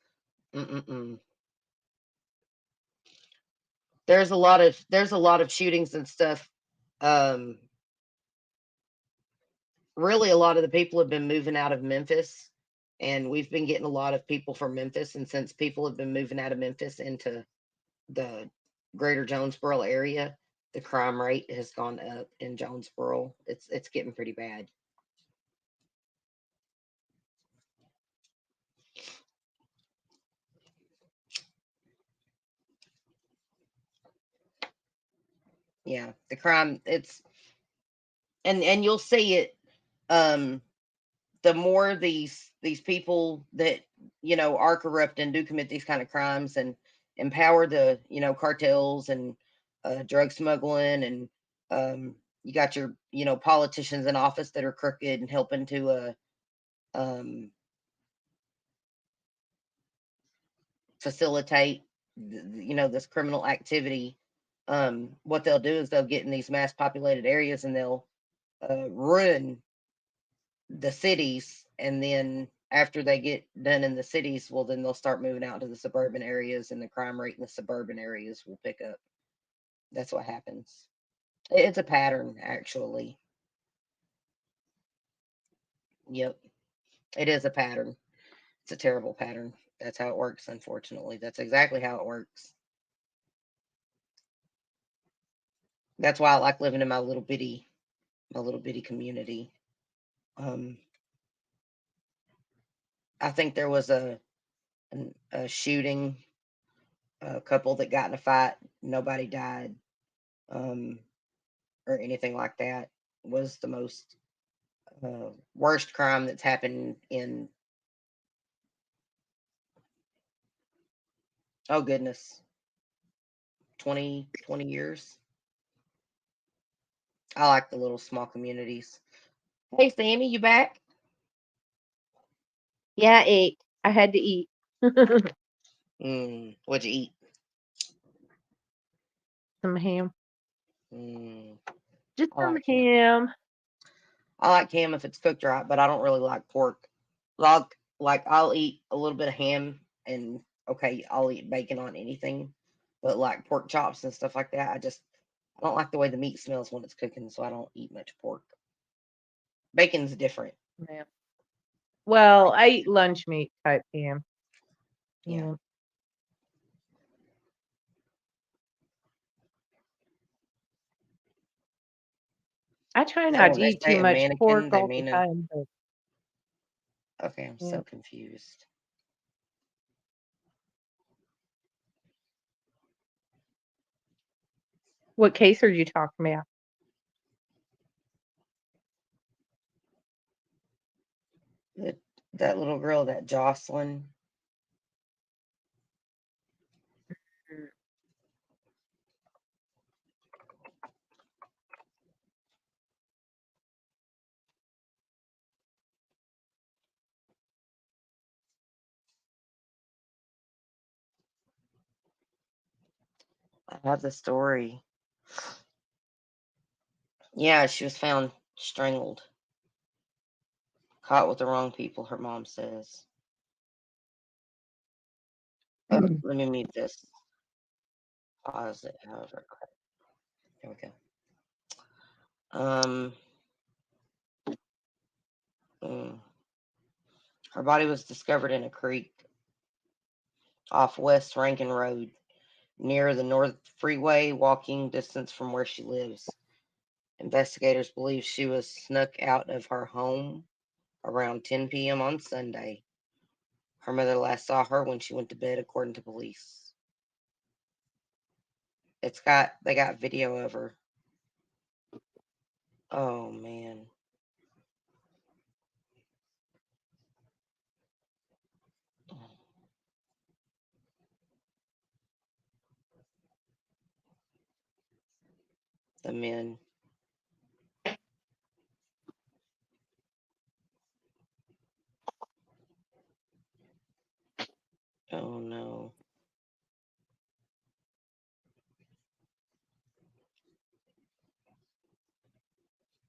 Mm-mm-mm. There's a lot of shootings and stuff. Um, Really, a lot of the people have been moving out of Memphis, and we've been getting a lot of people from Memphis. And since people have been moving out of Memphis into the greater Jonesboro area, the crime rate has gone up in Jonesboro. It's getting pretty bad. Yeah, the crime it's and you'll see it. Um, the more these people that are corrupt and do commit these kind of crimes and empower the cartels and drug smuggling and you got your politicians in office that are crooked and helping to um, facilitate this criminal activity. What they'll do is they'll get in these mass populated areas and they'll ruin the cities, and then after they get done in the cities, well, then they'll start moving out to the suburban areas, and the crime rate in the suburban areas will pick up. That's what happens. It's a pattern, actually. Yep. It is a pattern. It's a terrible pattern. That's how it works, unfortunately. That's exactly how it works. That's why I like living in my little bitty community. I think there was a shooting, a couple that got in a fight, nobody died, or anything like that. Was the most worst crime that's happened in, oh goodness, 20 years. I like the little small communities. Hey Sammy, you back? Yeah, I ate. I had to eat. What'd you eat? Some ham. Just I some like ham. ham. I like ham if it's cooked right, but I don't really like pork. Like I'll eat a little bit of ham, and okay, I'll eat bacon on anything, but like pork chops and stuff like that, I don't like the way the meat smells when it's cooking, so I don't eat much pork. Bacon's different. Yeah. Well, I eat lunch meat type ham. Yeah. I try So not when to they eat say too a much pork mannequin, they all the mean a. time, but Okay, I'm yeah. so confused. What case are you talking about? That little girl, that Jocelyn. I have the story. Yeah, she was found strangled. Caught with the wrong people, her mom says. Oh, let me mute this. Pause it, however. There we go. Her body was discovered in a creek off West Rankin Road, near the North Freeway, walking distance from where she lives. Investigators believe she was snuck out of her home around 10 p.m. on Sunday. Her mother last saw her when she went to bed, according to police. They got video of her. Oh man. The men. Oh no.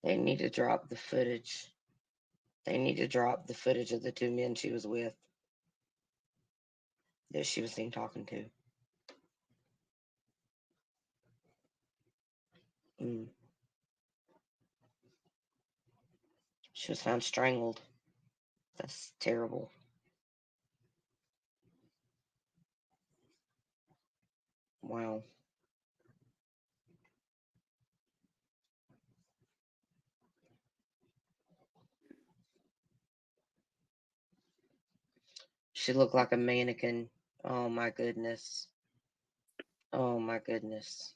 They need to drop the footage. They need to drop the footage of the two men she was with, that she was seen talking to. She was found strangled. That's terrible. Wow. She looked like a mannequin. Oh my goodness. Oh my goodness.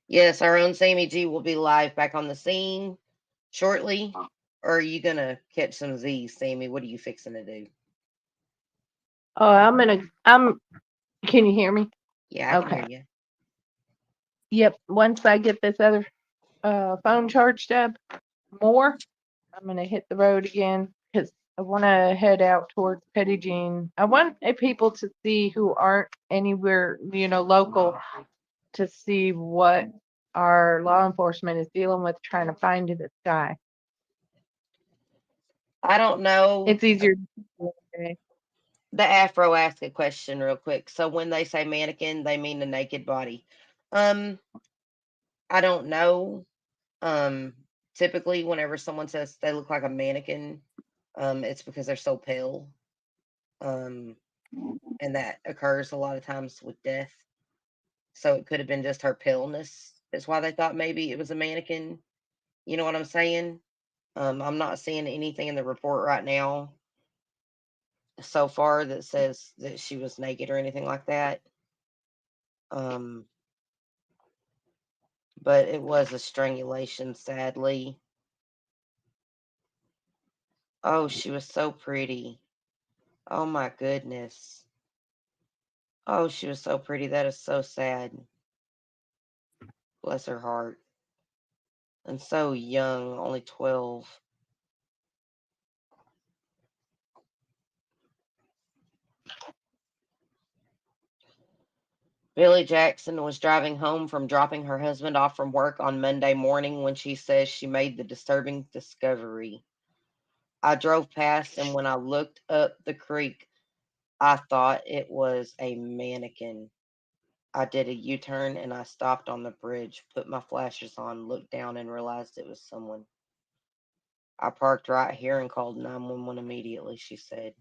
Yes, our own Sammy G will be live back on the scene shortly. Or are you gonna catch some Z's, Sammy? What are you fixing to do? Oh, can you hear me? Yeah, I can hear you. Yep. Once I get this other phone charged up more, I'm gonna hit the road again because I want to head out towards Petty Jean. I want people to see who aren't anywhere, local, to see what our law enforcement is dealing with trying to find this guy. I don't know. It's easier. The Afro asked a question real quick. So when they say mannequin, they mean a naked body. I don't know. Typically, whenever someone says they look like a mannequin, it's because they're so pale. And that occurs a lot of times with death. So it could have been just her paleness. Is why they thought maybe it was a mannequin. You know what I'm saying? I'm not seeing anything in the report right now so far that says that she was naked or anything like that. Um, but it was a strangulation, sadly. Oh, she was so pretty. Oh my goodness. Oh, she was so pretty. That is so sad. Bless her heart. And so young, only 12. Billy Jackson was driving home from dropping her husband off from work on Monday morning when she says she made the disturbing discovery. I drove past, and when I looked up the creek, I thought it was a mannequin. I did a U-turn and I stopped on the bridge, put my flashers on, looked down, and realized it was someone. I parked right here and called 911 immediately, she said.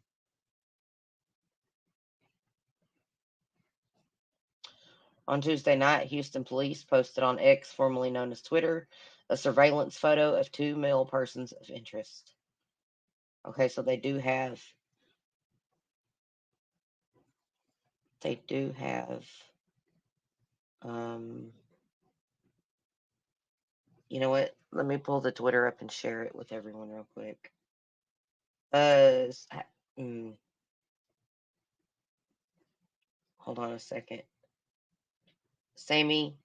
On Tuesday night, Houston police posted on X, formerly known as Twitter, a surveillance photo of two male persons of interest. Okay, so they do have you know what? Let me pull the Twitter up and share it with everyone real quick. Hold on a second. Sammy,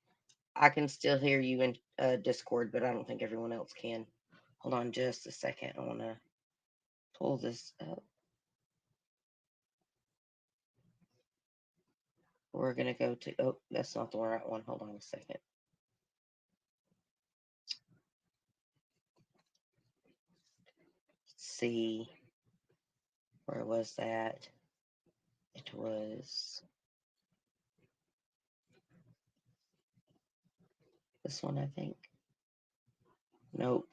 I can still hear you in Discord, but I don't think everyone else can. Hold on just a second. I want to pull this up. We're going to go to, oh, that's not the right one. Hold on a second. Let's see. Where was that? It was this one, I think. Nope.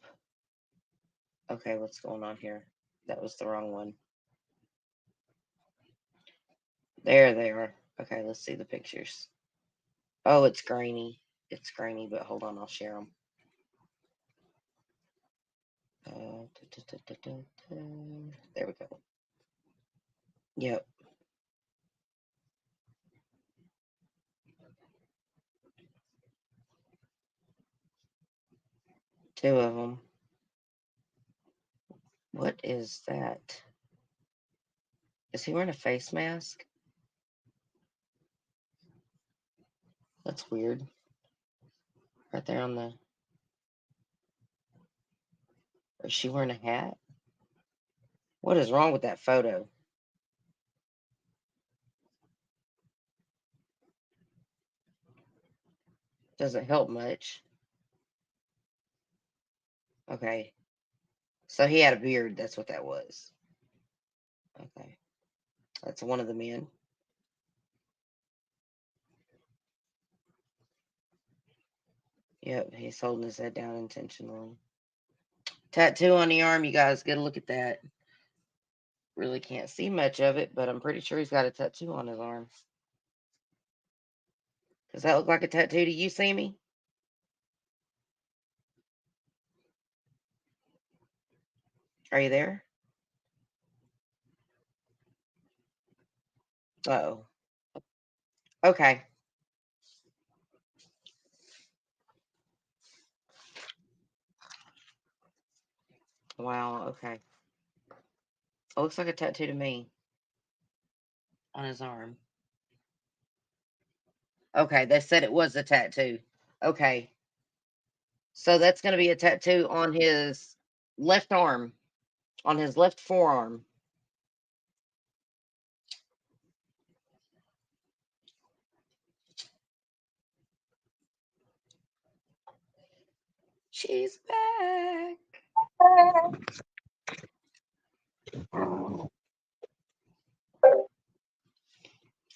Okay, what's going on here? That was the wrong one. There they are. Okay, let's see the pictures. Oh, it's grainy. It's grainy, but hold on, I'll share them. There we go. Yep. Two of them. What is that? Is he wearing a face mask? That's weird. Right there on the... Is she wearing a hat? What is wrong with that photo? Doesn't help much. Okay. So he had a beard. That's what that was. Okay. That's one of the men. Yep, he's holding his head down intentionally. Tattoo on the arm, you guys. Get a look at that. Really can't see much of it, but I'm pretty sure he's got a tattoo on his arm. Does that look like a tattoo to you, Sammy? Are you there? Uh-oh. Okay. Wow, okay. It looks like a tattoo to me. On his arm. Okay, they said it was a tattoo. Okay. So that's going to be a tattoo on his left arm. On his left forearm. She's back.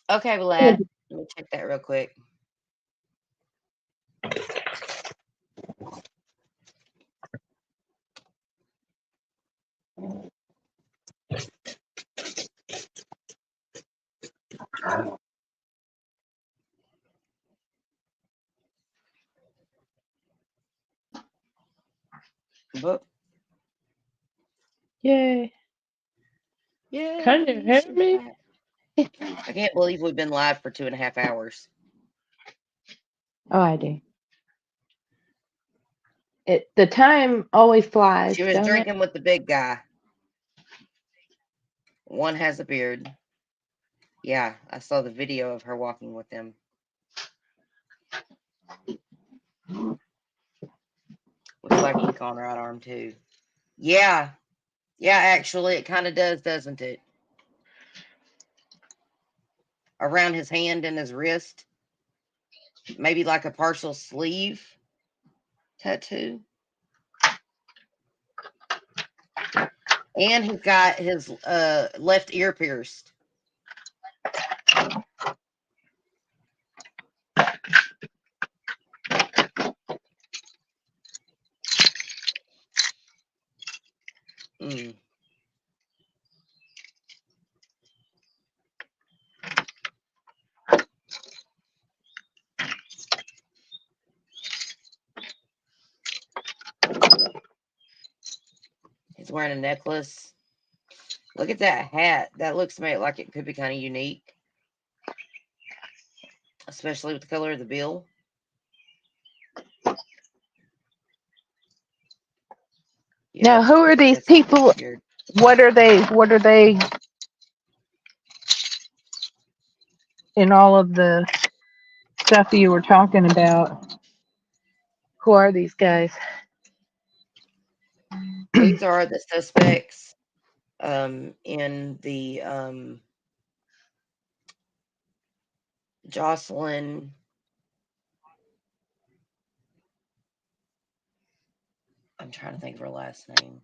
Okay, Vlad. Let me check that real quick. But Yay. yeah, Can you hear me? I can't believe we've been live for 2.5 hours. Oh, I do. The time always flies, She was don't it? drinking with the big guy. One has a beard. Yeah, I saw the video of her walking with him. Looks like ink on her right arm too. Yeah. Yeah, actually it kind of does, doesn't it? Around his hand and his wrist. Maybe like a partial sleeve tattoo. And he's got his left ear pierced. Mm. He's wearing a necklace. Look at that hat. That looks to me like it could be kind of unique. Especially with the color of the bill. Now, Yeah, who are these that's people? weird. What are they in all of the stuff you were talking about? Who are these guys? These are the suspects in the Jocelyn. I'm trying to think of her last name.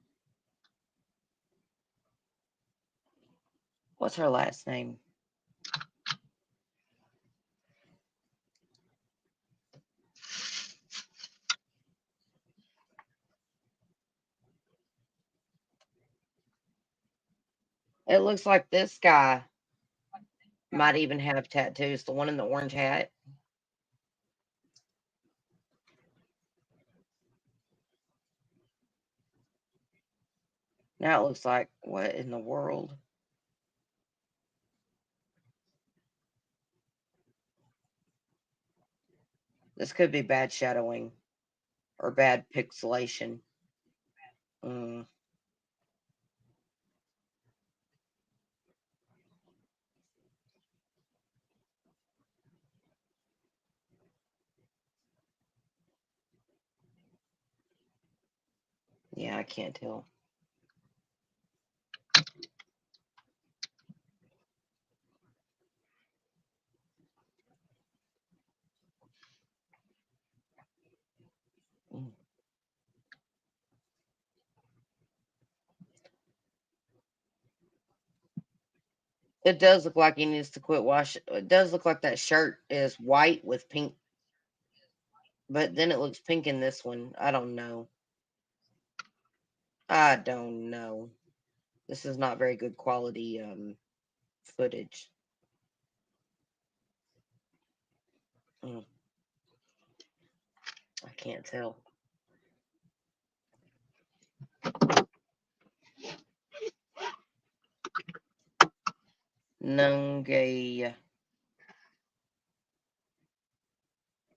What's her last name? It looks like this guy might even have tattoos. The one in the orange hat. Now it looks like, what in the world? This could be bad shadowing or bad pixelation. Mm. Yeah, I can't tell. Mm. It does look like he needs to quit washing. It does look like that shirt is white with pink, but then it looks pink in this one. I don't know. I don't know. This is not very good quality footage. Mm. I can't tell. Nungay.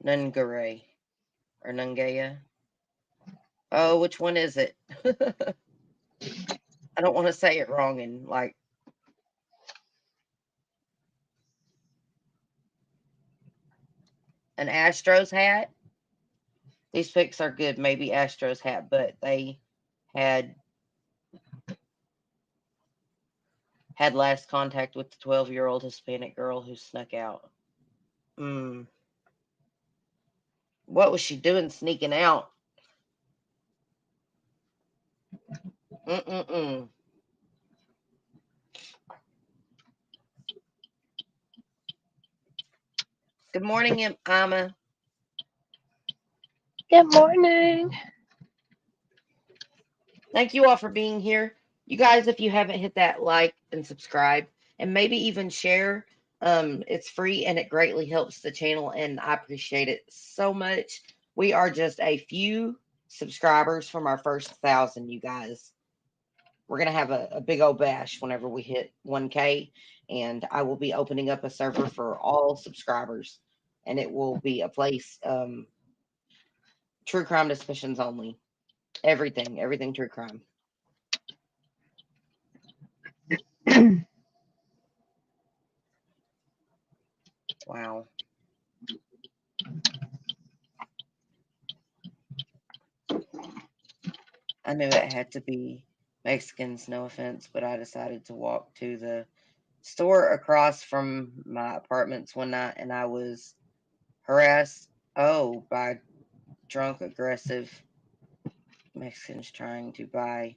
Nungare. Or Nungaya. Oh, which one is it? I don't want to say it wrong and like. An Astros hat. These pics are good. Maybe Astros hat, but they had last contact with the 12-year-old Hispanic girl who snuck out. What was she doing sneaking out? Mm-mm-mm. Good morning, Emma. Good morning. Thank you all for being here. You guys, if you haven't hit that like and subscribe and maybe even share, it's free and it greatly helps the channel and I appreciate it so much. We are just a few subscribers from our first 1,000, you guys. We're going to have a big old bash whenever we hit 1K. And I will be opening up a server for all subscribers. And it will be a place, true crime discussions only. Everything true crime. Wow. I knew it had to be Mexicans, no offense, but I decided to walk to the store across from my apartments one night and I was harassed, by drunk, aggressive Mexicans trying to buy.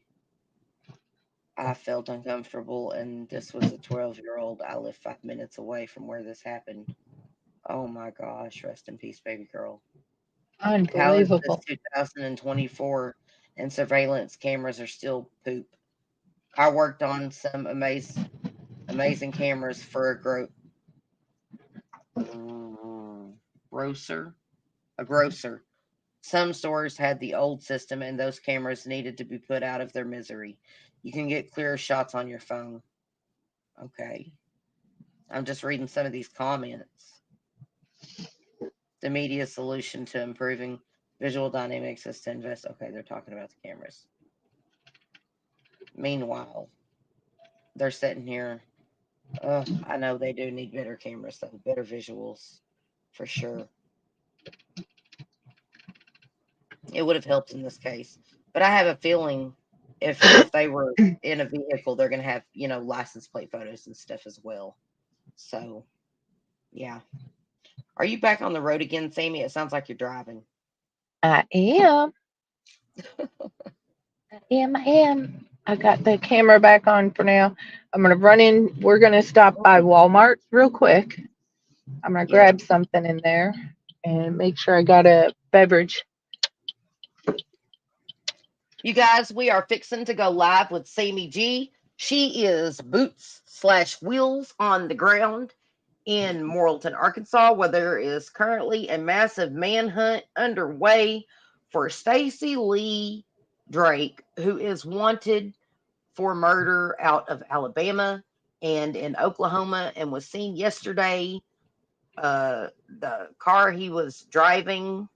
I felt uncomfortable, and this was a 12-year-old. I live 5 minutes away from where this happened. Oh my gosh, rest in peace, baby girl. How is this Unbelievable. 2024 and surveillance cameras are still poop? I worked on some amazing cameras for a grocer. Some stores had the old system, and those cameras needed to be put out of their misery. You can get clearer shots on your phone. Okay. I'm just reading some of these comments. The media solution to improving visual dynamics is to invest. Okay, they're talking about the cameras. Meanwhile, they're sitting here. I know they do need better cameras, though, better visuals, for sure. It would have helped in this case, but I have a feeling if they were in a vehicle, they're going to have license plate photos and stuff as well. So, yeah. Are you back on the road again, Sammy? It sounds like you're driving. I am. I am. I got the camera back on for now. I'm going to run in. We're going to stop by Walmart real quick. I'm going to Yeah. grab something in there and make sure I got a beverage. You guys, we are fixing to go live with Sammy G. She is boots/wheels on the ground in Morrilton, Arkansas, where there is currently a massive manhunt underway for Stacy Lee Drake, who is wanted for murder out of Alabama and in Oklahoma and was seen yesterday. The car he was driving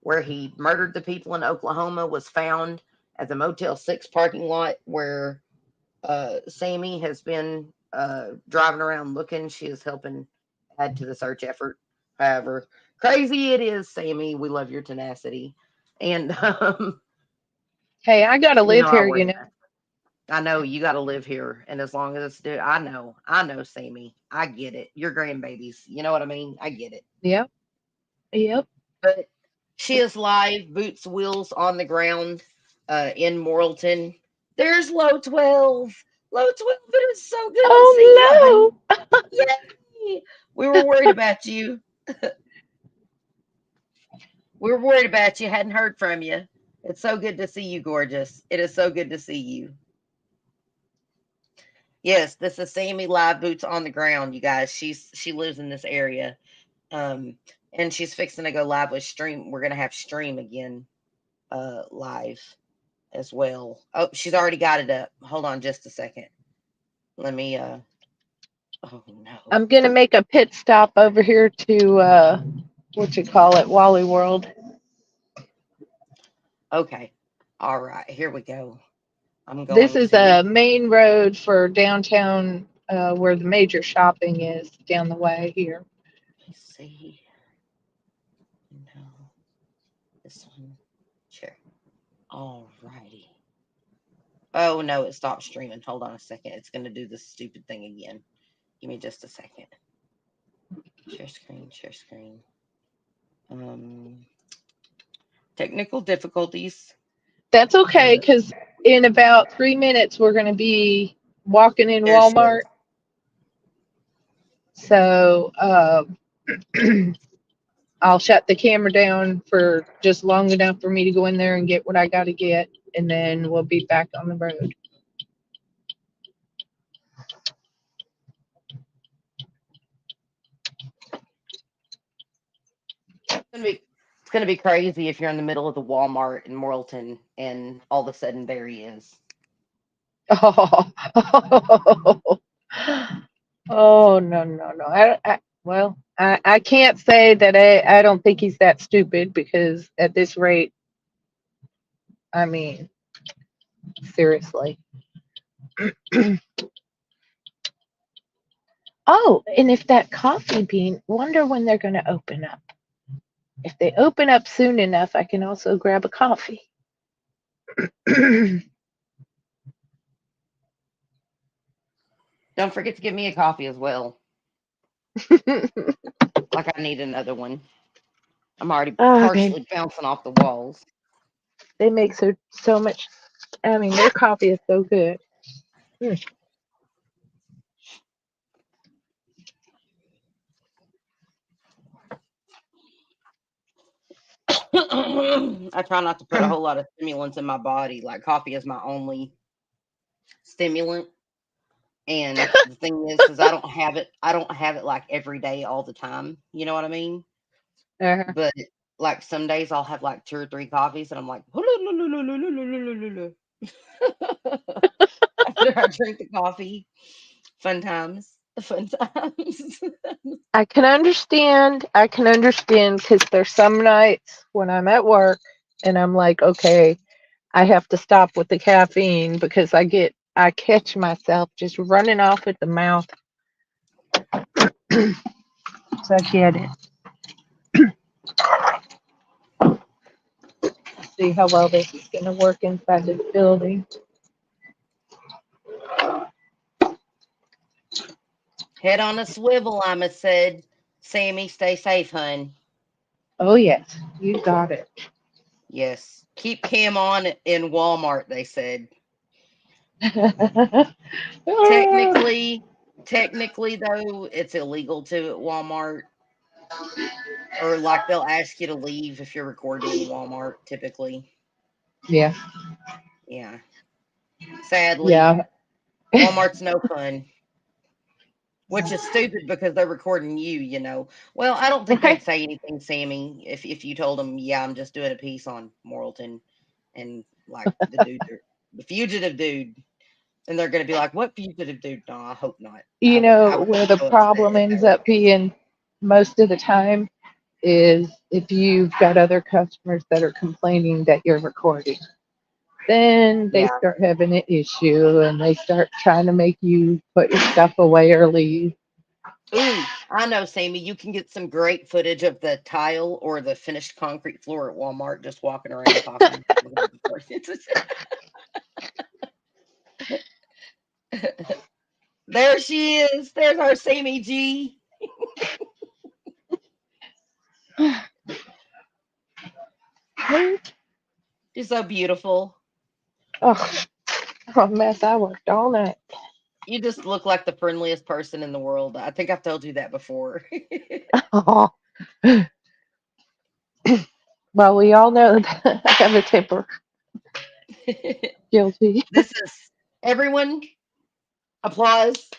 where he murdered the people in Oklahoma was found at the Motel 6 parking lot where Sammy has been driving around looking. She is helping add to the search effort. However, crazy it is, Sammy. We love your tenacity. And, Hey, I got to live I here, worry. you know. I know you got to live here. And as long as it's, I know, Sammy. I get it. Your grandbabies. You know what I mean? I get it. Yep. Yep. But she is live, boots, wheels on the ground in Morrilton. There's low 12. Low 12, it is so good to see you, Oh, honey. Yay! We were worried about you. We were worried about you. Hadn't heard from you. It's so good to see you, gorgeous. It is so good to see you. Yes, this is Sammy live, boots on the ground, you guys. She lives in this area. And she's fixing to go live with Stream. We're gonna have Stream again live as well. Oh, she's already got it up. Hold on just a second. Let me oh no. I'm going to make a pit stop over here to, Wally World. Okay. All right, here we go. I'm This going is to a main road for downtown where the major shopping is down the way here. see. No. This one. Sure. All righty. Oh no, it stopped streaming. Hold on a second. It's gonna do this stupid thing again. Give me just a second. Share screen, share screen. Technical difficulties. That's okay, because in about 3 minutes, we're going to be walking in There she Walmart. is. So I'll shut the camera down for just long enough for me to go in there and get what I got to get, and then we'll be back on the road. It's going to be crazy if you're in the middle of the Walmart in Morrilton and all of a sudden there he is. Oh, oh no, no, no. Well, I can't say that I don't think he's that stupid because at this rate, I mean, seriously. Oh, and if that coffee bean, wonder when they're going to open up. If they open up soon enough, I can also grab a coffee. Don't forget to give me a coffee as well. Like I need another one. I'm already Oh, partially bouncing off the walls. they make so much. I mean, their coffee is so good. Mm. I try not to put a whole lot of stimulants in my body. Like coffee is my only stimulant. And the thing is I don't have it. I don't have it like every day, all the time. You know what I mean? Uh-huh. But like some days I'll have like 2 or 3 coffees, and I'm like, after I drink the coffee, fun times, fun times. I can understand because there's some nights when I'm at work and I'm like, okay, I have to stop with the caffeine because I catch myself just running off at the mouth. So I get it. See how well this is going to work inside this building. Head on a swivel, Ima said. Sammy, stay safe, hun. Oh yes, you got it. Yes. Keep Cam on in Walmart, they said. Technically though, it's illegal to at Walmart. Or like they'll ask you to leave if you're recording in Walmart, typically. Yeah. Yeah. Sadly, Yeah. Walmart's no fun. Which is stupid because they're recording you, you know. Well, I don't think they'd Right. say anything, Sammy, if you told them, yeah, I'm just doing a piece on Morrilton and like the fugitive dude. And they're gonna be like, what fugitive dude? No, I hope not. You I know would where be the so upset problem if that ends was up being most of the time is if you've got other customers that are complaining that you're recording. Then they yeah. start having an issue and they start trying to make you put your stuff away or leave. Ooh, I know, Sammy. You can get some great footage of the tile or the finished concrete floor at Walmart just walking around talking. There she is. There's our Sammy G. She's so beautiful. Oh, a mess. I worked all night. You just look like the friendliest person in the world. I think I've told you that before. Oh. Well, we all know that I have a temper. Guilty. This is everyone applause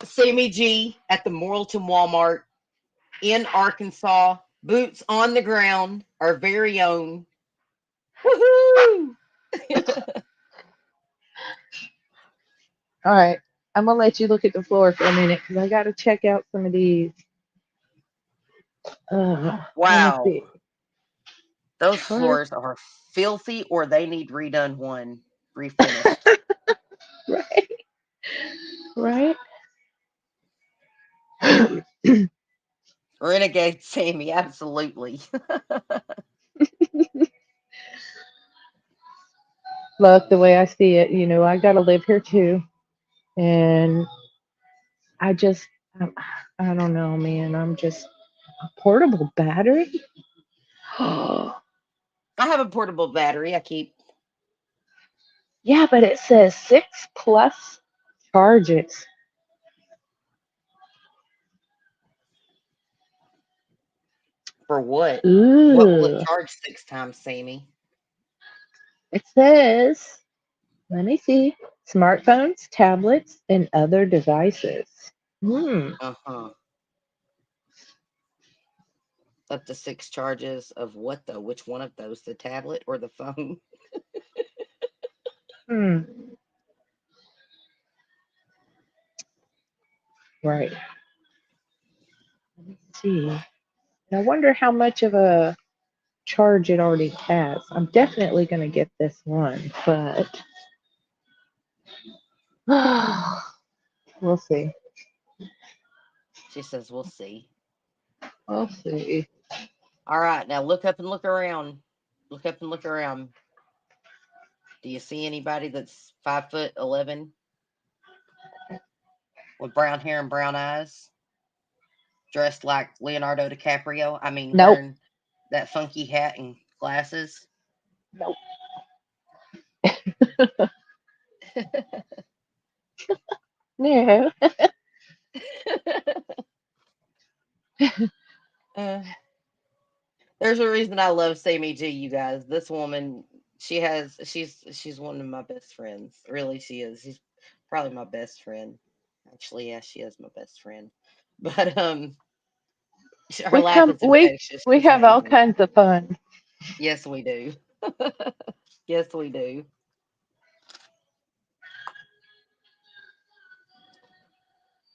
Sammy G at the Morrilton Walmart in Arkansas. Boots on the ground, our very own. Woohoo! All right. I'm going to let you look at the floor for a minute because I got to check out some of these. Let me Wow. see. Those First, floors are filthy or they need redone one, refinished. right. Right. Renegade Sammy, absolutely. Look, the way I see it, I got to live here too. And I just, um, I don't know, man. I'm just a portable battery. I have a portable battery I keep. Yeah, but it says 6+ charges. For what? What will it Ooh. charge 6 times, Sammy? It says, let me see, smartphones, tablets, and other devices. Hmm. Uh-huh. Up to 6 charges of what though? Which one of those? The tablet or the phone? Hmm. Right. Let's see. I wonder how much of a charge it already has. I'm definitely going to get this one, but we'll see. She says, we'll see. We'll see. All right, now look up and look around. Look up and look around. Do you see anybody that's 5'11" with brown hair and brown eyes, dressed like Leonardo DiCaprio? I mean, Nope. wearing that funky hat and glasses. Nope. No. There's a reason I love Sammy G, you guys. This woman, she's one of my best friends. Really, she is. She's probably my best friend. Actually, yeah, she is my best friend. But her laugh is infectious. We She's have all amazing. kinds of fun. Yes, we do. Yes, we do.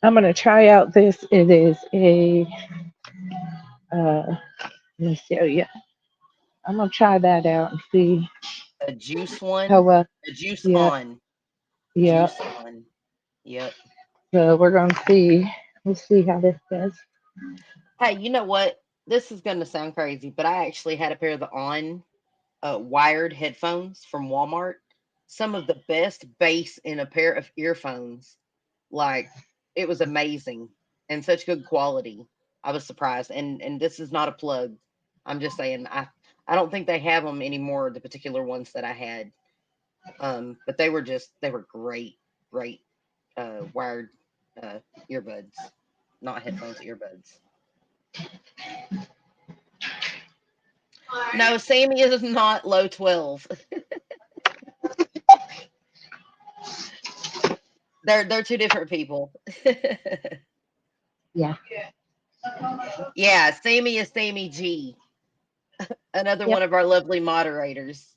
I'm going to try out this. It is a, let me show you. I'm going to try that out and see A juice how one, well. a juice Yeah, on, yeah. juice on. Yep. So we're going to see. We'll see how this goes. Hey, you know what? This is going to sound crazy, but I actually had a pair of the on wired headphones from Walmart. Some of the best bass in a pair of earphones. Like, it was amazing and such good quality. I was surprised. And this is not a plug. I'm just saying I don't think they have them anymore, the particular ones that I had. But they were great, great wired earbuds. Not headphones, earbuds. No, Sammy is not low 12. They're two different people. Yeah. Yeah, Sammy is Sammy G, another Yep. one of our lovely moderators.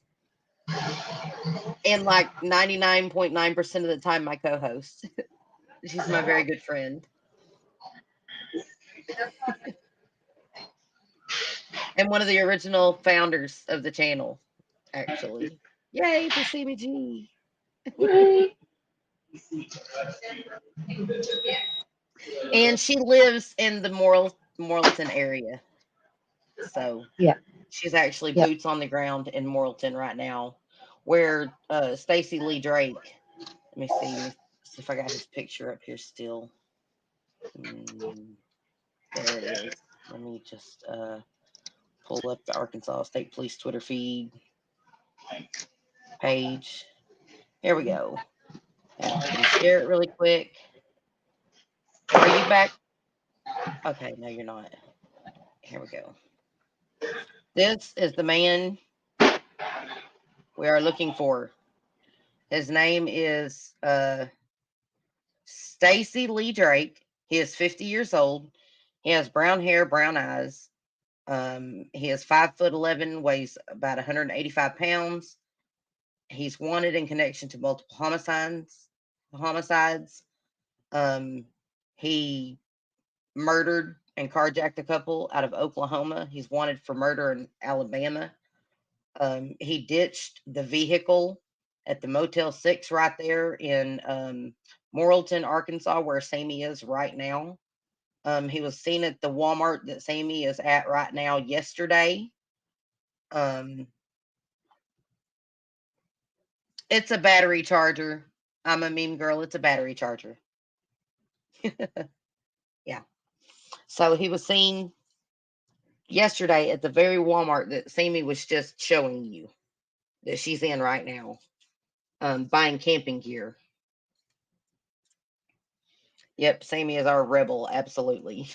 And like 99.9% of the time, my co host. She's my very good friend. And one of the original founders of the channel, actually. Yay for Sammy G. And she lives in the Morrilton area. So Yeah. she's actually Yep. boots on the ground in Morrilton right now, where Stacy Lee Drake. Let me see if I got his picture up here still. There it is. Let me just pull up the Arkansas State Police Twitter feed page. Here we go. And I can share it really quick. Are you back? Okay, no, you're not. Here we go. This is the man we are looking for. His name is Stacy Lee Drake. He is 50 years old. He has brown hair, brown eyes. He is 5'11", weighs about 185 pounds. He's wanted in connection to multiple homicides. He murdered and carjacked a couple out of Oklahoma. He's wanted for murder in Alabama. He ditched the vehicle at the Motel 6 right there in Morrilton, Arkansas, where Sammy is right now. He was seen at the Walmart that Sammy is at right now yesterday. It's a battery charger. I'm a meme girl. It's a battery charger. Yeah. So he was seen yesterday at the very Walmart that Sammy was just showing you that she's in right now, buying camping gear. Yep, Sammy is our rebel. Absolutely.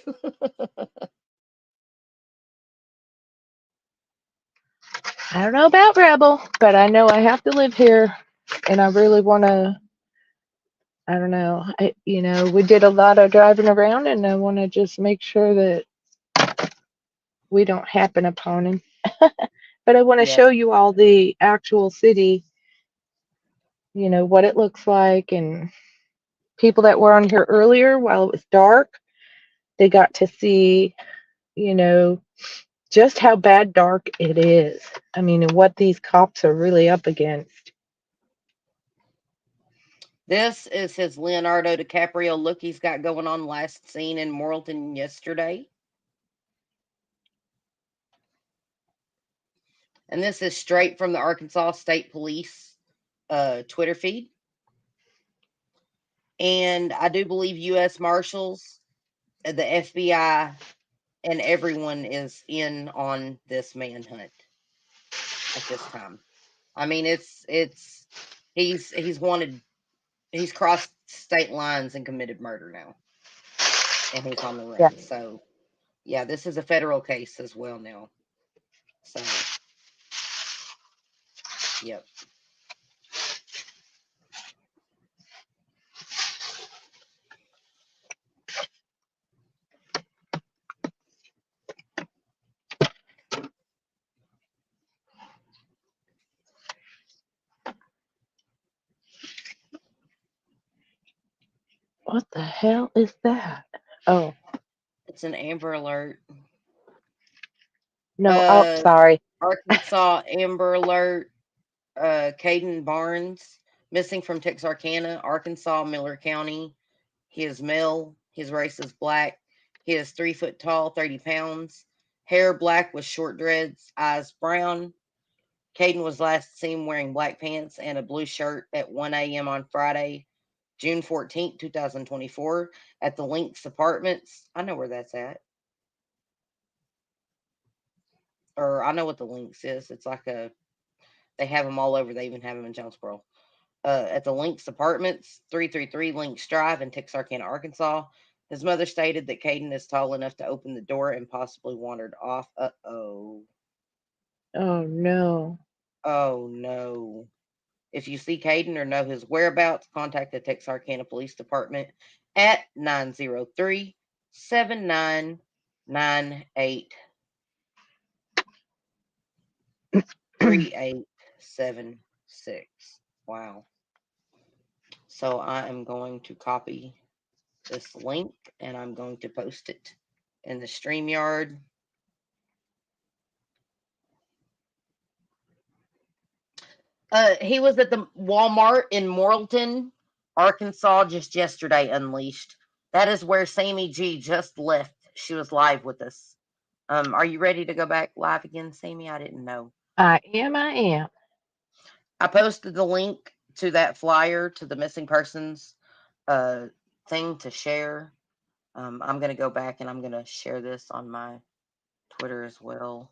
I don't know about Rebel, but I know I have to live here, and I really want to. I don't know. We did a lot of driving around, and I want to just make sure that we don't happen upon him. But I want to Yes. show you all the actual city, what it looks like, and people that were on here earlier while it was dark, they got to see, you know, just how bad dark it is. I mean, and what these cops are really up against. This is his Leonardo DiCaprio look he's got going on, last seen in Morrilton yesterday. And this is straight from the Arkansas State Police Twitter feed. And I do believe U.S. Marshals, the FBI, and everyone is in on this manhunt at this time. I mean, he's wanted, he's crossed state lines and committed murder now, and he's on the Yeah. run. So, yeah, this is a federal case as well now. So, yep. What the hell is that? Oh, It's an Amber Alert. no. Oh, sorry. Arkansas Amber Alert. Caden Barnes, missing from Texarkana, Arkansas, Miller County. He is male. His race is black. He is 3 foot tall, 30 pounds. Hair black with short dreads, eyes brown. Caden was last seen wearing black pants and a blue shirt at 1 a.m. on Friday, June 14th, 2024, at the Lynx Apartments. I know where that's at. Or I know what the Lynx is. It's like they have them all over. They even have them in Jonesboro. At the Lynx Apartments, 333 Lynx Drive in Texarkana, Arkansas. His mother stated that Caden is tall enough to open the door and possibly wandered off. Uh-oh. Oh, no. Oh, no. If you see Caden or know his whereabouts, contact the Texarkana Police Department at 903-7998-3876. Wow. So I am going to copy this link and I'm going to post it in the StreamYard. He was at the Walmart in Morrilton, Arkansas, just yesterday, unleashed. That is where Sammy G just left. She was live with us. Are you ready to go back live again, Sammy? I didn't know. I am. I posted the link to that flyer to the missing persons thing to share. I'm going to go back and I'm going to share this on my Twitter as well.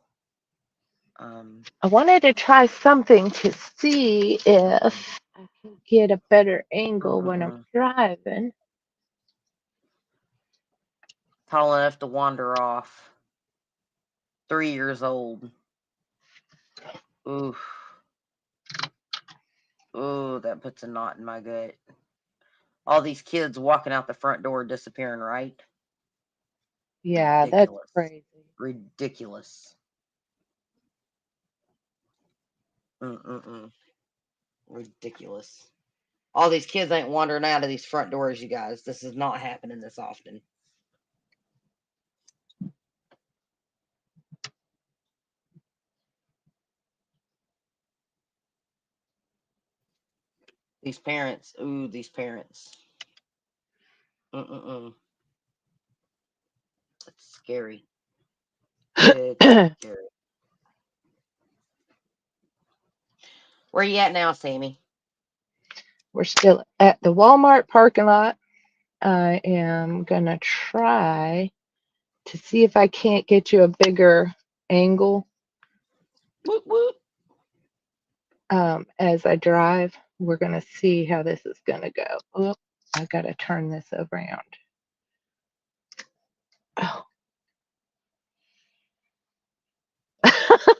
I wanted to try something to see if I can get a better angle when I'm driving. Tall enough to wander off. 3 years old. Oof. Ooh, that puts a knot in my gut. All these kids walking out the front door disappearing, right? Yeah, Ridiculous. that's crazy. Ridiculous. Ridiculous. All these kids ain't wandering out of these front doors, you guys. This is not happening this often. These parents. Ooh, these parents. That's scary. It's scary. Where you at now, Sammy? We're still at the Walmart parking lot. I am going to try to see if I can't get you a bigger angle Whoop, whoop. as I drive. We're going to see how this is going to go. Oh, I got to turn this around. Oh.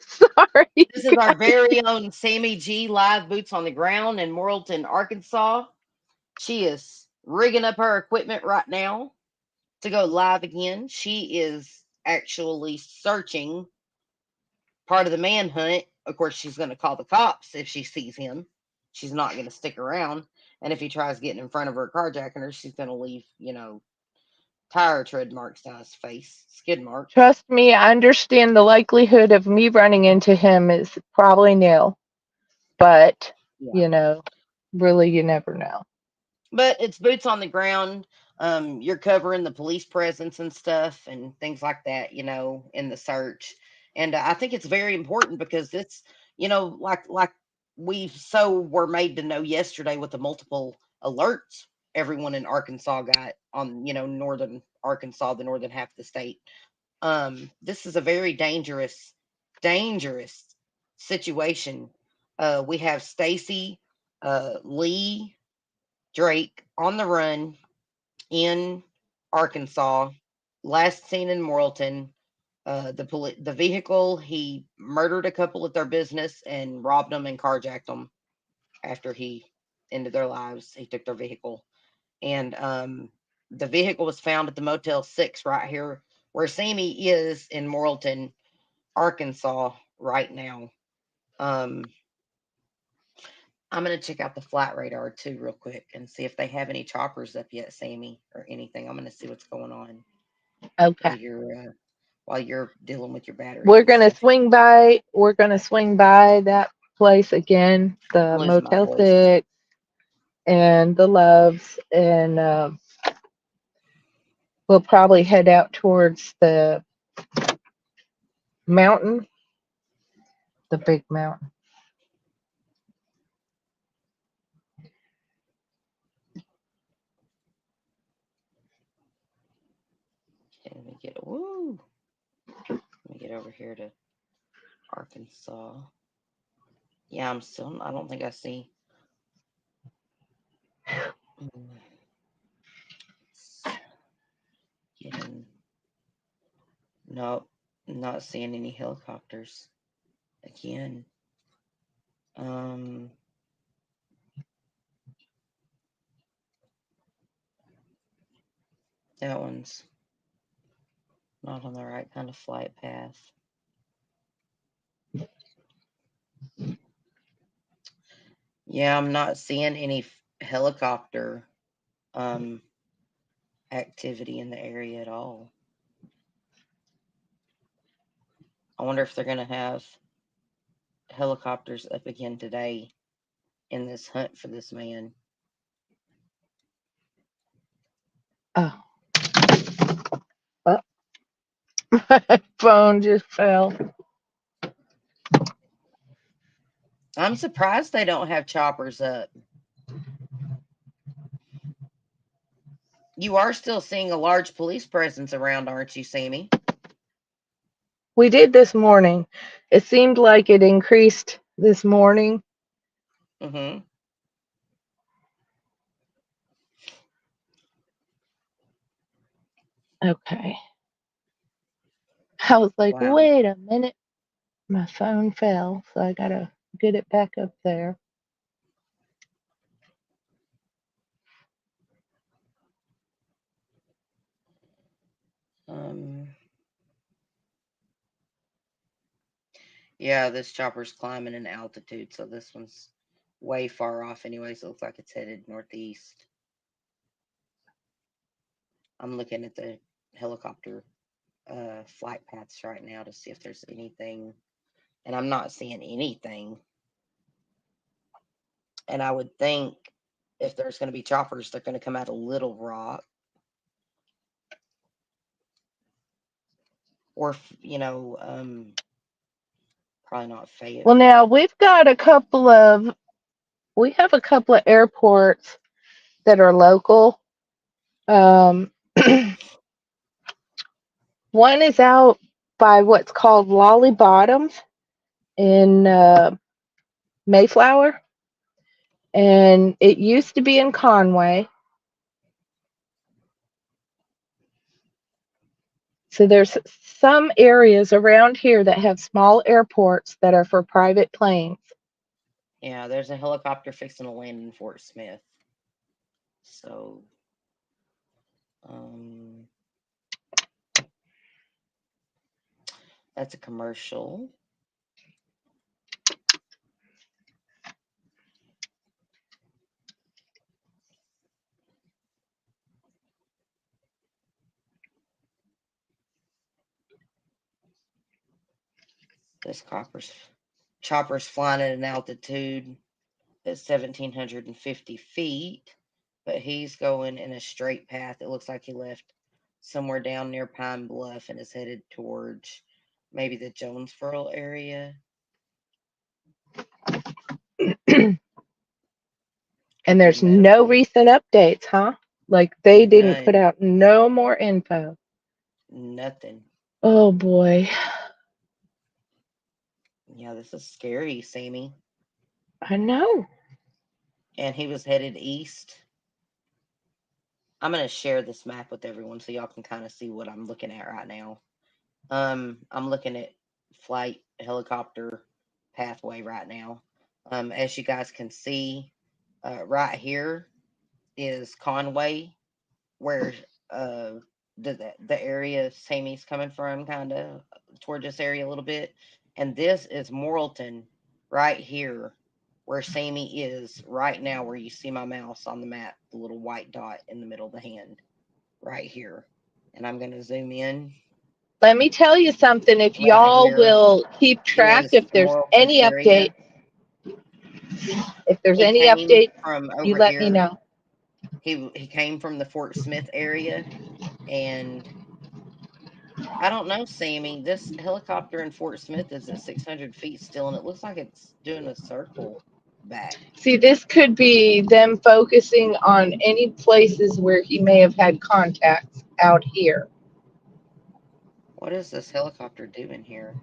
Sorry. This is our very own Sammy G, live boots on the ground in Morrilton, Arkansas. She is rigging up her equipment right now to go live again. She is actually searching, part of the manhunt. Of course, she's going to call the cops if she sees him. She's not going to stick around. And if he tries getting in front of her, carjacking her, she's going to leave, tire tread marks down his face, skid marks. Trust me, I understand the likelihood of me running into him is probably nil. But, Yeah. really, you never know. But it's boots on the ground. You're covering the police presence and stuff and things like that, in the search. And I think it's very important because it's, like were made to know yesterday with the multiple alerts everyone in Arkansas got on, northern Arkansas, the northern half of the state. This is a very dangerous, dangerous situation. We have Stacy Lee Drake on the run in Arkansas. Last seen in Morrilton. The vehicle, he murdered a couple at their business and robbed them and carjacked them after he ended their lives. He took their vehicle. And the vehicle was found at the Motel 6 right here where Sammy is in Morrilton, Arkansas right now. I'm going to check out the flat radar too, real quick, and see if they have any choppers up yet, Sammy, or anything. I'm going to see what's going on Okay. while you're dealing with your battery We're and gonna stuff. swing by. We're gonna swing by that place again, the I'm losing my Motel voice. 6 and the Loves, and we'll probably head out towards the mountain, the big mountain. Okay, let me get over here to Arkansas. Yeah, I don't think I see. Getting, nope, not seeing any helicopters again. That one's not on the right kind of flight path. Yeah, I'm not seeing any helicopter activity in the area at all. I wonder if they're going to have helicopters up again today in this hunt for this man. Oh, my phone just fell. I'm surprised they don't have choppers up. You are still seeing a large police presence around, aren't you, Sammy? We did this morning. It seemed like it increased this morning. Mm-hmm. Okay. I was like, Wow. wait a minute. My phone fell, so I gotta get it back up there. Yeah, this chopper's climbing in altitude, so this one's way far off anyways. It looks like it's headed northeast. I'm looking at the helicopter flight paths right now to see if there's anything, and I'm not seeing anything. And I would think if there's going to be choppers, they're going to come out of Little Rock, or probably not Fayetteville. Well, now we have a couple of airports that are local. One is out by what's called Lolly Bottoms in Mayflower, and it used to be in Conway. So there's some areas around here that have small airports that are for private planes. Yeah, there's a helicopter fixing to land in Fort Smith. So, That's a commercial. This chopper's flying at an altitude at 1,750 feet, but he's going in a straight path. It looks like he left somewhere down near Pine Bluff and is headed towards maybe the Jonesboro area. And there's no recent updates, huh? Like they didn't put None. out no more info. Nothing. Oh boy. Yeah, this is scary, Sammy. I know. And he was headed east. I'm going to share this map with everyone so y'all can kind of see what I'm looking at right now. I'm looking at flight helicopter pathway right now. As you guys can see, right here is Conway, where the area Sammy's coming from, kind of toward this area a little bit. And this is Morrilton right here, where Sammy is right now, where you see my mouse on the map, the little white dot in the middle of the hand, right here. And I'm going to zoom in. Let me tell you something. If Right y'all here will keep track, is if there's Morrilton any area. update, if there's He any came update, from you over let me here. know. He came from the Fort Smith area, and I don't know, Sammy. This helicopter in Fort Smith is at 600 feet still, and it looks like it's doing a circle back. See, this could be them focusing on any places where he may have had contacts out here. What is this helicopter doing here?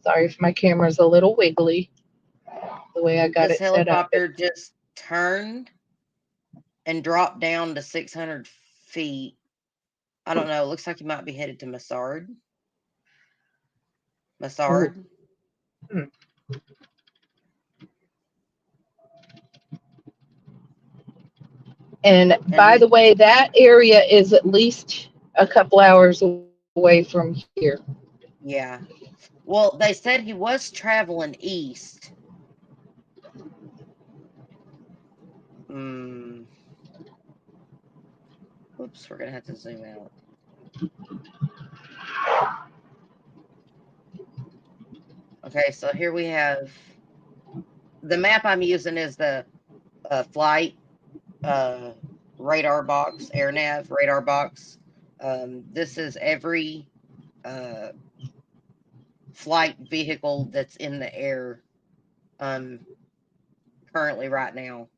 Sorry if my camera's a little wiggly, the way I got This it set up. helicopter just turned and dropped down to 600 feet. I don't know. It looks like he might be headed to Massard. Massard. Hmm. And by the way, that area is at least a couple hours away from here. Yeah. Well, they said he was traveling east. Oops, we're going to have to zoom out. Okay, so here we have the map I'm using is the flight radar box, air nav radar box. This is every flight vehicle that's in the air currently right now.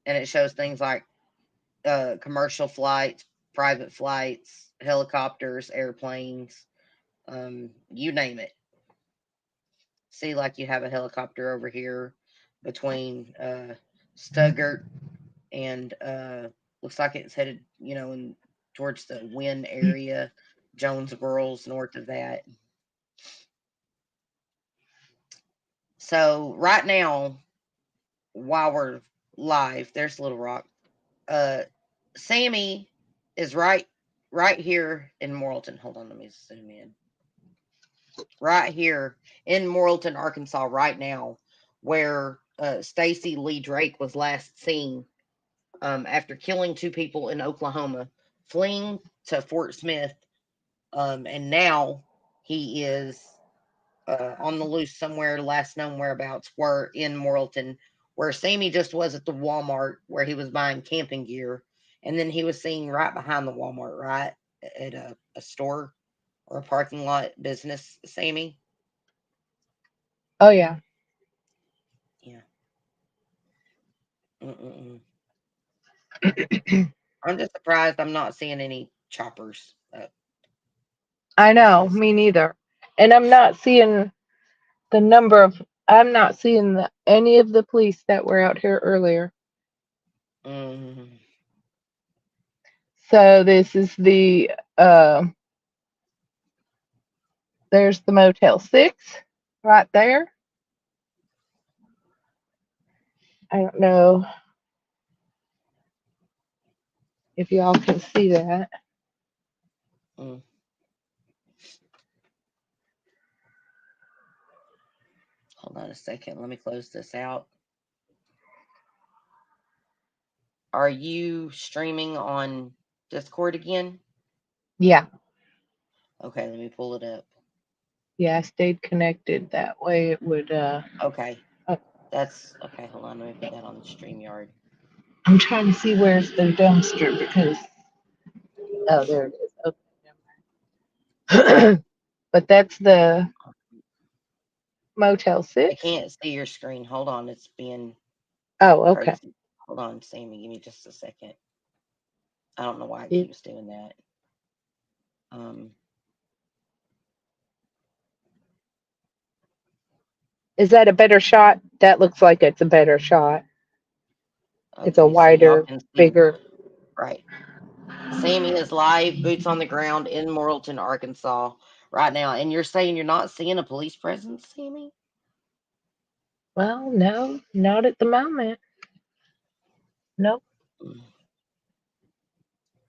And it shows things like commercial flights, private flights, helicopters, airplanes, you name it. See, like you have a helicopter over here between Stuttgart and looks like it's headed, in towards the Wynn area. Jonesboro's north of that. So right now, while we're live, there's Little Rock. Sammy is right here in Morrilton. Hold on, let me zoom in. Right here in Morrilton, Arkansas, right now, where Stacy Lee Drake was last seen after killing 2 people in Oklahoma, fleeing to Fort Smith, and now he is on the loose somewhere, last known whereabouts were in Morrilton, where Sammy just was at the Walmart where he was buying camping gear, and then he was seen right behind the Walmart, right at a store or a parking lot business, Sammy. Oh yeah. Yeah. I'm just surprised I'm not seeing any choppers up. I know, me neither. And I'm not seeing any of the police that were out here earlier. So this is there's the Motel 6 right there. I don't know. if y'all can see that. Mm. Hold on a second. Let me close this out. Are you streaming on Discord again? Yeah. Okay, let me pull it up. Yeah, I stayed connected. That way it would, Okay. oh, That's okay. Hold on. Let me put that on the StreamYard. I'm trying to see where's the dumpster because, oh, there it is. Okay. But that's the Motel I 6. can't see your screen. Hold on. It's being Oh, okay. crazy. Hold on, Sammy. Give me just a second. I don't know why it Yeah. keeps doing that. Is that a better shot? That looks like it's a better shot. It's a Okay, so y'all wider, can see. bigger. Right. Sammy is live, boots on the ground in Morrilton, Arkansas right now. And you're saying you're not seeing a police presence, Sammy? Well, no, not at the moment. Nope.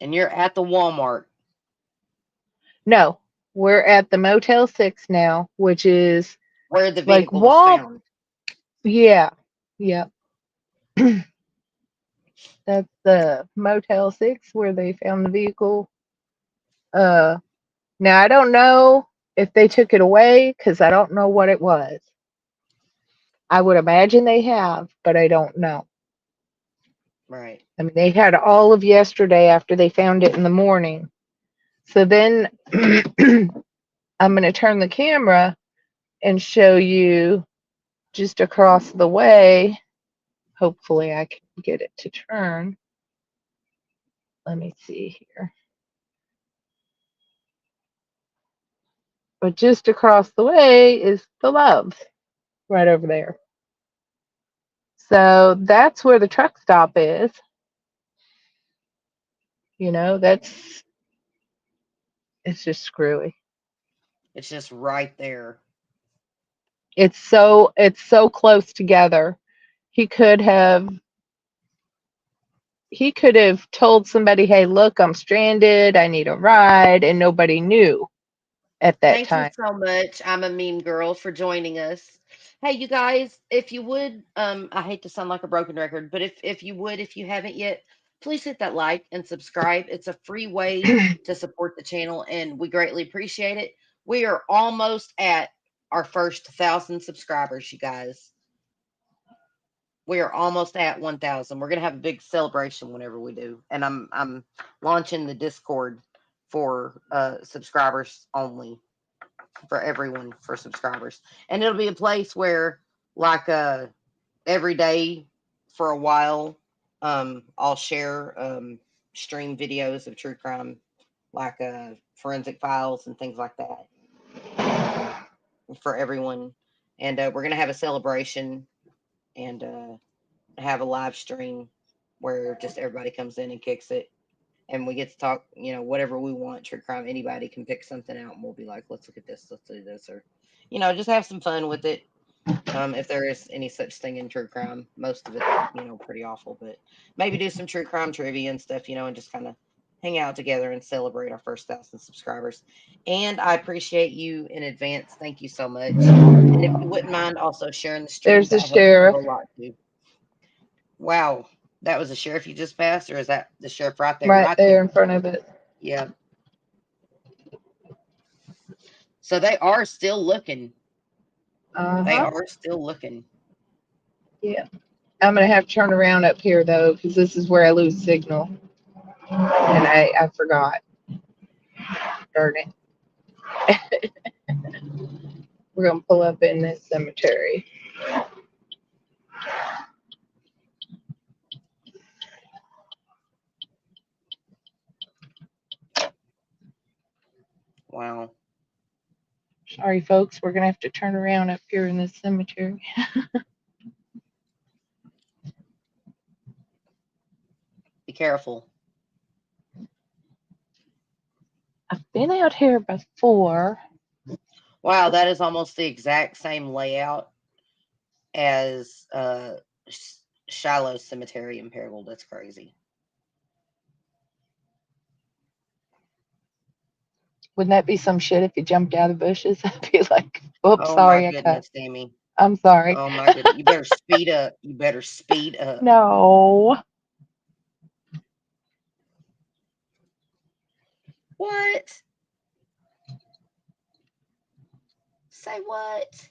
And you're at the Walmart. No, we're at the Motel 6 now, which is Where the like vehicle was found. Yeah. Yep. That's the Motel 6 where they found the vehicle. Now I don't know if they took it away because I don't know what it was. I would imagine they have, but I don't know. Right. I mean, they had all of yesterday after they found it in the morning. So then I'm going to turn the camera and show you just across the way. Hopefully I can get it to turn. Let me see here. But just across the way is the Loves, right over there. So that's where the truck stop is. You know, it's just screwy. It's just right there. It's so close together. He could have told somebody, "Hey, look, I'm stranded. I need a ride," and nobody knew at that Thank you time. so much. I'm a mean girl for joining us. Hey, you guys, if you would, I hate to sound like a broken record, but if you would, if you haven't yet, please hit that like and subscribe. It's a free way to support the channel, and we greatly appreciate it. We are almost at our first 1,000 subscribers, you guys. We are almost at 1,000. We're gonna have a big celebration whenever we do, and I'm launching the Discord for subscribers only, for everyone, for subscribers, and it'll be a place where, like, every day for a while, I'll share stream videos of true crime, like forensic files and things like that, for everyone. And we're gonna have a celebration and have a live stream where just everybody comes in and kicks it, and we get to talk, whatever we want, true crime. Anybody can pick something out, and we'll be like, let's look at this, let's do this, or just have some fun with it. If there is any such thing in true crime. Most of it's pretty awful, but maybe do some true crime trivia and stuff, and just kind of hang out together and celebrate our first 1,000 subscribers. And I appreciate you in advance. Thank you so much. And if you wouldn't mind also sharing the stream, There's the that helps a sheriff whole lot too. Wow, that was the sheriff you just passed, or is that the sheriff right there? right Right there there. in front of it. Yeah. So they are still looking. They are still looking. Yeah. I'm gonna have to turn around up here though, because this is where I lose signal, and I forgot. Darn it. We're gonna pull up in this cemetery. Wow. Sorry, folks. We're gonna have to turn around up here in this cemetery. Be careful. I've been out here before. Wow, that is almost the exact same layout as Shiloh Cemetery in Paragould. That's crazy. Wouldn't that be some shit if you jumped out of the bushes? I'd be like, oops, Oh my sorry, I cut. goodness, Sammy. I'm sorry. Oh my goodness. You better speed up. You better speed up. No. What? Say what?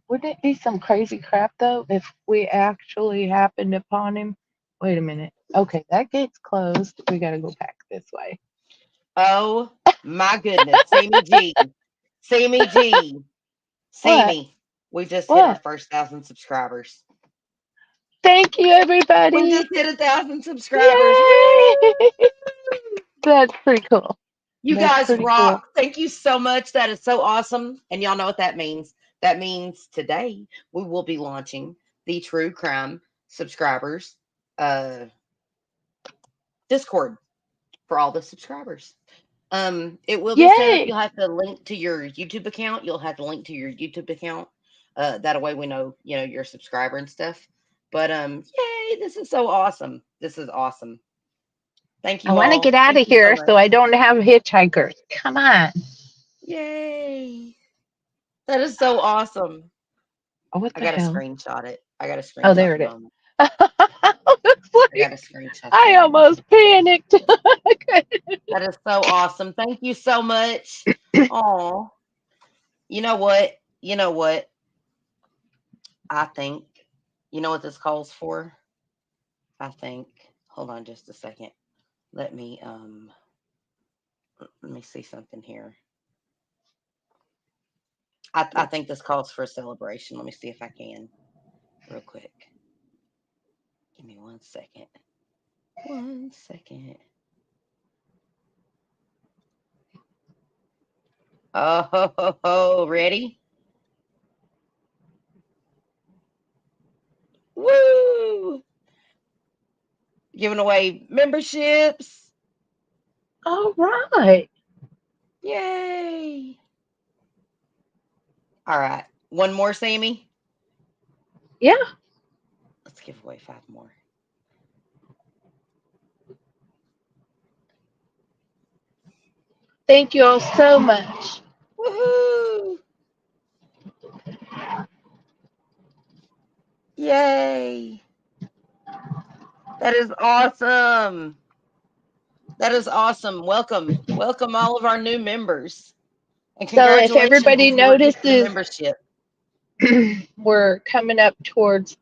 Wouldn't it be some crazy crap though if we actually happened upon him? Wait a minute. Okay, that gate's closed. We gotta go back this way. Oh my goodness. Sammy G. Sammy G. What? Sammy. We just hit our What? first 1,000 subscribers. Thank you, We everybody. just hit 1,000 subscribers. Woo! Yay! That's pretty cool. You That's guys pretty cool. rock. Thank you so much. That is so awesome. And y'all know what that means. That means today we will be launching the True Crime subscribers Discord for all the subscribers. It will be set up. Yay! You'll have to link to your YouTube account. You'll have to link to your YouTube account. That way we know, you're a subscriber and stuff. But yay, this is so awesome. This is awesome. Thank I you want to all. get out Thank of you so here much. so I don't have hitchhikers. Come on. Yay. That is so awesome. Oh, what I the gotta hell? screenshot it. I gotta Oh, screenshot there the it is. moment. Looks I gotta like screenshot the I moment. almost panicked. That is so awesome. Thank you so much. Oh, you know what? You know what? I think, you know what this calls for? I think, hold on just a second. Let me see something here. I think this calls for a celebration. Let me see if I can real quick. Give me 1 second. 1 second. Oh, ready? Woo! Giving away memberships. All right. Yay. All right. One more, Sammy. Yeah. Let's give away 5 more. Thank you all so much. Woohoo! Yay. That is awesome. That is awesome. Welcome. Welcome all of our new members. And So if congratulations everybody if you were gifted a notices, membership. we're coming up towards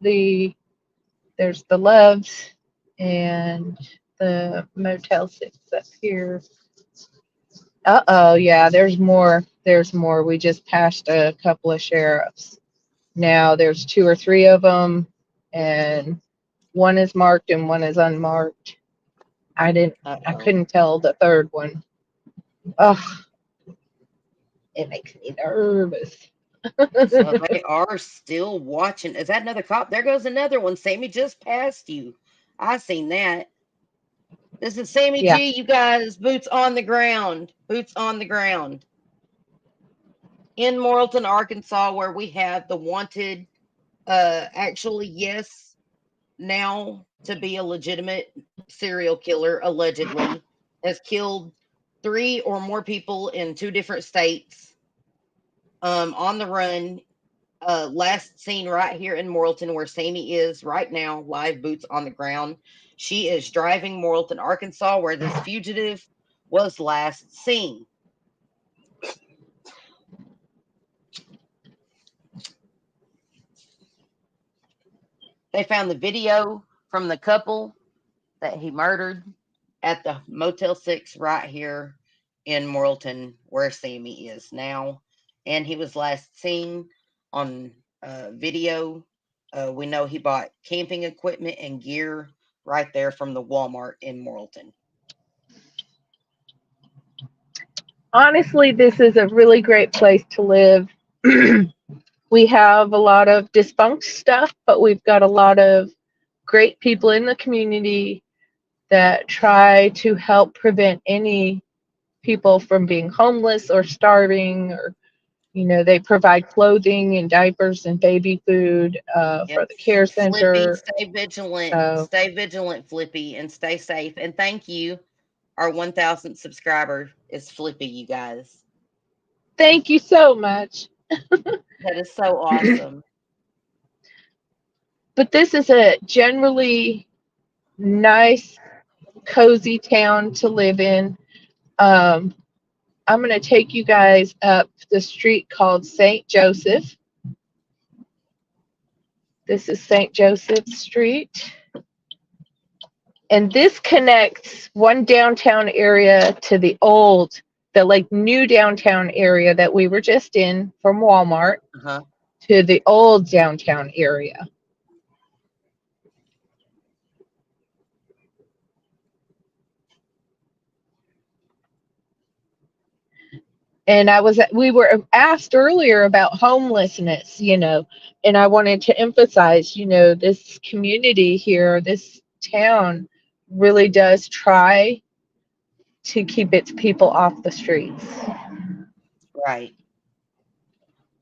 there's the Loves and the Motel 6 up here. Uh-oh, yeah, there's more. There's more. We just passed a couple of sheriffs. Now there's 2 or 3 of them, and one is marked and one is unmarked. I Uh-oh. couldn't tell the third one. Ugh, it makes me nervous. So they are still watching. Is that another cop? There goes another one. Sammy just passed you. I seen that. This is Sammy Yeah. G, you guys. Boots on the ground. Boots on the ground. In Morrilton, Arkansas, where we have the wanted, actually, yes, now to be a legitimate serial killer, allegedly, has killed 3 or more people in 2 different states, on the run. Last seen right here in Morrilton, where Sammy is right now, live boots on the ground. She is driving Morrilton, Arkansas, where this fugitive was last seen. They found the video from the couple that he murdered at the Motel 6 right here in Morrilton, where Sammy is now. And he was last seen on video. We know he bought camping equipment and gear right there from the Walmart in Morrilton. Honestly, this is a really great place to live. We have a lot of defunct stuff, but we've got a lot of great people in the community that try to help prevent any people from being homeless or starving, or they provide clothing and diapers and baby food for the care Flippy, center. stay vigilant. So Stay vigilant, Flippy, and stay safe. And thank you Our 1,000th subscriber is Flippy, you guys. Thank you so much. That is so awesome. But this is a generally nice, cozy town to live in. I'm going to take you guys up the street called St. Joseph. This is St. Joseph Street. And this connects one downtown area to the new downtown area that we were just in from Walmart to the old downtown area. And we were asked earlier about homelessness, and I wanted to emphasize, this community here, this town really does try to keep its people off the streets. Right.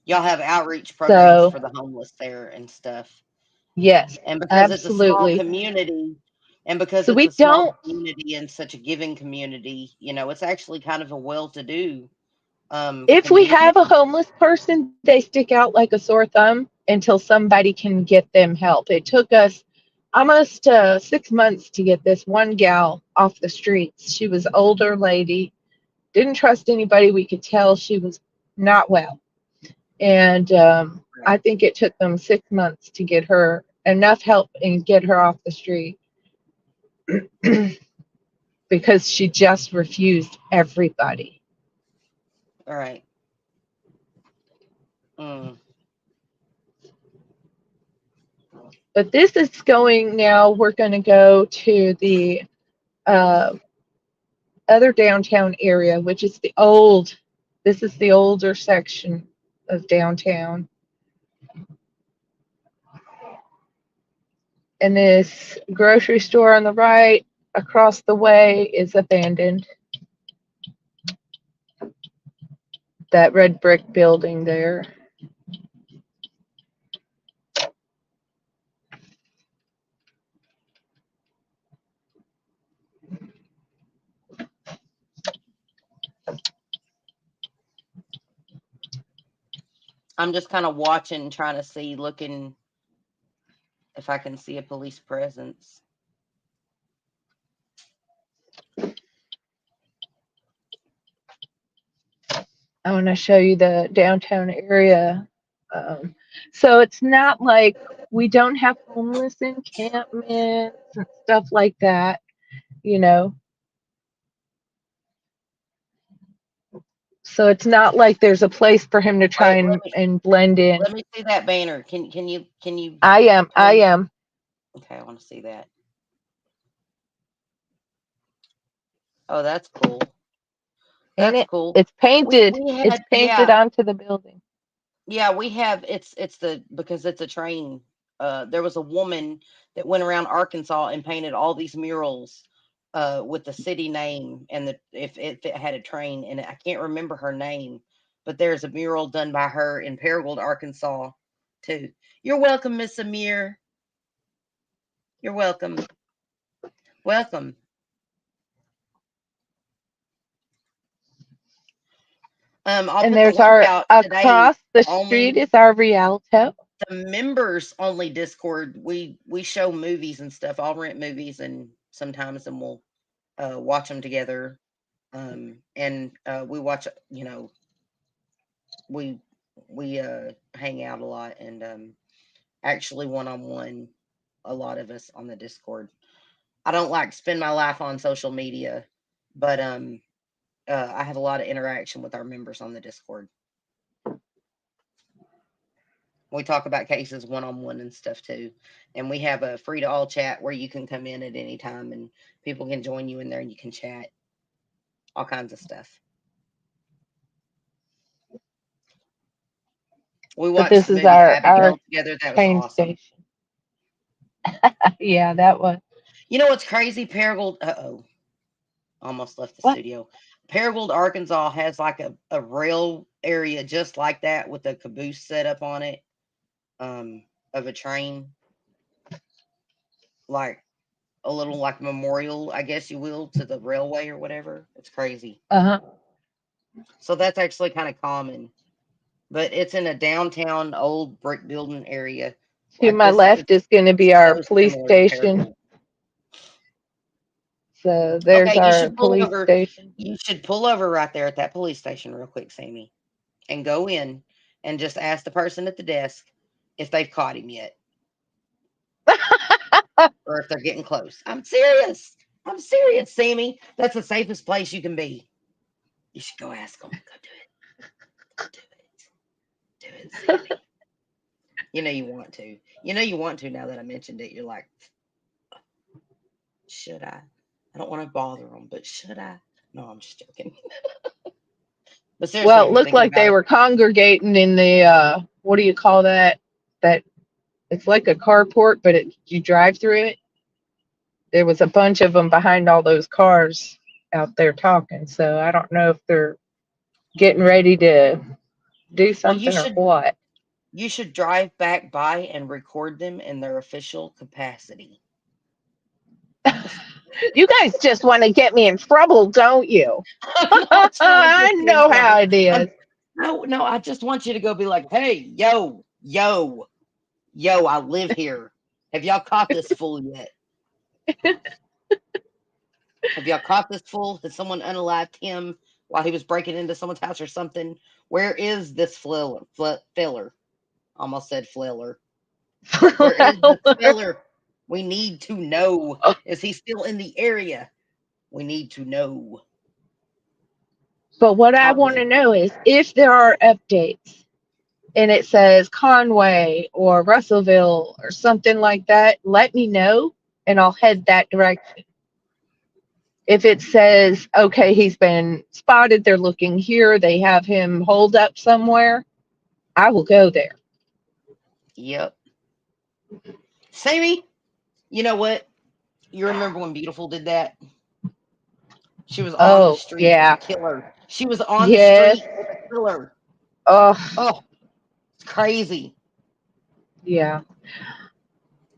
Y'all have outreach programs for the homeless there and stuff. Yes, and because absolutely. It's a small community, and because So it's a small community and such a giving community, it's actually kind of a well-to-do if we community. have a homeless person, they stick out like a sore thumb until somebody can get them help. It took us almost 6 months to get this one gal off the streets. She was an older lady, didn't trust anybody. We could tell she was not well. And I think it took them 6 months to get her enough help and get her off the street because she just refused everybody. All right. But this is going now. We're going to go to the other downtown area, which is this is the older section of downtown. And this grocery store on the right across the way is abandoned. That red brick building there. I'm just kind of watching, trying to see, looking if I can see a police presence. I want to show you the downtown area. So it's not like we don't have homeless encampments and stuff like that, So it's not like there's a place for him to try and blend in. Let me see that banner. Can you? I am. Okay, I want to see that. Oh, that's cool. That's cool. It's painted. It's painted onto the building. Yeah, we have. Because it's a train. There was a woman that went around Arkansas and painted all these murals with the city name and if it had a train, and I can't remember her name, but there's a mural done by her in Paragould, Arkansas, too. You're welcome, Miss Amir. You're welcome. Welcome. And there's our across the street is our Rialto. The members only Discord. We show movies and stuff. I'll rent movies and sometimes we'll watch them together. And we watch, we hang out a lot and actually one-on-one, a lot of us on the Discord. I don't like to spend my life on social media, but I have a lot of interaction with our members on the Discord. We talk about cases one-on-one and stuff too. And we have a free to all chat where you can come in at any time and people can join you in there and you can chat. All kinds of stuff. We watched this the is movie Abigail together. That was awesome. Station. Yeah, that was. You know what's crazy? Paragould. Almost left the studio. Paragould, Arkansas has like a rail area just like that with a caboose set up on it, of a train. Like a little like memorial, I guess you will, to the railway or whatever. It's crazy. Uh-huh. So that's actually kind of common, but it's in a downtown old brick building area. To Like my this is left is going to be our so police similar to station. Paragould. So there's Okay, you our should pull police over. station. You should pull over right there at that police station real quick, Sammy, and go in and just ask the person at the desk if they've caught him yet or if they're getting close. I'm serious. I'm serious, Sammy. That's the safest place you can be. You should go ask them. Go do it. Go do it. Do it, Sammy. You know you want to. You know you want to now that I mentioned it. You're like, should I? I don't want to bother them, but should I? No, I'm just joking. But seriously, Well, if it you're looked thinking like about they it, were congregating in the what do you call that? That it's like a carport, but you drive through it. There was a bunch of them behind all those cars out there talking. So I don't know if they're getting ready to do well, something or what. you should drive back by and record them in their official capacity. You guys just want to get me in trouble, don't you? I'm not trying to I get you in know how trouble. it is. No, I just want you to go be like, hey, yo, I live here. Have y'all caught this fool yet? Have y'all caught this fool? Has someone unalived him while he was breaking into someone's house or something? Where is this filler? Almost said fliller. Where is this filler? We need to know. Is he still in the area? We need to know. But what I I'll want be. to know is if there are updates and it says Conway or Russellville or something like that, let me know and I'll head that direction. If it says, okay, he's been spotted, they're looking here, they have him holed up somewhere, I will go there. Yep. Sammy, you know what? You remember when Beautiful did that? She was on the Oh, street with yeah. a killer. She was on the Yes. street with a killer. Oh, Oh, it's crazy. yeah.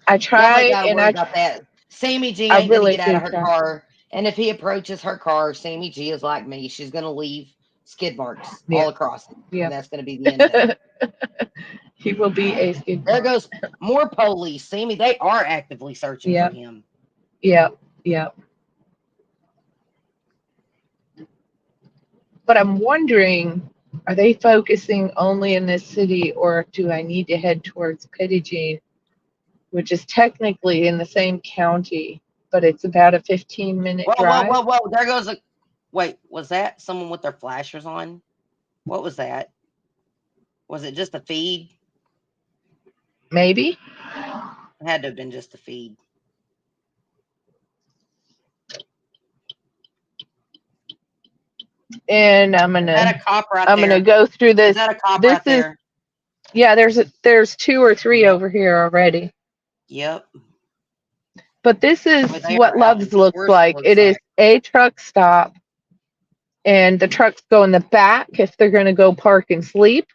I Y'all ain't try got to and worry about that. Sammy G I ain't going to really get out do of her try. car. And if he approaches her car, Sammy G is like me. She's going to leave skid marks all Yeah. across it. Yeah. And that's going to be the end of it. He will be a skid There mark. goes more police. Sammy, they are actively searching for Yep. him. Yep. Yep. But I'm wondering, are they focusing only in this city or do I need to head towards Pittagene, which is technically in the same county, but it's about a 15-minute drive? Whoa. There goes a. Wait, was that someone with their flashers on? What was that? Was it just a feed? Maybe. It had to have been just a feed. And I'm Is that a gonna cop right gonna there? go through Is this. that a cop This right is there? yeah. There's 2 or 3 over here already. Yep. But this is Well, they what are out in Love's looks force, like. looks It is like. a truck stop, and the trucks go in the back if they're gonna go park and sleep.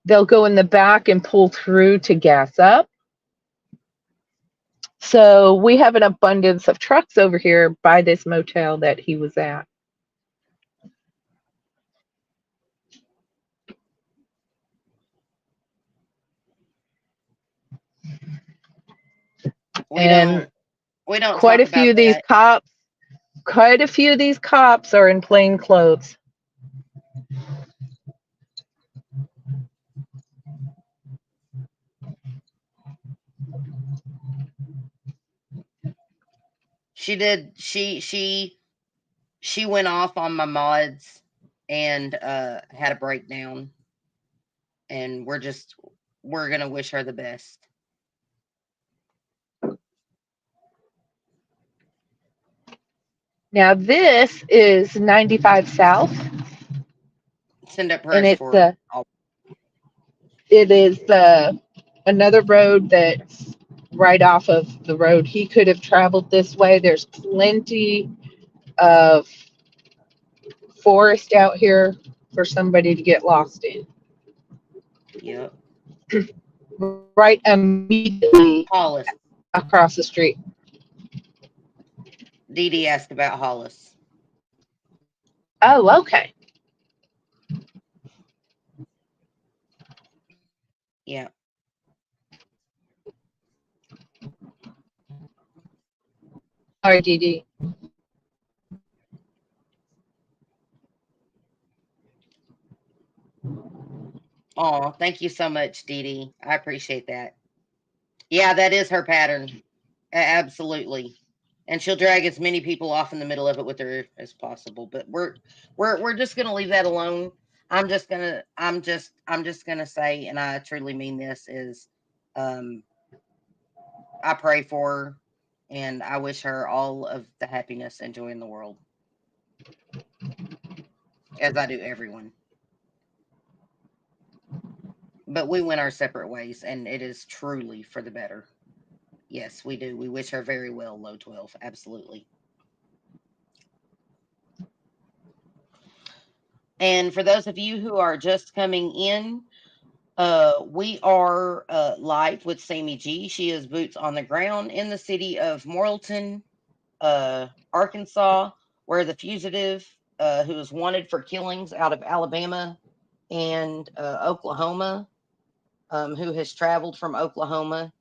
They'll go in the back and pull through to gas up. So we have an abundance of trucks over here by this motel that he was at. We And don't quite talk a few about of these that. cops are in plain clothes. She did. She went off on my mods and had a breakdown, and we're gonna wish her the best. Now this is 95 South, Send up and prayers for all. it is another road that's right off of the road he could have traveled this way. There's plenty of forest out here for somebody to get lost in. Yep. Right immediately Hollis. across the street. Dee Dee asked about Hollis. Oh, okay. Yeah. Sorry, Dee Dee. Oh, thank you so much, Dee Dee. I appreciate that. Yeah, that is her pattern. Absolutely. And she'll drag as many people off in the middle of it with her as possible. But we're just gonna leave that alone. I'm just gonna say, and I truly mean this, is um I pray for her and I wish her all of the happiness and joy in the world. As I do everyone. But we went our separate ways and it is truly for the better. Yes, we do. We wish her very well, low 12. Absolutely. And for those of you who are just coming in, we are live with Sammy G. She is boots on the ground in the city of Morrilton, Arkansas, where the fugitive who is wanted for killings out of Alabama and Oklahoma, who has traveled from Oklahoma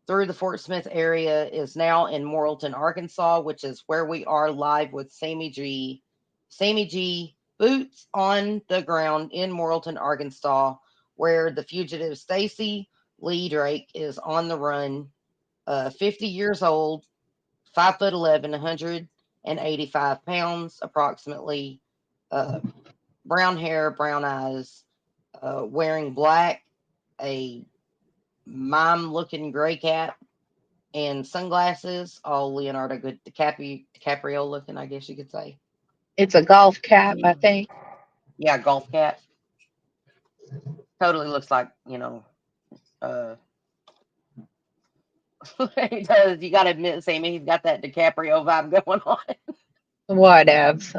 through the Fort Smith area, is now in Morrilton, Arkansas, which is where we are live with Sammy G. Sammy G, boots on the ground in Morrilton, Arkansas, where the fugitive Stacy Lee Drake is on the run. 50 years old, 5'11", 185 pounds, approximately. Brown hair, brown eyes, wearing black, a mime-looking gray cap, and sunglasses, all Leonardo DiCaprio looking, I guess you could say. It's a golf cap, I think. Yeah, golf cap. Totally looks like, he does. You got to admit, Sammy, he's got that DiCaprio vibe going on. Whatevs.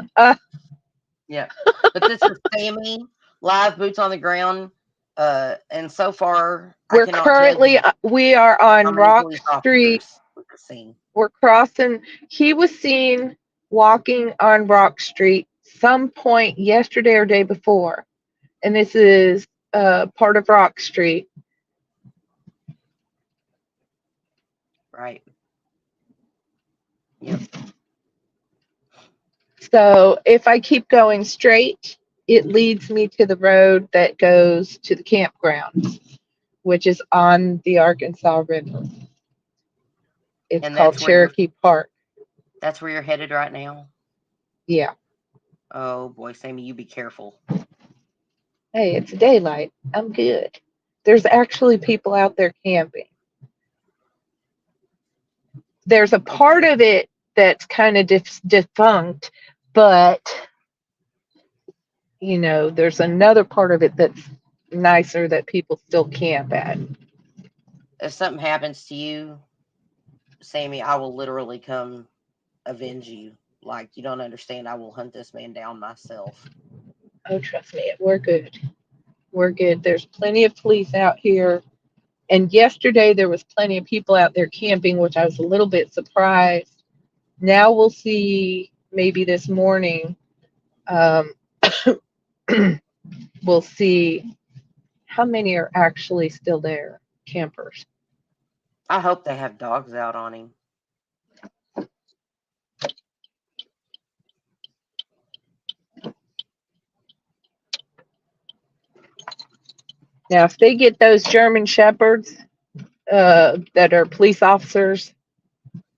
Yeah. But this is Sammy, live boots on the ground. And so far, I We're cannot tell currently, you we are how on many Rock police Street. officers we've seen. We're crossing. He was seen walking on Rock Street some point yesterday or day before. And this is part of Rock Street. Right. Yep. So if I keep going straight, it leads me to the road that goes to the campground, which is on the Arkansas River. It's And called that's where Cherokee Park. that's where you're headed right now. Yeah. Oh boy, Sammy, you be careful. Hey, it's daylight. I'm good. There's actually people out there camping. There's a part of it that's kind of defunct, but there's another part of it that's nicer that people still camp at. If something happens to you, Sammy, I will literally come avenge you. Like, you don't understand. I will hunt this man down myself. Oh, trust me, we're good. We're good. There's plenty of police out here. And yesterday there was plenty of people out there camping, which I was a little bit surprised. Now we'll see, maybe this morning, we'll see how many are actually still there, campers. I hope they have dogs out on him. Now, if they get those German Shepherds that are police officers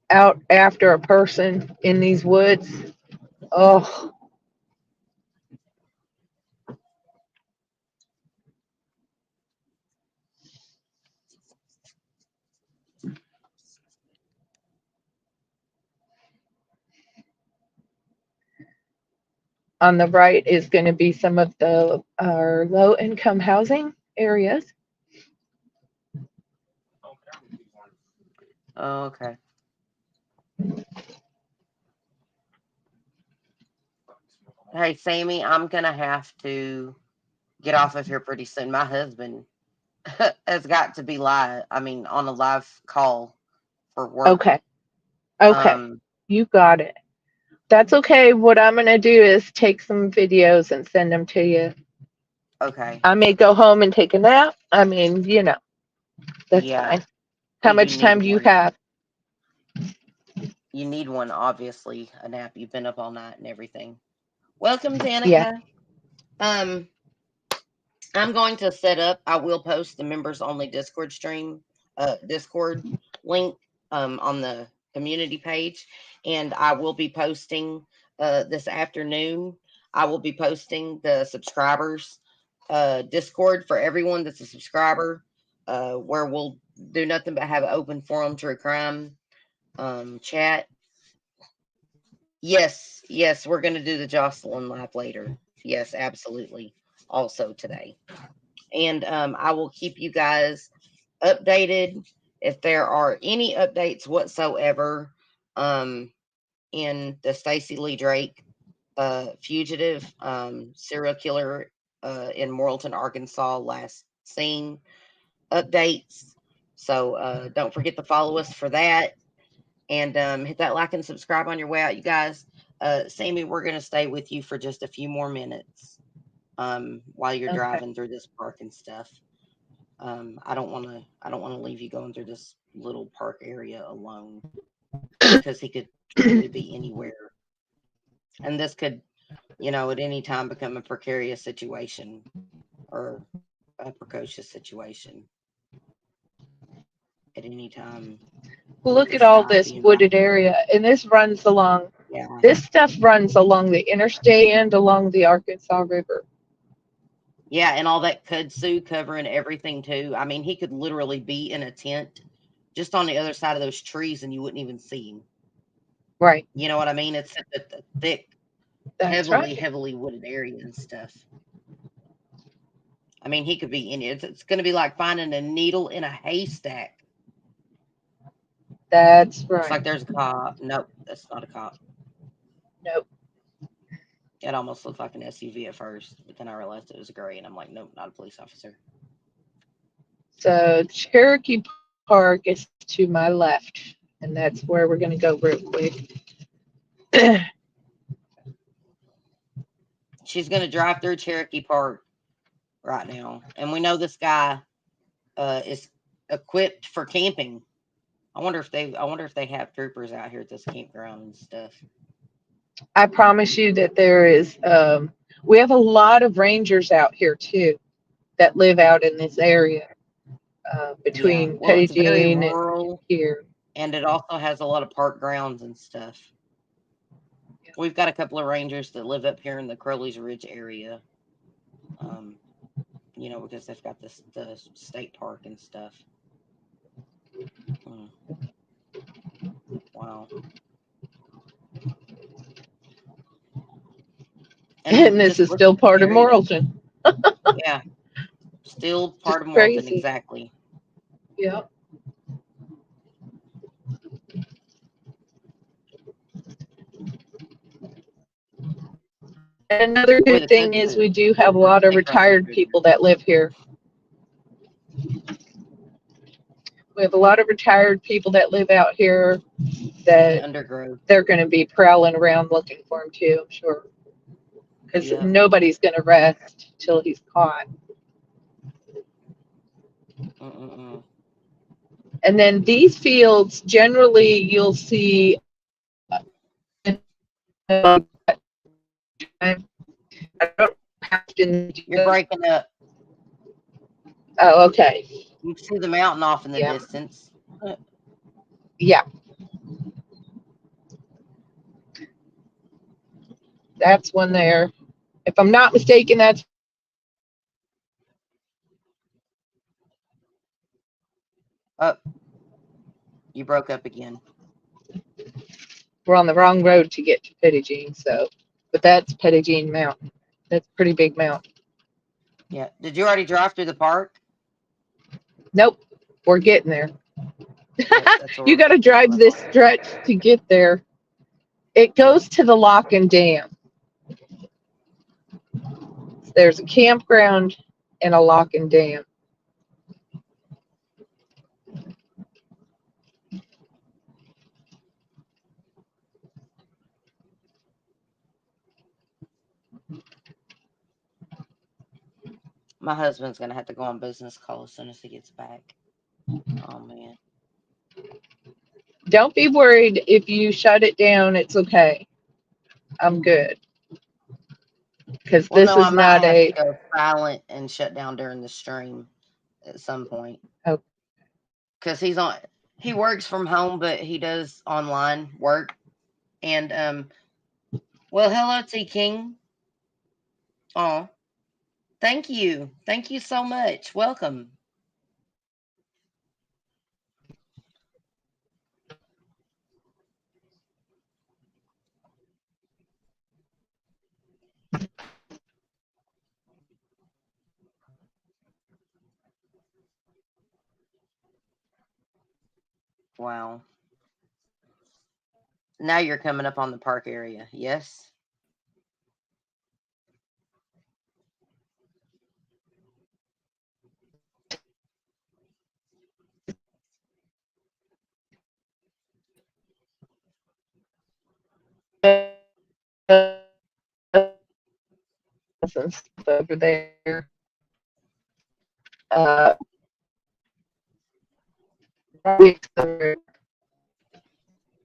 out after a person in these woods, oh. On the right is going to be some of our low-income housing areas. Oh, okay. Hey, Sammy, I'm going to have to get off of here pretty soon. My husband has got to be on a live call for work. Okay. You got it. That's okay. What I'm going to do is take some videos and send them to you. Okay. I may go home and take a nap. I mean, that's Yeah. fine. How Well, you much time need do you one. have? You need one, obviously. A nap. You've been up all night and everything. Welcome, Yeah. Danica. Um, I'm going to set up. I will post the members only Discord stream, Discord link, on the community page, and I will be posting this afternoon. I will be posting the subscribers Discord for everyone that's a subscriber, where we'll do nothing but have an open forum true crime chat. Yes, we're gonna do the Jocelyn live later. Yes, absolutely. Also today. And I will keep you guys updated if there are any updates whatsoever in the Stacy Lee Drake fugitive serial killer in Morrilton, Arkansas last seen updates. So don't forget to follow us for that, and hit that like and subscribe on your way out, you guys. Sammy, we're gonna stay with you for just a few more minutes while you're Okay. driving through this park and stuff. I don't want to leave you going through this little park area alone, because he could truly be anywhere, and this could, at any time become a precarious situation or a precocious situation at any time with Look the at all sky this being wooded area, and yeah. this stuff runs along the interstate and along the Arkansas River. Yeah, and all that kudzu covering everything too. I mean, he could literally be in a tent just on the other side of those trees and you wouldn't even see him. Right. You know what I mean? It's a thick, That's right. heavily wooded area and stuff. I mean, he could be in it. It's going to be like finding a needle in a haystack. That's Looks right. like there's a cop. Nope, that's not a cop. Nope. It almost looked like an SUV at first, but then I realized it was gray, and I'm like, nope, not a police officer. So Cherokee Park is to my left, and that's where we're going to go real quick. She's going to drive through Cherokee Park right now, and we know this guy is equipped for camping. I wonder if they have troopers out here at this campground and stuff. I promise you that there is. We have a lot of rangers out here too that live out in this area between Yeah, well, it's very Pettigene and rural, here. and it also has a lot of park grounds and stuff. We've got a couple of rangers that live up here in the Crowley's Ridge area. Because they've got the state park and stuff. Wow. And this is still part of Morrilton. Yeah. Still part of Morrilton, Crazy. exactly. Yeah. Another good thing is we do have a lot of retired people that live here. We have a lot of retired people that live out here that they're going to be prowling around looking for him too, I'm sure. Because nobody's going to rest till he's caught. And then these fields, generally, you'll see. I don't have to. You're breaking up. Oh, okay. You can see the mountain off in the distance. Yeah. That's one there. If I'm not mistaken, that's. Oh, you broke up again. We're on the wrong road to get to Pettigene, but that's Pettigene Mountain. That's a pretty big mountain. Yeah. Did you already drive through the park? Nope. We're getting there. You got to drive this stretch to get there. It goes to the lock and dam. There's a campground and a lock and dam. My husband's gonna have to go on business call as soon as he gets back. Oh man. Don't be worried if you shut it down. It's okay. I'm good. Because Well, this no, I is might not have to a. go silent and shut down during the stream at some point. Oh, Because he works from home, but he does online work. And well, hello T King. Oh, thank you. Thank you so much. Welcome. Wow. Now you're coming up on the park area. Yes. over there. Uh,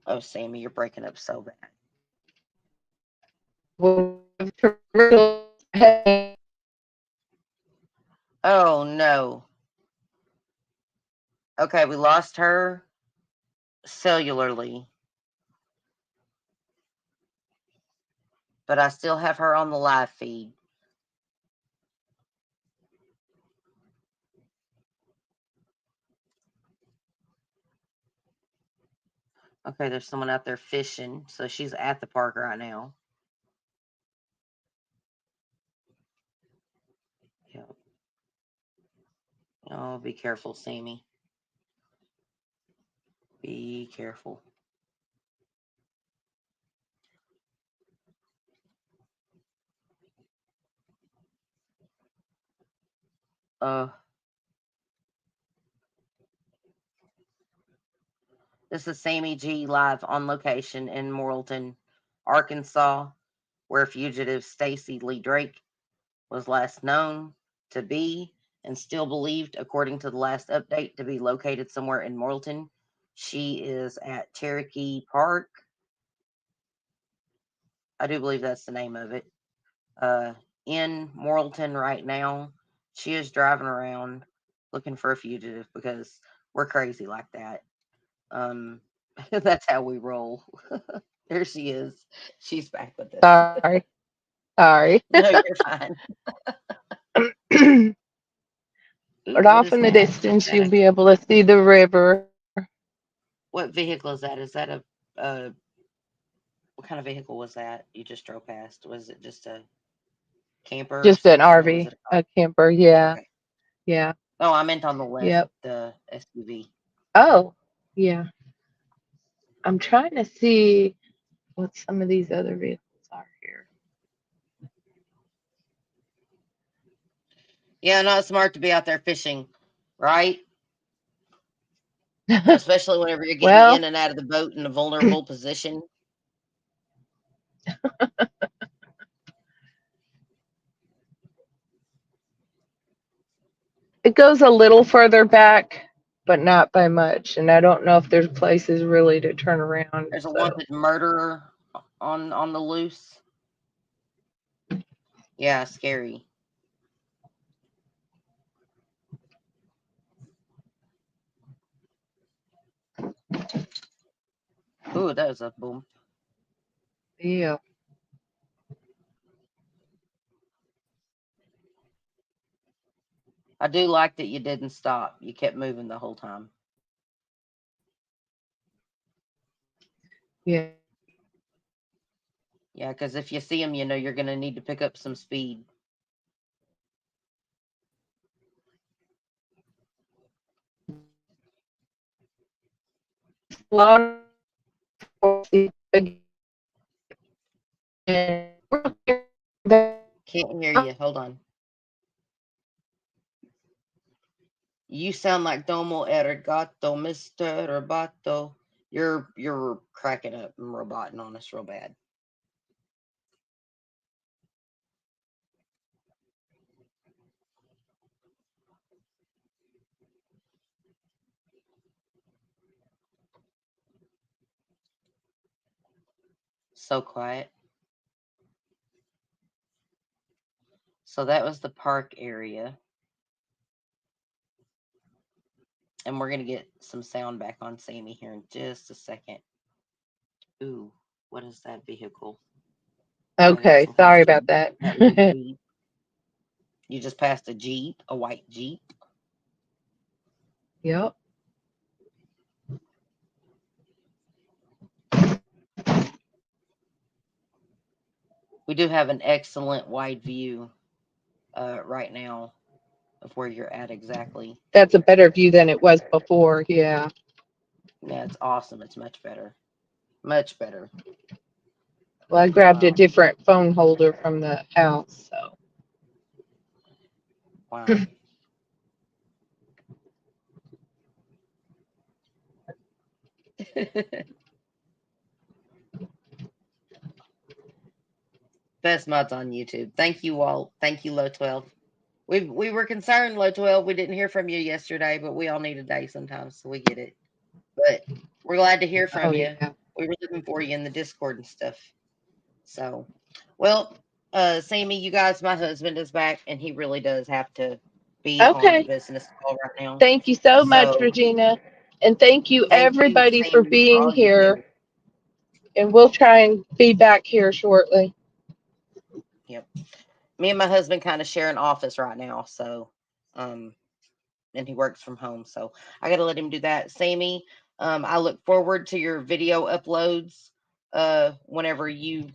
Oh, Sammy, you're breaking up so bad. Oh no. Okay, we lost her cellularly, but I still have her on the live feed. Okay, there's someone out there fishing, so she's at the park right now. Yep. Oh, be careful, Sammy. Be careful. This is Sammy G live on location in Morrilton, Arkansas, where fugitive Stacy Lee Drake was last known to be and still believed, according to the last update, to be located somewhere in Morrilton. She is at Cherokee Park. I do believe that's the name of it. In Morrilton right now. She is driving around looking for a fugitive because we're crazy like that. That's how we roll. There she is. She's back with us. sorry. Sorry. No, you're fine. Ooh, But what off is in the that? Is distance, that you'll be able to see the river. what vehicle is that? Is that a what kind of vehicle was that you just drove past? Was it just a camper or Just an something, or was RV, it a a camper. Yeah. okay? Yeah. Oh, I meant on the left, Yep. the SUV. Oh, yeah. I'm trying to see what some of these other vehicles are here. Yeah, not smart to be out there fishing, right? Especially whenever you're getting Well, in and out of the boat in a vulnerable position. it goes a little further back, but not by much. And I don't know if there's places really to turn around. There's a So, wanted murderer on the loose. Yeah, scary. Ooh, that was a boom. yeah. I do like that you didn't stop. You kept moving the whole time. Yeah. Yeah, because if you see them, you know you're going to need to pick up some speed. Law Can't hear you. Hold on. You sound like Domo Arigato, Mr. Roboto. You're cracking up and roboting on us real bad. So quiet. So that was the park area. And we're going to get some sound back on Sammy here in just a second. Ooh, what is that vehicle? Okay, sorry about that. That was a Jeep. You just passed a Jeep, a white Jeep. Yep. We do have an excellent wide view right now of where you're at exactly. That's a better view than it was before. Yeah. Yeah, it's awesome. It's much better. Much better. Well, I grabbed a Wow. different phone holder from the house, so. Wow. Best mods on YouTube. Thank you all. Thank you, Low 12. We were concerned, Low 12. We didn't hear from you yesterday, but we all need a day sometimes, so we get it. But we're glad to hear from you. Yeah. We were looking for you in the Discord and stuff. So, well, Sammy, you guys, my husband is back, and he really does have to be on a Okay. business call right now. Thank you so much, Regina. And thank you, everybody, for Sammy, being all you here. do. And we'll try and be back here shortly. Yep. Me and my husband kind of share an office right now, so and he works from home, so I got to let him do that. Sammy, I look forward to your video uploads whenever you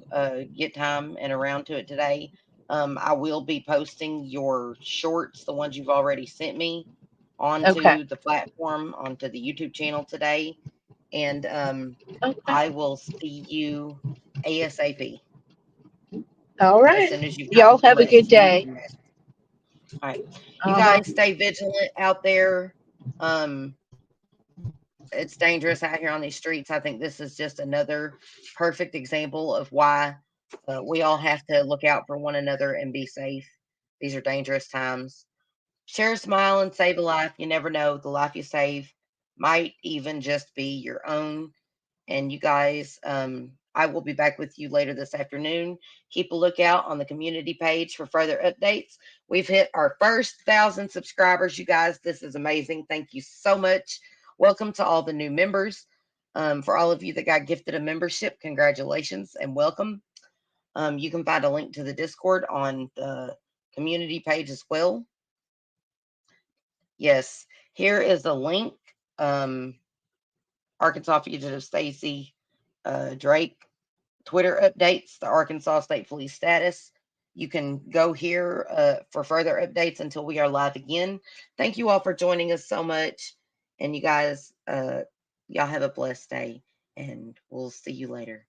get time and around to it today. I will be posting your shorts, the ones you've already sent me, onto the platform, onto the YouTube channel today, and I will see you ASAP. All right. As soon as you've Y'all gotten have a good day. All right. You guys stay vigilant out there. It's dangerous out here on these streets. I think this is just another perfect example of why we all have to look out for one another and be safe. These are dangerous times. Share a smile and save a life. You never know. The life you save might even just be your own. And you guys, I will be back with you later this afternoon. Keep a lookout on the community page for further updates. We've hit our first 1,000 subscribers, you guys. This is amazing. Thank you so much. Welcome to all the new members. For all of you that got gifted a membership, congratulations and welcome. You can find a link to the Discord on the community page as well. Yes, here is the link. Arkansas Fugitive Stacy Drake Twitter updates, the Arkansas State Police status. You can go here for further updates until we are live again. Thank you all for joining us so much. And you guys, y'all have a blessed day, and we'll see you later.